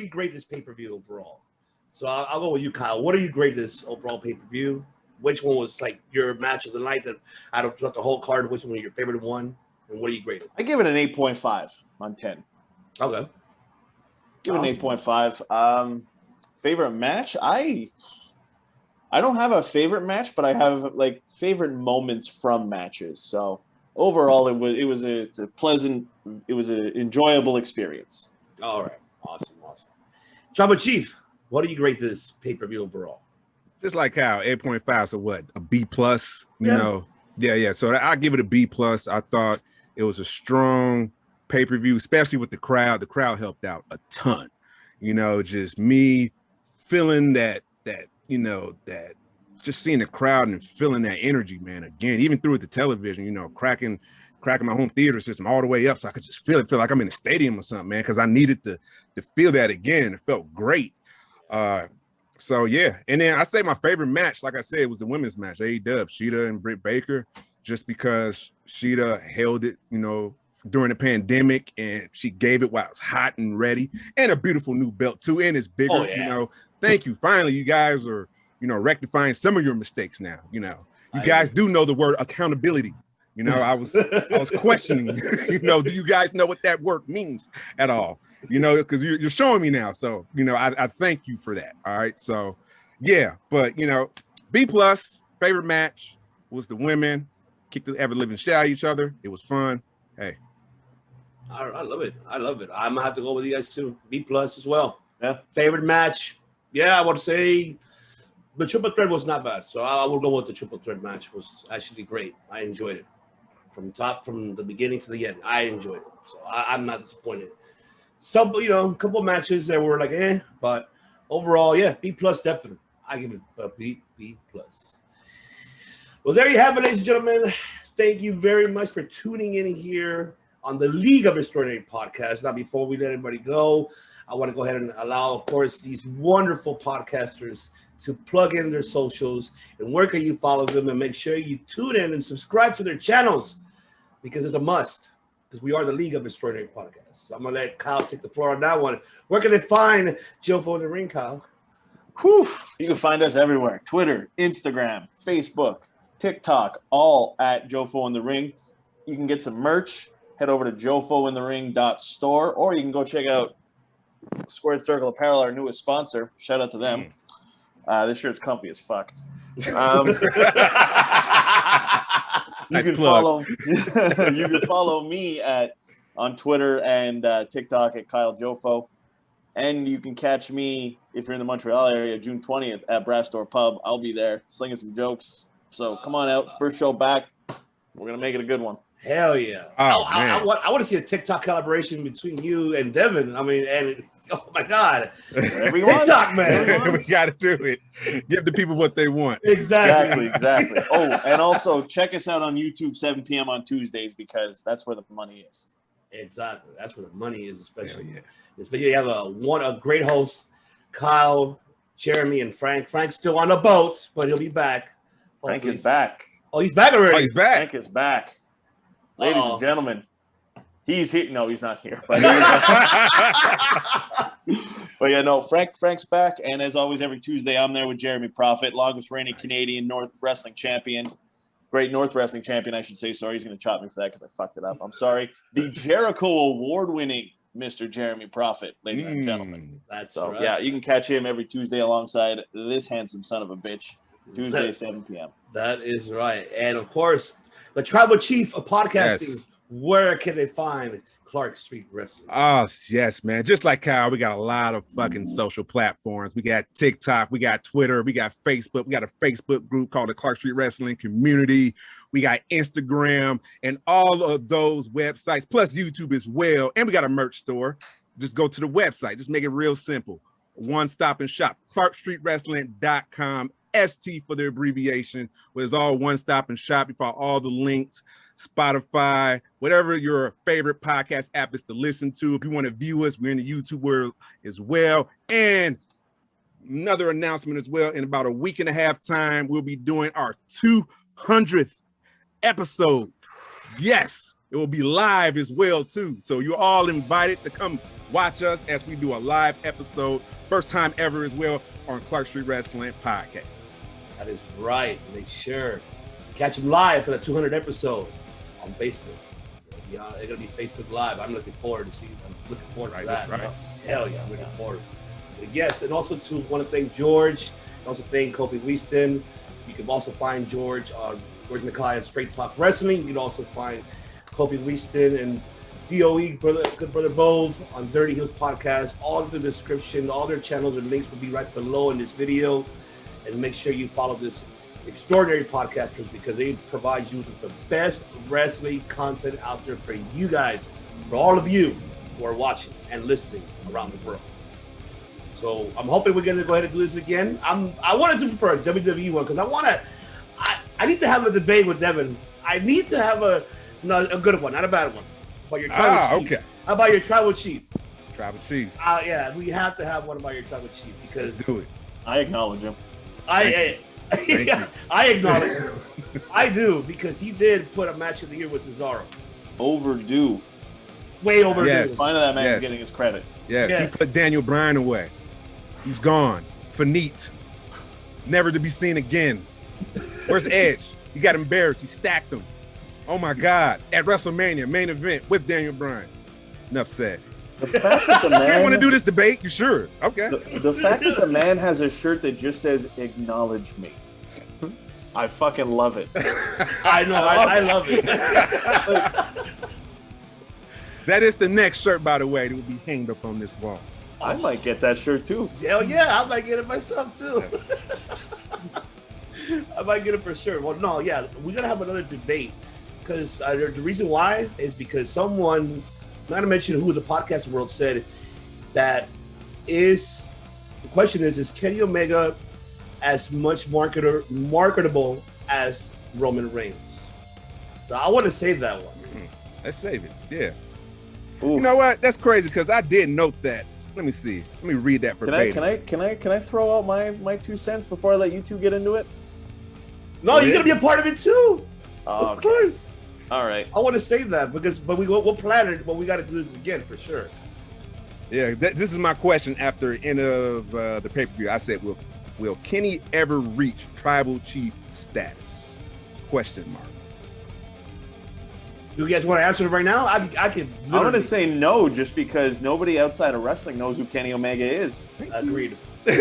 grade this pay-per-view overall? So I'll go with you, Kyle. What do you grade this overall pay-per-view? Which one was like your match of the night that out of the whole card, which one was your favorite one? And what do you grade it? I give it an 8.5 on 10. Okay. Give it an 8.5. Favorite match? I don't have a favorite match, but I have like favorite moments from matches. So overall, it was an enjoyable experice. All right. Awesome. Tribal Chief, what do you grade this pay-per-view overall? Just like how 8.5, so what, a B plus, you Yeah. know? Yeah. So I give it a B plus. I thought it was a strong pay-per-view, especially with the crowd. The crowd helped out a ton. You know, just me feeling that just seeing the crowd and feeling that energy, man. Again, even through the television, you know, cracking my home theater system all the way up so I could just feel like I'm in a stadium or something, man, because I needed to feel that again, and it felt great. So yeah, and then I say my favorite match, like I said, it was the women's match, AEW, Sheeta and Britt Baker, just because Sheeta held it, you know, during the pandemic, and she gave it while it was hot and ready, and a beautiful new belt too, and it's bigger. Oh, yeah. You know, thank you. Finally, you guys are, you know, rectifying some of your mistakes now. You know, you guys do know the word accountability. You know, I was questioning, you know, do you guys know what that word means at all? You know, because you're showing me now. So, you know, I thank you for that. All right. So, yeah. But, you know, B plus, favorite match was the women. Kicked the ever living shit out of each other. It was fun. Hey. I love it. I'm going to have to go with you guys too. B plus as well. Yeah. Favorite match? Yeah, I would say the triple threat was not bad. So I will go with the triple threat match. It was actually great. I enjoyed it from the beginning to the end. I enjoyed it. So I'm not disappointed. Some, a couple of matches that were like, but overall, yeah, B plus definitely. I give it a B plus. Well, there you have it, ladies and gentlemen. Thank you very much for tuning in here on the League of Extraordinary Podcast. Now, before we let everybody go, I want to go ahead and allow, of course, these wonderful podcasters to plug in their socials and where can you follow them, and make sure you tune in and subscribe to their channels because it's a must, because we are the League of Extraordinary Podcast. So I'm going to let Kyle take the floor on that one. Where can they find Jofo in the ring, Kyle? Whew. You can find us everywhere. Twitter, Instagram, Facebook, TikTok, all at Jofo in the Ring. You can get some merch. Head over to jofointhering.store, or you can go check out Squared Circle Apparel, our newest sponsor. Shout out to them. This shirt's comfy as fuck. You can follow me on Twitter and TikTok at Kyle Jofo. And you can catch me, if you're in the Montreal area, June 20th at Brass Door Pub. I'll be there slinging some jokes. So come on out. First show back. We're going to make it a good one. Hell yeah. I want to see a TikTok collaboration between you and Devin. Oh my God. TikTok, man. We got to do it. Give the people what they want. Exactly. Oh, and also check us out on YouTube 7 p.m. on Tuesdays, because that's where the money is. Exactly. That's where the money is, especially. Yeah. Especially you have a great host, Kyle, Jeremy, and Frank. Frank's still on the boat, but he'll be back. Frank is back. Oh, he's back already. Oh, he's back. Frank is back. Ladies and gentlemen, he's here. No, he's not here. But yeah, no, Frank's back. And as always, every Tuesday, I'm there with Jeremy Prophet, longest reigning Canadian North Wrestling Champion. Great North Wrestling Champion, I should say. Sorry, he's going to chop me for that because I fucked it up. I'm sorry. The Jericho Award-winning Mr. Jeremy Prophet, ladies and gentlemen. That's right. Yeah, you can catch him every Tuesday alongside this handsome son of a bitch. Tuesday, 7 p.m. That is right. And, of course, the Tribal Chief of Podcasting, yes. Where can they find Clark Street Wrestling? Oh, yes, man. Just like Kyle, we got a lot of fucking social platforms. We got TikTok, we got Twitter, we got Facebook. We got a Facebook group called the Clark Street Wrestling Community. We got Instagram and all of those websites, plus YouTube as well. And we got a merch store. Just go to the website. Just make it real simple. One stop and shop. ClarkStreetWrestling.com. ST for the abbreviation, where it's all one stop and shop. You find all the links, Spotify, whatever your favorite podcast app is to listen to. If you want to view us, we're in the YouTube world as well. And another announcement as well, in about a week and a half time, we'll be doing our 200th episode. Yes, it will be live as well too. So you're all invited to come watch us as we do a live episode, first time ever as well, on Clark Street Wrestling Podcast. That is right. Make sure catch them live for the 200th episode on Facebook. Yeah, they're gonna be Facebook Live. I'm looking forward to that. Right. Hell yeah, I'm looking forward. But yes, and also want to thank George. Also thank Kofi Weedston. You can also find George Mckay on Straight Talk Wrestling. You can also find Kofi Weedston and DOE, good brother Bove, on Dirty Heelz Podcast. All of the description, all their channels and links will be right below in this video. And make sure you follow this extraordinary podcasters, because they provide you with the best wrestling content out there for you guys, for all of you who are watching and listening around the world. So I'm hoping we're going to go ahead and do this again. I want to do for a WWE one, because I need to have a debate with Devin. I need to have a good one, not a bad one. About your tribal chief. Okay. How about your tribal chief? Tribal chief. Yeah, we have to have one about your tribal chief, because let's do it. I acknowledge him. I acknowledge him. I do, because he did put a match of the year with Cesaro. Overdue. Way overdue. Yes. Finally, that man's getting his credit. Yes, he put Daniel Bryan away. He's gone. Finite. Never to be seen again. Where's Edge? He got embarrassed. He stacked him. Oh my God! At WrestleMania main event with Daniel Bryan. Enough said. The fact that the man, you don't want to do this debate? You sure? Okay. The fact that the man has a shirt that just says "Acknowledge me," I fucking love it. I know. I love it. That is the next shirt, by the way. That will be hanged up on this wall. I might get that shirt too. Hell yeah, I might get it myself too. I might get it for sure. Well, no, yeah, we're gonna have another debate because the reason why is because someone, not to mention who the podcast world said that is the question is Kenny Omega as much marketable as Roman Reigns? So I want to save that one. Let's save it. Yeah. Oof. You know what? That's crazy because I did note that. Let me see. Let me read that verbatim. Can I throw out my 2 cents before I let you two get into it? No, you're gonna be a part of it too. Oh, Of course. All right. I want to save that but we'll plan it. But we got to do this again for sure. Yeah, this is my question after end of the pay-per-view. I said, will Kenny ever reach tribal chief status? Question mark. Do you guys want to answer it right now? I could. I'm gonna say no, just because nobody outside of wrestling knows who Kenny Omega is. Agreed. No.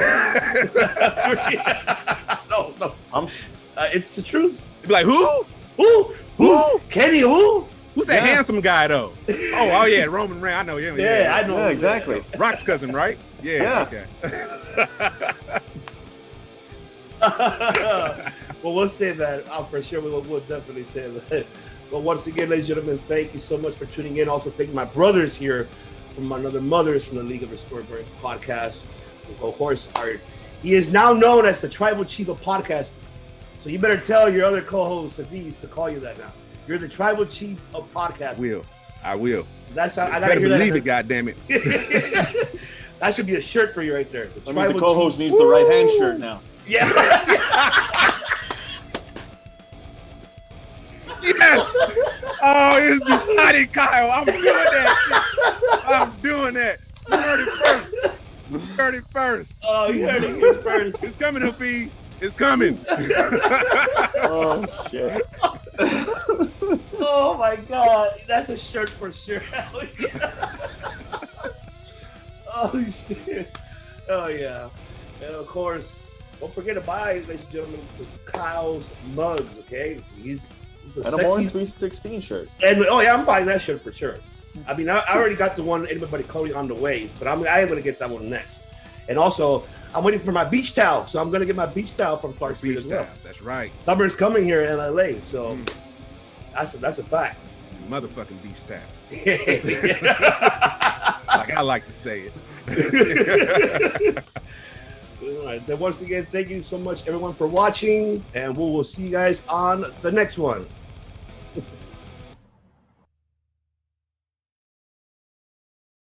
It's the truth. Be like, who? Who? Kenny? Who? Who's that handsome guy though? Oh yeah, Roman Reigns. I know him. Yeah, I know. Yeah, exactly. Rock's cousin, right? Yeah. Okay. Well, we'll say that for sure. We'll definitely say that. But once again, ladies and gentlemen, thank you so much for tuning in. Also, thank my brothers here from another mothers from the League of Historic podcast. Of course, he is now known as the tribal chief of podcasting. So you better tell your other co-hosts of these to call you that now. You're the tribal chief of podcasting. I will. That's how I gotta better hear believe that. it, goddammit. That should be a shirt for you right there. That means the co-host needs the right hand shirt now. Yeah. Yes. Oh, it's decided, Kyle. I'm doing that shit. I'm doing that. You heard it first. Oh, you heard it here first. It's coming, Hoopies. It's coming. Oh shit. Oh my God, that's a shirt for sure. Oh shit. Oh yeah. And of course, don't forget to buy, ladies and gentlemen, it's Kyle's mugs. Okay, he's a And a Morin 316 shirt. And oh yeah, I'm buying that shirt for sure. I mean, I already got the one anybody Cody on the way, but I am gonna get that one next. And also, I'm waiting for my beach towel, so I'm gonna get my beach towel from Clark Street as well. That's right. Summer's coming here in LA, so that's a fact. Motherfucking beach towel. Like I like to say it. All right. Then once again, thank you so much, everyone, for watching, and we will see you guys on the next one.